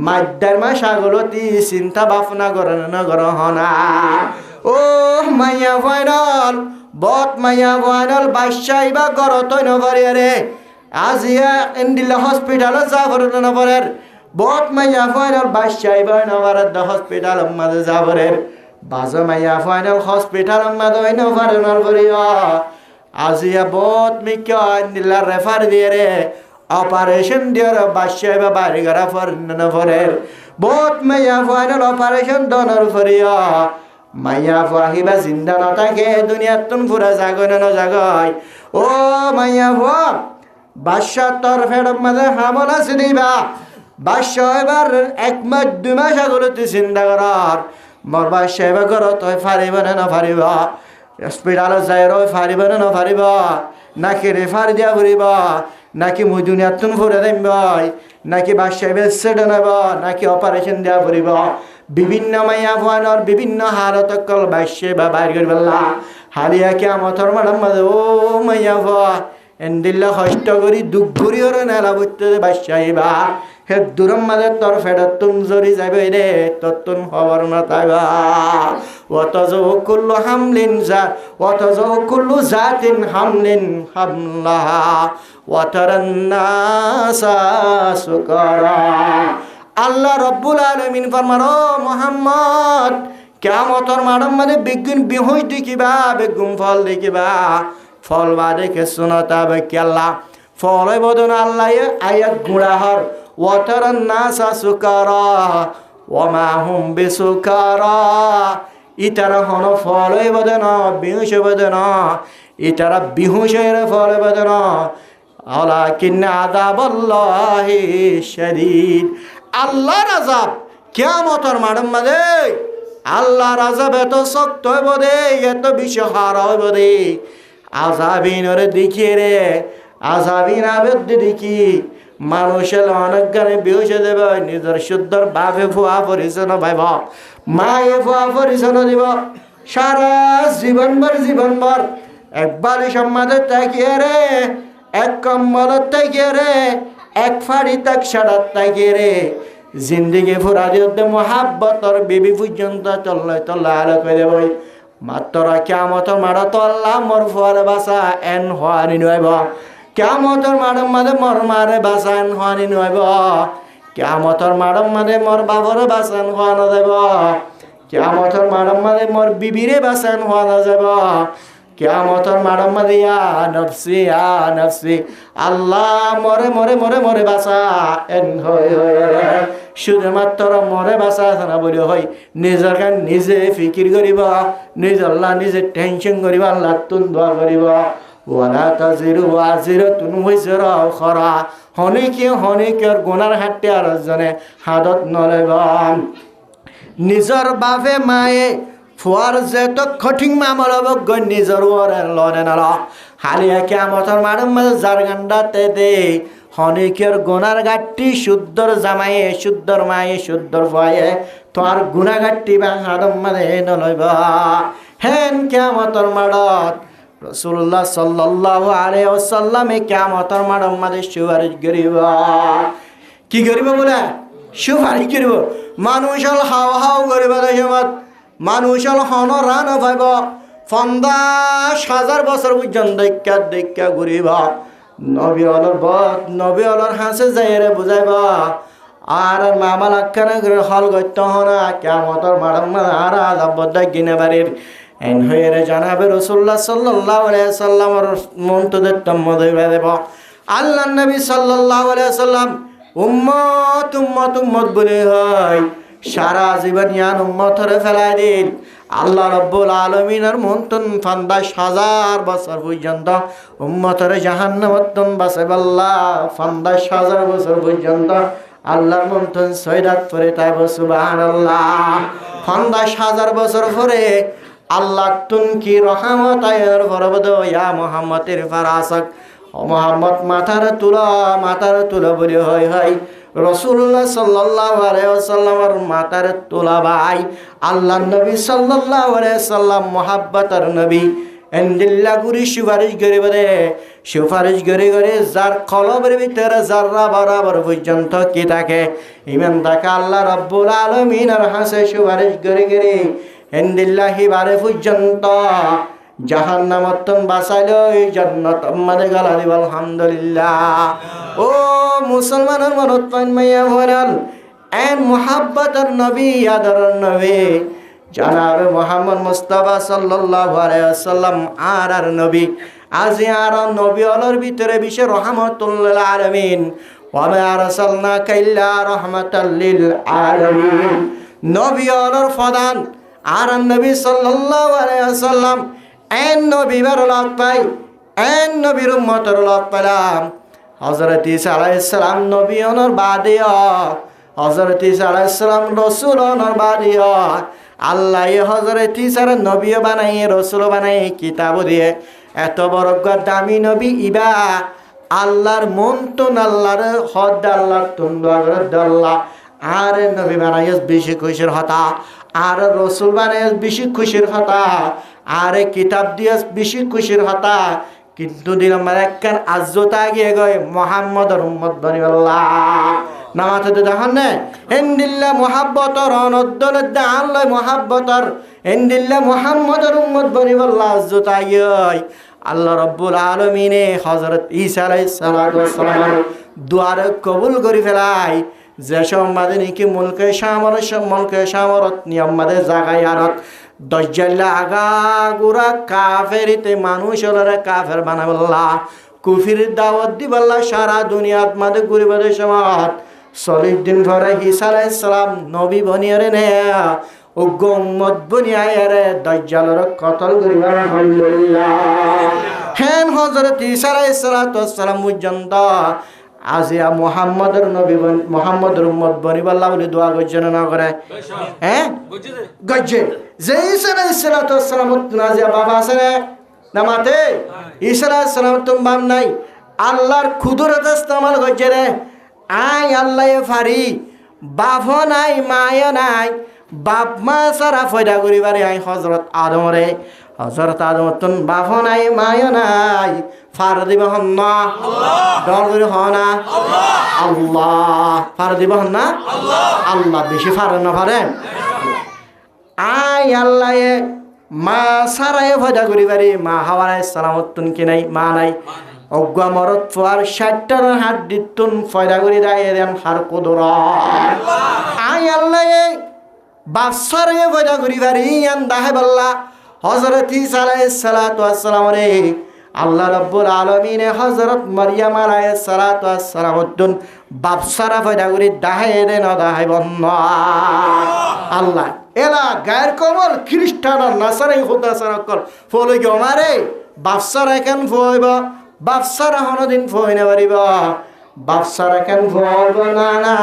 মাদ্দার মা সাগরতি চিন্তা বাফনা করেন নগরহনা ও মাইয়া ভুয়াইনল বত মাইয়া ভুয়াইনল বাদশাই বা গরতই নভরে রে আজিয়া এন্দিল্লা হসপিটাল যাবরে নভরের বত মাইয়া ভুয়াইনল বাদশাই বা নভরের হসপিটাল মাঝে যাবরের বাজো মাইয়া ভুয়াইনল হসপিটাল মাঝে নভরে নভরিয়া আজিয়া বহুত মিক্য নিলা রেফার দিয়ে রে অপারেশন দিয়ে বাদশাহ বা বাড়ি ঘরা ফরের বহুত মাইয়া ফাইনাল অপারেশন দনর ফরিয়া মাইয়া ফাহিবা জিন্দা নথাকে দুনিয়াত তুন ফুরা জাগয় না জাগয় ও মাইয়া ফুয়া বাদশাহ তোর ফেরম মাঝে হামল আছে দিবা বাদশাহ এবার 1 মাস 2 মাস আগলে তুই চিন্তা করার মোর বাদশাহ এবার করো তুই ফারিব না ফারিবা হসপিটালে যাই রই ফারিব না ফারিব নাকি রেফার দিয়া ফুরিব নাকি মুই দুনিয়াত তুন ফুরে দেব নাকি বাদশাহ বেসেড নেব নাকি অপারেশন দিয়া ফুরিব বিভিন্ন মাইয়া ফুয়ানোর বিভিন্ন হালত কল বাদশাহ বা বাইর করি বললা হালিয়া কিয়ামতের মাঠের মাঝে ও মাইয়া ফুয়া এন্দিল্লা কষ্ট করি দুঃখ করি ওর নেলা বুঝতে বাদশাহ বা হে দূরম মাঝে তোর ফেডত তুম জরি যাবে রে তোর তুন খবর না তাইবা অথচ কুল্লু হামলিন যা অথচ কুল্লু জাতিন হামলিন হামলাহা ওয়াতারান্নাসা সুকারা। আল্লাহ রব্বুল আলামিন ফরমান ও মুহাম্মদ কিয়ামতের মাঠের মধ্যে বিজ্ঞান বিহই দেখিবা বেগুন ফল দেখিবা ফল বাদে কে শুনতা বে কেল্লা ফল বদন আল্লাহ আয়াত গুড়াহর ওয়াতারান্নাসা সুকারা ওয়ামা হুম বিসুকারা। ইতারা হন ফল বদন বিহুশ বদন ইতারা বিহুশের ফল বদন আলাকিন আযাবাল্লাহি শাদীদ। আল্লাহর আযাব কিয়ামতের মাঠের মধ্যে আল্লাহর আযাব এত শক্ত হইব রে এত বিষহার হইব রে আযাবিনরে দেখিয়ে রে আযাবিন আবেদ দেখি মানুষের অনেক গানে বিহুশে দেবে নিজের শুদ্ধর বাপে ফুয়া পরিচন ভাইব মায়ে ফুয়া পরিচন দিব সারা জীবনভর একবারই সম্মাদের তাকিয়ে রে এক কম্বলত তাকিয়ে রে এক ফাড়ি তাক সারাত তাকিয়ে রে জিন্দিগি ফুরা দিতে মোহাব্বতর বিবি পর্যন্ত চল্লা আলো করে দেব মাত্র কিয়ামতের মাঠে তো আল্লাহ মোর ফুয়ারে বাসা এন হওয়ানি নইব কিয়ামতের মাঠের মাঝে মোর মারে বাসা এন হওয়ানি নইব কিয়ামতের মাঠের মাঝে মোর বাবরে বাসা এন হওয়ানো যাব কিয়ামতের মাঠের মাঝে মোর বিবিরে বাসা এন হওয়ানো যাব কিয়ামতের মাঠের মাঝে ইয়া নফসি আল্লাহ মরে মরে মরে মরে বাসা এন হয় শুধুমাত্র মরে বাসা না বলে হয় নিজের গান নিজে ফিকির করিব নিজের আল্লাহ নিজে টেনশন করিব আল্লাহ তুন দোয়া করিব ওয়ালা তাজিরু ওয়াজিরাতুন ওয়াজরা উখরা হনিকের গুনার হাতে আর জনে হাদত নলেব। নিজর বাপে মায়ে ফুয়ার যেত কঠিন মামল অবজ্ঞ নিজর ওরে লনে নাল হালিয়া কিয়ামতের মাঠের মাঝে যার গান্ডাতে দে হনিকের গুনার গাঠটি শুদ্ধর জামাইয়ে শুদ্ধর মায়ে শুদ্ধর ভয়ে তোর গুনা গাঠটি বা হাদম মাঝে নলইব। হেন কিয়ামতের মাঠত রাসূলুল্লাহ সাল্লাল্লাহু আলাইহি ওয়াসাল্লামে কিয়ামতের মাঠের মাঝে সুপারিশ করিব। কি করিব বলে সুপারিশ করিব। মানুষ হল হাও হাও করিব দেশমত মানুষ হল হন রান পাইব 50,000 বছর পর্যন্ত দেখা ঘুরিব নবী অলর হাসে যাইরে বুঝাইব আর মামা লাখানা করে হল গত্য হনা কিয়ামতের মাঠের মাঝে আর আযাব গিনে বাড়ির এন হয়ে জানাবে রাসূলুল্লাহ সাল্লাল্লাহু আলাইহি সাল্লামের মন্তদের তম্মদে দেব। আল্লাহর নবী সাল্লাল্লাহু আলাইহি সাল্লাম উম্মত বলে হয় সারা জীবন ইয়ান উম্মতরে ফেলাই দিন আল্লাহ রাব্বুল আলামিনের মন্তন 50,000 বছর পর্যন্ত উম্মতরে জাহান্নামতন বাঁচাইবাল্লাহ 50,000 বছর পর্যন্ত আল্লাহর মন্তন সৈরাত পরে তাইব সুবহানাল্লাহ 50,000 বছর পরে আল্লাহ তুন কি রহমত আয়ের ফরবদ ইয়া মুহাম্মদের ফারাসাক ও মুহাম্মদ মাথার তুলা বলে হয় রাসূলুল্লাহ সাল্লাল্লাহু আলাইহি ওয়াসাল্লামের মাথার তুলা ভাই আল্লাহর নবী সাল্লাল্লাহু আলাইহি ওয়াসাল্লাম মুহাব্বতের নবী এন্দিল্লা গুরি সুপারিশ করে যার কলবের ভিতরে যাররা বরাবর পর্যন্ত কি থাকে ইমান থাকে আল্লাহ রাব্বুল আলামিনের হাসে সুপারিশ করে এন্দিল্লাহি বারে পর্যন্ত জাহান্নামতন বাঁচাইলো জান্নাত আমাদের গালা দিব আলহামদুলিল্লাহ। ও মুসলমানের মনত পাইন মাইয়া ভরাল এন মুহাব্বতের নবী আদরের নবী জনাবে মুহাম্মদ মুস্তাফা সাল্লাল্লাহু আলাইহি ওয়াসাল্লাম আর নবী আজি আর নবী অলর ভিতরে বিশেষ রহমাতুল লিল আলামিন ওয়া মা আরসালনাকা ইল্লা রাহমাতাল লিল আলামিন নবী অলর ফদান আর নবী সাল্লাল্লাহু আলাইহি ওয়াসাল্লাম এন নবীর লাগ পাই এন নবীর উম্মতের লাগ পেলাম হযরত ঈসা আলাইহিস সালাম নবী অনর বাদিয়া হযরত ঈসা আলাইহিস সালাম রাসূল অনর বাদিয়া আল্লাহ হযরত ঈসার নবী বানাই রাসূল বানাই কিতাব দিয়ে এত বড় দামি নবী ইবা আল্লাহর মন্তন আল্লাহর হদ আল্লাহর তুন্দর আল্লাহ আর নবী বানাই বেশি খুশির হতা আর রাসূল বানাই বেশি খুশির হতা আর কিতাব দিয়ে বেশি খুশির হতা কিন্তু দিলাম একখান আজ্জতা গিয়ে গয় মুহাম্মদের উম্মত বানিবাল্লাহ নামাতে দেখুন না এন্দিল্লা মোহাব্বতর অনদ্দল আল্লাহ মোহাব্বতর এন্দিল্লা মোহাম্মদর উম্মত বনি বল্লাহ জুতাই আল্লাহ রব্বুল আলমিনে হজরত ঈসা আলাইহিস সালাম দুয়ার কবুল করি ফেলাই যে সম্মাদে নাকি মুলকে সামরত নিয়মাদে জাগাই আনত দজ্জাল্লা আগা গুড়া কাফেরিতে মানুষ হলরে কাফের বানাবল্লা কুফির দাওয়াত দিবাল্লা সারা দুনিয়াত মাদে ঘুরিবাদের সময় 40 দিন পরে ঈসা আলাইহিস সালাম নবী বনিয়ারে নে ও গম্মত বনিয়ারে দজ্জালর কতল করিবার আলহামদুলিল্লাহ হেন হযরত ঈসা আলাইহিস সালাম পর্যন্ত আজিয়া মুহাম্মদের নবী মুহাম্মদের উম্মত বনিবাল্লাহ বলে দোয়া করছেন না করে হ্যাঁ গজ্জে যে ঈসা আলাইহিস সালাম আজিয়া বাবা আছে নামাতে ঈসা আলাইহিস সালাম তুম বাম নাই আল্লাহর কুদরত ইস্তেমাল করছে রে আই আল্লাহ ফারি বাপ নাই মায়া নাই বাপ মা সারা ফয়দা করিবারে আই হযরত আদম তুন বাপ নাই মায়া নাই ফার দিব হন্না ডর করে হনা আল্লাহ ফার দিব হন্না আল্লাহ বেশি ফার না পারে আই আল্লাহ মা সারাই ফয়দা করিবারে মা হাওয়া আলাইহিস সালামত তুন কি নাই মা নাই অজ্ঞা মরত ফুয়ার 60টার হাত দিতুন ফয়দা করি দায়ে দেন হার কুদরা আই আল্লাহ বাসারে ফয়দা করি বারি আন দাহে বল্লা হযরত ঈসা আলাইহিস সালাতু ওয়াস সালাম রে আল্লাহ রাব্বুল আলামিন হযরত মারইয়াম আলাইহিস সালাতু ওয়াস সালাম তুন বাপসারা ফয়দা করি দাহে দেন দাহে বন্না আল্লাহ এলা গায়ের কমল খ্রিস্টান নাসারাই খোদা সারাকল ফলে কি আমারে বাপসারা কেন ফয়বা বাপসারা হনদিন ফয়না পারিব বাপসারা কেন ফয়ব না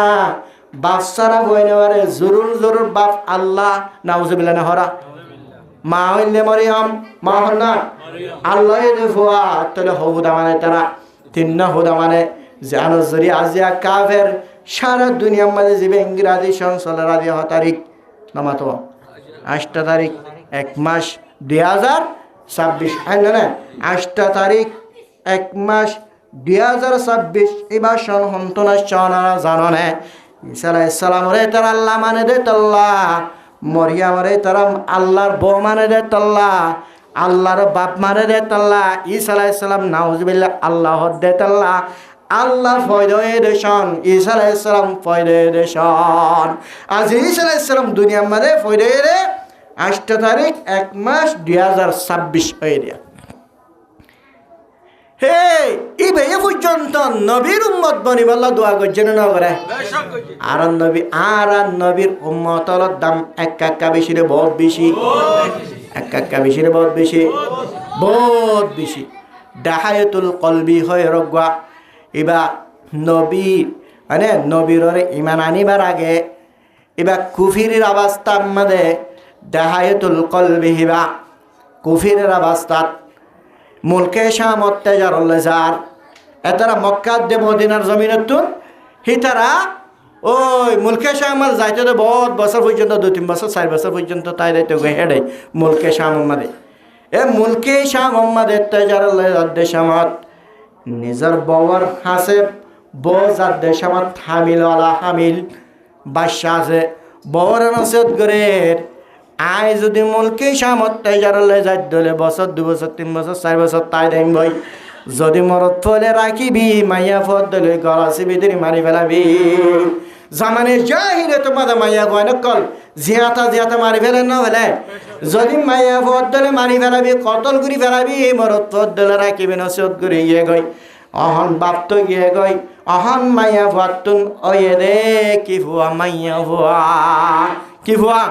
বাপসারা ফয়না পারে জরুর বাপ আল্লাহ নাউজুবিল্লাহ না হরা মা হইলে মরিয়ম মা হল না আল্লাহ এ ফুয়া তাহলে হুদা মানে তারা তিন হুদা মানে জানো জরি আজিয়া কাফের সারা দুনিয়ার মাঝে যাবে ইংরাজি সংসলের আদি তারিখ নামাতো 8 তারিখ 1 মাস 2026 হ্যাঁ না 8 তারিখ 1 মাস 2026 এবার সন হন্তনা সনারা জানো না ঈসা আলাইহিস সালাম রে তার আল্লাহ মানে দে তাল্লাহ মরিয়াম রে তার আল্লাহর বউ মানে দে তাল্লাহ আল্লাহর বাপ মানে দে তাল্লাহ ঈসা আলাইহিস সালাম নাউজুবিল্লাহ আল্লাহ দে তাল্লাহ আল্লাহ ফয়দে দেশন ঈসা আলাইহিস সালাম ফয়দে দেশন আজ ঈসা আলাইহিস সালাম দুনিয়ার মধ্যে ফয়দে রে 8 তারিখ 1 মাস 2026 হয়ে দিয়া হে ইবে পর্যন্ত নবীর উম্মত বনি বল্লা দোয়া করছেন না করে আর নবীর উম্মতর দাম এক কাকা বেশি রে বহুত বেশি এক কাকা বেশি রে বহুত বেশি দাহায়াতুল কলবি হয় রগা এবার নবী মানে নবীর ইমান আনিবার আগে এবার কুফিরের অবস্থার মধ্যে দাহায়াতুল কলবি হিবা কুফিরের অবস্থাত মুলকে শাম অত্যাচার যার এতারা মক্কাত দে মদিনার জমিনতুন হিতারা ওই মুলকে শামার যাইতে তো বহুত বছর পর্যন্ত 2-3 বছর 4 বছর পর্যন্ত তাই দায়িত্ব হেডে মুলকে শাম আমাদের মুলকে শাম আমাদের অত্যাচার দেশামত নিজের বউর হাসে বোজার দেশামত হামিল বাদশা আছে বউর নসিহত করে আয় যদি মুলকে সামর্থ্য যারলে যাই দলে বছর 2 বছর 3 বছর 4 বছর তাই দেন ভাই যদি মরত ফলে রাখিবি মাইয়া ফদ দলে গলাসি বিদিরি মারি ফেলাবি জামানের জাহিরে তোমাদের মাইয়া কয় নকল জিয়াতা মারি ফেলেন না বলে যদি মাইয়া ফদ দলে মারি ফেলাবি কতল করি ফেলাবি মরত ফদ দলে রাখিবি নসিহত করে গিয়ে গই অহন বাপ তো গিয়ে গই অহন মাইয়া ফাতুন ওয়ে রে কি ফুয়া মাইয়া ফুয়া কি ফুয়া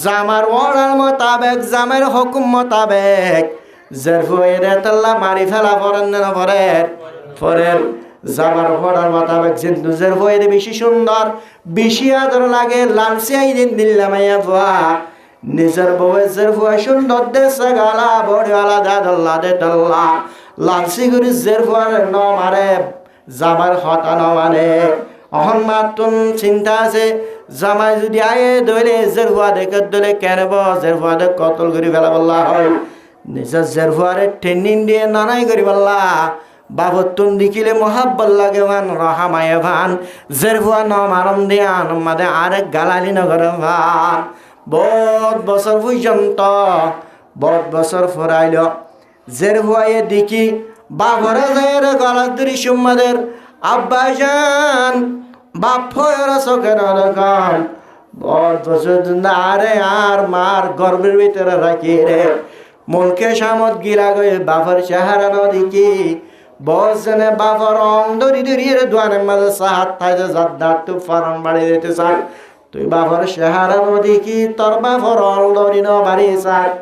জামার ওরার মোতাবেক জামের হুকুম মোতাবেক জের ফুয়ে রে তাল্লা মারি ফেলা পরেন না পরের জামার ওরার মোতাবেক জিন্দু জের ফুয়ে রে বেশি সুন্দর বেশি আদর লাগে লালসিয়াই দিল্লা মাইয়া ফুয়া নিজের বউয়ে জের ফুয়া সুন্দর দেশে গালা বড়িওয়ালা দাদল্লা দে তাল্লা লালসি করে জের ফুয়ার ন মারে জামার হতা ন মানে অহন মাতুন চিন্তা আছে জামাই যদি আয়ে দইলে জের ফুয়া দেখে দলে কেনব জের ফুয়া দেখ কতল করে ফেলা বললা হয় নিজের জের ফুয়ারে ট্রেনিং দিয়ে নানাই করি বললা বাবতুন দিকিলে মোহাব্বত লাগে ভান রহামায় ভান জেরফুয়া নমারম দিয়ান মাদে আরেক গালালি নগরে ভান বহুত বছর পর্যন্ত বহুত বছর ফুরাইল জেরফুয়ায়ে দিকি বাবরে যায় গলার দৃ সুম্মাদের আব্বাজান বাপ ফয়রা চোখে নরকান বহুত বছর আরে আর মার গর্বের ভিতরে রাখি রে মুলকে সামত গিলা গয়ে বাপর চেহারা নদিকি বসনে বাপর অন্দরি দরিয়ে দোয়ানের মাঝে সাহাত থাইতে জাদ্দার তু ফরন বাড়ি দিতে চান তুই বাপর চেহারা নদিকি তোর বাপর অন্দরি ন বাড়ি সাহাত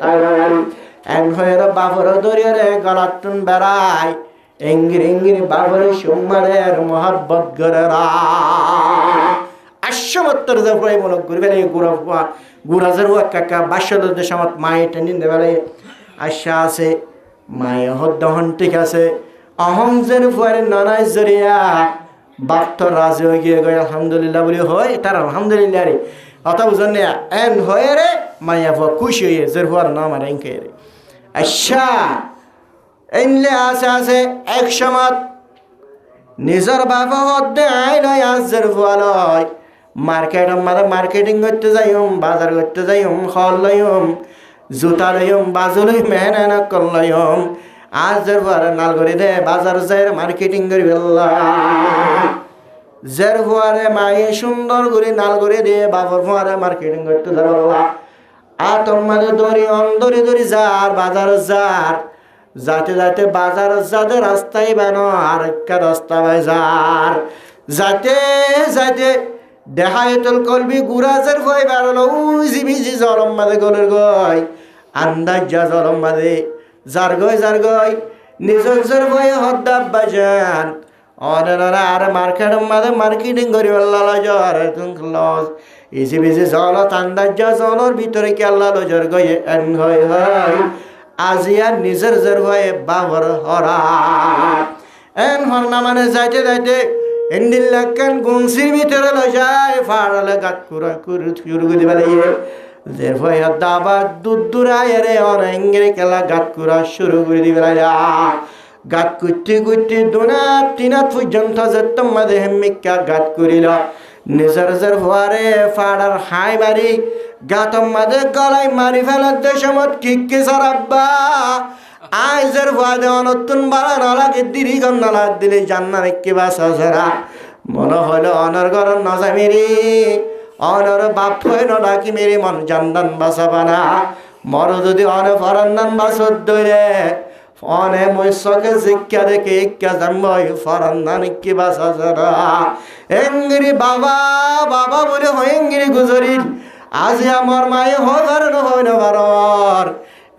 এন হয়ে বাপর দরিয়ে রে গলাতুন বেড়ায় এঙ্গির এঙ্গির বাপর সুম্মাদের মোহাব্বত করে রা আশ্বমত্তর জফরাই মূলক ঘুরবে গুরাজের কাকা বাস্যদের দেশামত মায়ে টেনিন দেবে আশা আছে মায়ে হদ্দহন ঠিক আছে অহংজের ফুয়ারে ননাই জরিয়া বাপ তো রাজি হয়ে গিয়ে গয় আলহামদুলিল্লাহ বলি হয় তার আলহামদুলিল্লাহ রে অত বুঝন এন হয়ে রে মাইয়া ফুয়া খুশি হয়ে জের ফুয়ার নাম আর এনকে রে আশা এনলে আছে আছে এক সমত নিজের বাবা হদ্দে আই লয় আজের ফুয়া লয় মার্কেট মাদা মার্কেটিং করতে যাইম বাজার করতে যাইম খল লইম জুতা লইম বাজু লইম মেহনত কর লইম আজের ফুয়ারে নাল করে দে বাজার যাই মার্কেটিং করি জের ফুয়ারে মায়ে সুন্দর করে নাল করে দিয়ে বাবর ফুয়ারে মার্কেটিং করতে যাবো আতর মাঝে দড়ি অন্দরি দড়ি যার বাজার যার যাতে যাতে বাজার যাতে রাস্তায় বানো আর একটা রাস্তা বাজার যাতে যাতে দেখায়তল কলবি গুরাজের ভয় বেড়ালো উজি বিজি জলম মাঝে গলের গয় আন্দাজ যা জলম মাঝে যার গয় নিজের ভয়ে হদ্দাব বাজান অনেরা আর মার্কেটের মাঝে মার্কেটিং করি আল্লাহ জ্বর লস ইজি বিজি জলত আন্দাজ যা জলর ভিতরে কি আল্লাহ লজর গয়ে এন হয় আজিয়া নিজের জের ভয়ে বাবর হরা এন হরনা মানে যাইতে যাইতে এন্ডিল্লাকান গুনসির ভিতরে লই যায় ফাড়ালে গাত কুরা কুরু শুরু করে দিবালে যে ভয় দাবা দুদুরায় রে অনেঙ্গরে কেলা গাত কুরা শুরু করে দিবালে গাত কুটি কুটি দুনা তিনা পর্যন্ত যেতম মাঝে হেমিকা গাত করিল নিজের জের ভয়ারে ফাড়ার হাই মারি গাতম মাঝে গলাই মারি ফেলার দেশমত কিকে সারাব্বা আইজের ভয়াদে অনতুন বাড়া নলাকে দিরি গম নলা দিলে জান্নার কিবা সজরা মনে হলো অনর গরম নজা মেরি অনর বাপ হয়ে নলাকি মেরি মন জান্দান বাসাবানা মর যদি অনে ফরান্নান বাসত দইরে অনে মৈশকে শিক্ষা দেখে ইক্কা জানবই ফরান্নান কিবা সজরা এঙ্গিরি বাবা বাবা বলে হয়েঙ্গিরি গুজরিল আজি আমার মায়ে হবার নহয় নবার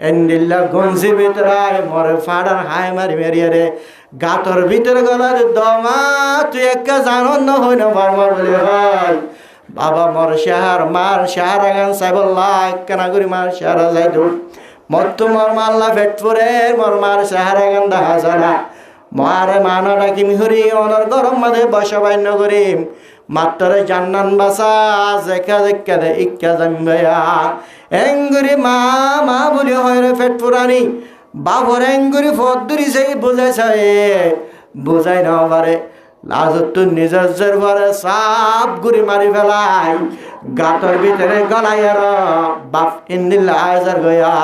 এন্ডিল্লা গঞ্জি ভিতরায় মরে ফাড়ার হাই মারি মেরিয়ে রে গাতর ভিতরে গলার দমা তুই একা জানন না হই না বারবার বলে ভাই বাবা মর শাহার মার শাহার আগান সাইবল্লাহ কেনা করি মার শাহারা যাই দূর মত মর মাল্লা ফেটপুরে মর মার শাহার আগান দেখা জানা মারে মানা ডাকি মিহরি অনর গরম মাঝে বসবাই নগরীম মাত্রে জান্নান বাসা জেকা জেকা দে ইক্কা জাম্বেয়া এঙ্গুরি মা মা বলি হয় রে ফেট পুরানি বাবর এঙ্গুরি ফদ্দুরি সেই বুঝাইছে বুঝাই না পারে লাজত তো নিজের ঘরে সাপ গুড়ি মারি ফেলাই গাতর ভিতরে গলাই আর বাপ ইন্দিল্লা আয়জার গয়া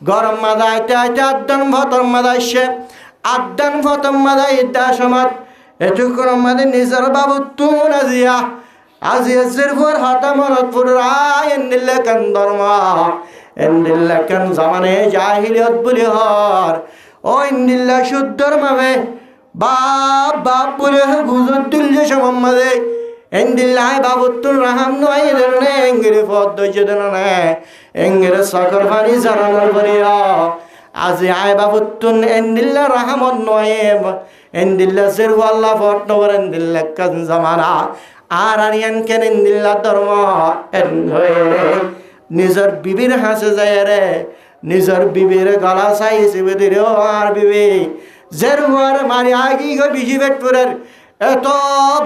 গরম মাদা আইতে আইতে আদান ভতর মাদা আসছে আদান ভতর মাদা ইদ্যা সমাজ এটুকুর মাদে নিজের বাবু তুন আজিয়া জিরফর হাতা মনত পুরায় এন্দিল্লা কান ধর্ম এন্দিল্লা কান জামানে জাহিলিয়ত বলি হর ও ইন্দিল্লা শুদ্ধর মামে বাপ বাপ বলে গুজর তুলছে সমাদে এন্দিল্লাহ বাবুত্তুর রাহাম নয় ধরনে এঙ্গিরে পদ দইছে ধরনে এঙ্গিরে সকর পানি জানানোর পরিয়া আজি আয় বাবুত্তুন এন্দিল্লা রাহামত নয় এন্দিল্লা জিরু আল্লাহ ফট নবর এন্দিল্লা কান জামানা আর আরিয়ান কেন এন্দিল্লা ধর্ম এন হয়ে নিজের বিবির হাসে যায় রে নিজের বিবির গলা চাইছে বেদিরে আর বিবি জেরুয়ার মারি আগি গো বিজি বেটপুরের এত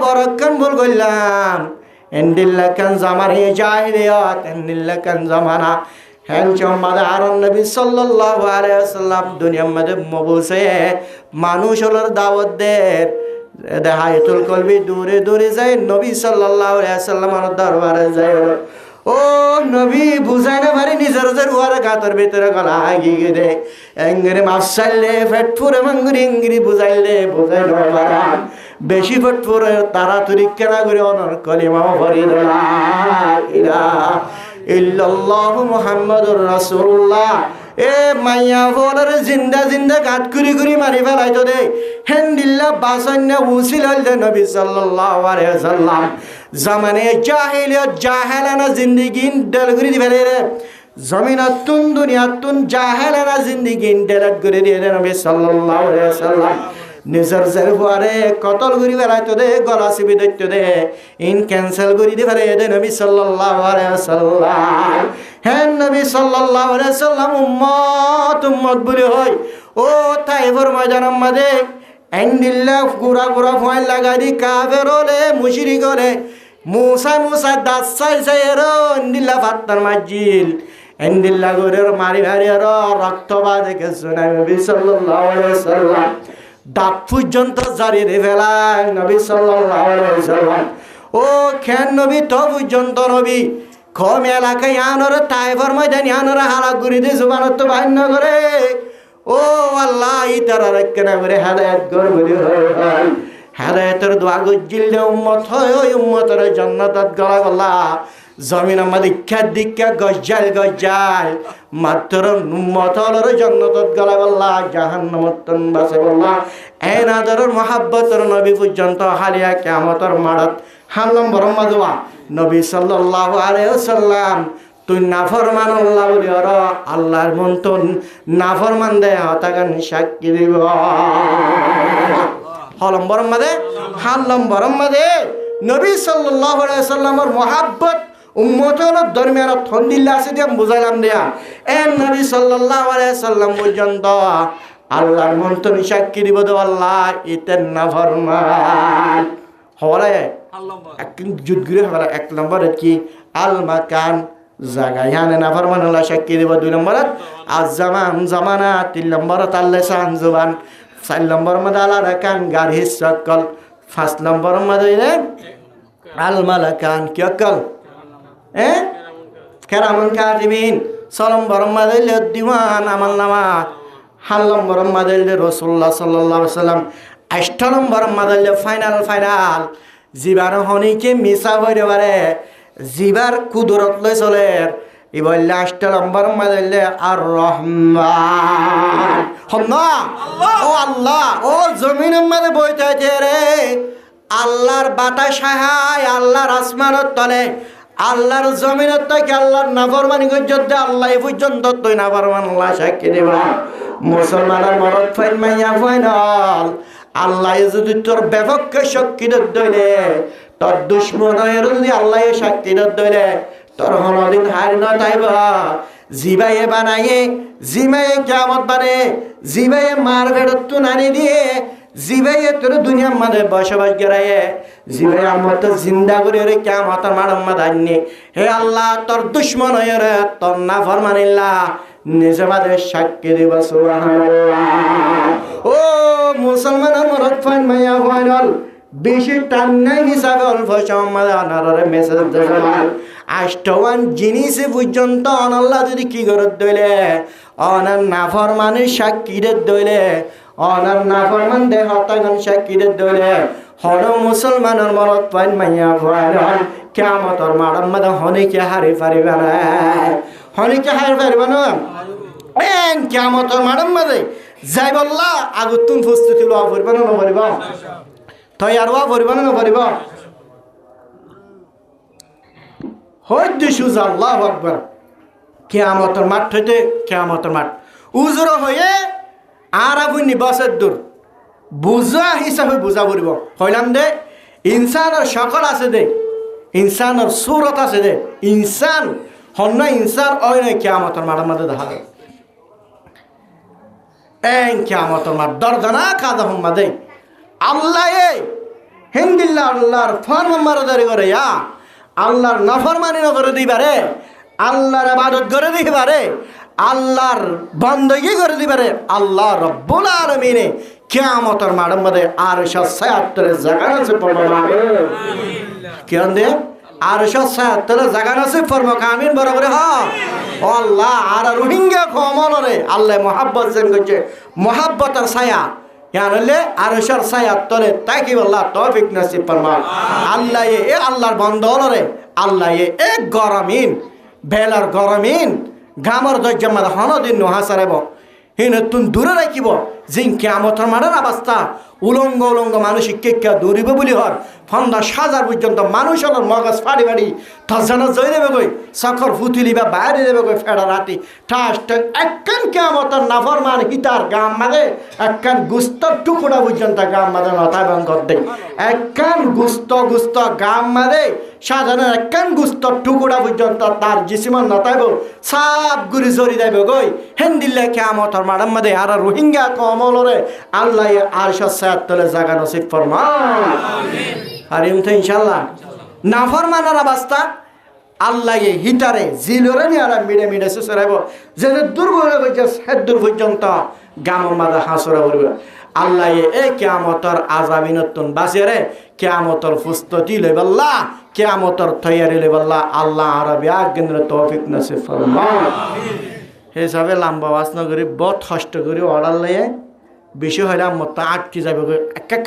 বড়ক্ষণ ভুল করলাম এন্দিল্লা কান জামার হে জাহিলিয়ত এন্দিল্লা কান জামানা হ্যাঁ চম্মাদে আর নবী সাল্লাল্লাহু আলাইহি ওয়াসাল্লাম দুনিয়ার মধ্যে মবুসে মানুষ হলোর দাওয়াত দেন দেহায়তুল কলবি দূরে দূরে যায় নবী সাল্লাল্লাহু আলাইহি ওয়াসাল্লামের দরবারে যায় ও নবী বুঝাই না পারি নিজের উয়ার গাতর ভিতরে গলা গিয়ে দে এঙ্গরে মাসাইলে ফেট ফুরে মাঙ্গুরি ইঙ্গরি বুঝাইলে বুঝাই না পারা বেশি ফেট ফুরে তাড়াতাড়ি কেনা করে অনর কলিমা ভরি দলা ইলাহা ইল্লাল্লাহু মুহাম্মাদুর রাসূলুল্লাহ এ মাইয়া বলার জিন্দা জিন্দা গাত কুরি কুরি মারি ফেলাইতো দে হেন্দিল্লা বাসান্না উসিল হল দে নবী সাল্লাল্লাহু আলাইহি ওয়াসাল্লাম জামানে জাহিলিয়ত জাহেলানা জিন্দেগি ডেল করে দি ফেলে রে জমিনাতুন দুনিয়াতুন জাহেলানা জিন্দেগি ডেল করে দিয়ে দে নবী সাল্লাল্লাহু আলাইহি ওয়াসাল্লাম নিজের জেরফারে কতল করি ফেলাইতো দে গলা চিবি দইতো দে ইন ক্যান্সেল করি দি ফেলে দে নবী সাল্লাল্লাহু আলাইহি ওয়াসাল্লাম হ্যাঁ নবী সাল্লাল্লাহু আলাইহি ওয়াসাল্লাম উম্মত বলি হয় ও তাইফের ময়দানের মধ্যে এন্ডিল্লা গুড়া গুড়া ফয়েল লাগাই দি কাফের হলে মুশরিক হলে মুসা দাস চাই এরো এন্ডিল্লা ফাত্তার মাজিল এন্ডিল্লা গরের মারি মারি এরো রক্তবা দেখেছো নবী সাল্লাল্লাহু আলাইহি ওয়াসাল্লাম দাঁত পর্যন্ত জারি রে ফেলায় নবী সাল্লাল্লাহু আলাইহি ওয়াসাল্লাম ও খেন নবী তো পর্যন্ত নবী কম এলাকায় আনর তাইফের ময়দান আনর হালাক করে দিয়ে জুবানত তো বাহিন্য করে ও আল্লাহ ইতারা রাখনা করে হেদায়েত কর বলি হয় হেদায়েতের দোয়া গজ্জিল দে উম্মত হয় ওই উম্মতের জান্নাতত গলা গলা জমিন আমাদের দীক্ষা গজ্জাল মাত্র উম্মত হলর জান্নাতত গলা গলা জাহান্নামত বাসে গলা এনাদর মহাব্বতর নবী পর্যন্ত হালিয়া কিয়ামতের মাড়ত হাল্লাম বরম্মা দোয়া নবী সাল্লাল্লাহু আলাইহি ওয়াসাল্লাম তুই নাফরমান আল্লাহ বলি আর আল্লাহর মন্তন নাফরমান দে হতাগান সাক্ষী দিব হলম বরম্মা দে হাল্লাম বরম্মা দে নবী সাল্লাল্লাহু আলাইহি ওয়াসাল্লামের মহাব্বত উম্মতের দরমিয়ান থন্দিল্লা আছে দিয়ে বুঝাইলাম দেয়া এ নবী সাল্লাল্লাহু আলাইহি ওয়াসাল্লাম পর্যন্ত আল্লাহর মন্তন সাক্ষী দিব দে আল্লাহ ইতেন নাফরমান হওয়ারে এক যুদ্ধ ঘুরে হওয়ার এক নম্বরে কি আল মাকান জায়গা ইহানে নাফরমান আল্লাহ সাক্ষী দিব 2 নম্বরত আজ জামানা 3 নম্বরত আল্লাহ সান জুবান 4 নম্বর মধ্যে আল্লাহ রাকান গাড়ি সকল 5 নম্বর মধ্যে আল মালাকান কি অকল কেরামুন কাতিবিন 6 নম্বর মধ্যে দিওয়ান আমল নামা 7 নম্বর মধ্যে রাসূলুল্লাহ সাল্লাল্লাহু আলাইহি ওয়াসাল্লাম 8 নম্বর মধ্যে ফাইনাল জিবার হনিকে মিশা হইতে পারে জিবার কুদরত লই চলে ই বললে 8 নম্বর মধ্যে আর রহমান হন্না ও আল্লাহ ও জমিনের মধ্যে বইতে আছে রে আল্লাহর বাতাস হায় আল্লাহর আসমানের তলে আল্লাহর জমিনের থেকে আল্লাহর নাফরমানি গজ্জত আল্লাহ এই পর্যন্ত তুই নাফরমান আল্লাহ সাক্ষী দেবা মুসলমানের মরদ ফাইন মাইয়া ফাইনাল আল্লাহ যদি তোর ব্যাপককে সাক্ষী দইলে তোর দুশ্মনের যদি আল্লাহ সাক্ষী দইলে তোর হনদিন হারি না তাইবা জিবাইয়ে বানাইয়ে জিবাইয়ে কিয়ামত বানে জিবাইয়ে মার ভেড়ত তু নানি দিয়ে জিবাইয়ে তোর দুনিয়ার মধ্যে বসবাস করাইয়ে জিবাই আমার তো জিন্দা করে রে কিয়ামতের মাঠের মধ্যে আননি হে আল্লাহ তোর দুশ্মন হয়ে রে তোর নাফরমানিল্লাহ নিজে মাঝে সাক্ষী দিবা সুবহানাল্লাহ ও মুসলমানের মরদ ফাইন মাইয়া ফাইনাল বেশি টান নাই হিসাবে অল্প সময় আনারে মেসেজ দেওয়াল 8 জিনিস পর্যন্ত আল্লাহ যদি কি করে দইলে অনার নাফরমানের সাক্ষী দইলে অনার নাফরমান দে হতাগন সাক্ষী দইলে হর মুসলমানের মরদ ফাইন মাইয়া ফাইনাল কিয়ামতের মাঠের মধ্যে হনিকে হারি পারিবে না হনিকে হারি পারিবে না কিয়ামতের মাঠের মধ্যে যাই বললা আগুতুন প্রস্তুতি লওয়া পড়বে না নপরিব তৈয়ার হওয়া পড়বে না নপরিব হইতে সুজ আল্লাহু আকবার কিয়ামতের মাঠ হইতে কিয়ামতের মাঠ উজর হয়ে আর আপনি বছর দূর বুঝা হিসাবে বুঝা পড়িব হইলাম দে ইনসানের সকল আছে দে ইনসানের সুরত আছে দে ইনসান হন্য ইনসান ওই নয় কিয়ামতের মাঠের মধ্যে দেখা যায় কিয়ামতের মাঠ দরদানা কাদা হুম্মা দে আল্লাহ হিন্দিল্লা আল্লাহর ফরমান মারাদারি করে আল্লাহর নাফরমানি না করে দিবারে আল্লাহর ইবাদত করে দিবারে, আল্লাহর বন্দগি করে দিবারে আল্লাহ রব্বুল আলামিনে কিয়ামতের মাঠের মধ্যে আরশের ছায়ার তলে জায়গা নসিব ফরমাবে। কি আনদে আরশের ছায়ার তলে জায়গা নসিব ফরমাবে। আমিন বরাবর হ আল্লাহ। আর রোহিঙ্গা কমলরে আল্লাহ মহাব্বত যেন করছে, মহাব্বতের ছায়া হলে আরশের ছায়ার তলে তাকি আল্লাহ তৌফিক নসিব ফরমাবে। আল্লাহ এ আল্লাহর বন্ধ হলরে আল্লাহ এ গরমিন বেলার গরমিন গামর দজ্জামাদ হনদিন নোহাসারেব হিন তুন দূরে রাখিব জিং কিয়ামতের মাঠের অবস্থা উলঙ্গ উলঙ্গ মানুষ কেকা দৌড়িব বলি হর ফন্দা সাজার পর্যন্ত মানুষ হল মগজ ফাড়ি ফাড়ি তজানো জয় দেবে গই চখর ফুতুলি বা বাইরে দেবে গই ফেড়া রাতি ঠাস একখান কিয়ামতের নাফরমান হিতার গাম মাদে একখান গুস্তর টুকুরা পর্যন্ত গাম মাদে নতায় বঙ্কর দে একখান গুস্ত গাম মাদে সাধারণ একখান গুস্তর টুকুরা পর্যন্ত তার জিসিমন নতাইব সাপ গুরি জড়ি দেবে গই হেন্দিল্লে কিয়ামতের মাঠের মধ্যে আর রোহিঙ্গা কমলরে আল্লাহ আরশের ছায়ার তলে জায়গা নসিব ফরমায়। আর এমতে ইনশাল্লাহ নাফরমানের অবস্থা আল্লাহ হিটারে জিলরে নিয়ে আর মিডে মিডে সুসরাইব যে দুর্বল হয়েছে সে দূর পর্যন্ত গামর মাদা হাসরা করবে আল্লাহ এ কিয়ামতের আযাবিনতুন বাসিরে কিয়ামতের প্রস্তুতি লইবাল্লা কিয়ামতের তৈয়ারি লইবাল্লা আল্লাহ আরবি আজ্ঞের তৌফিক নসিব ফরমায়। হিসাবে লম্বা বাসনা করি বহুত কষ্ট করি অর্ডার লইয়ে বেশি হইলে মত আটকে যাবে একা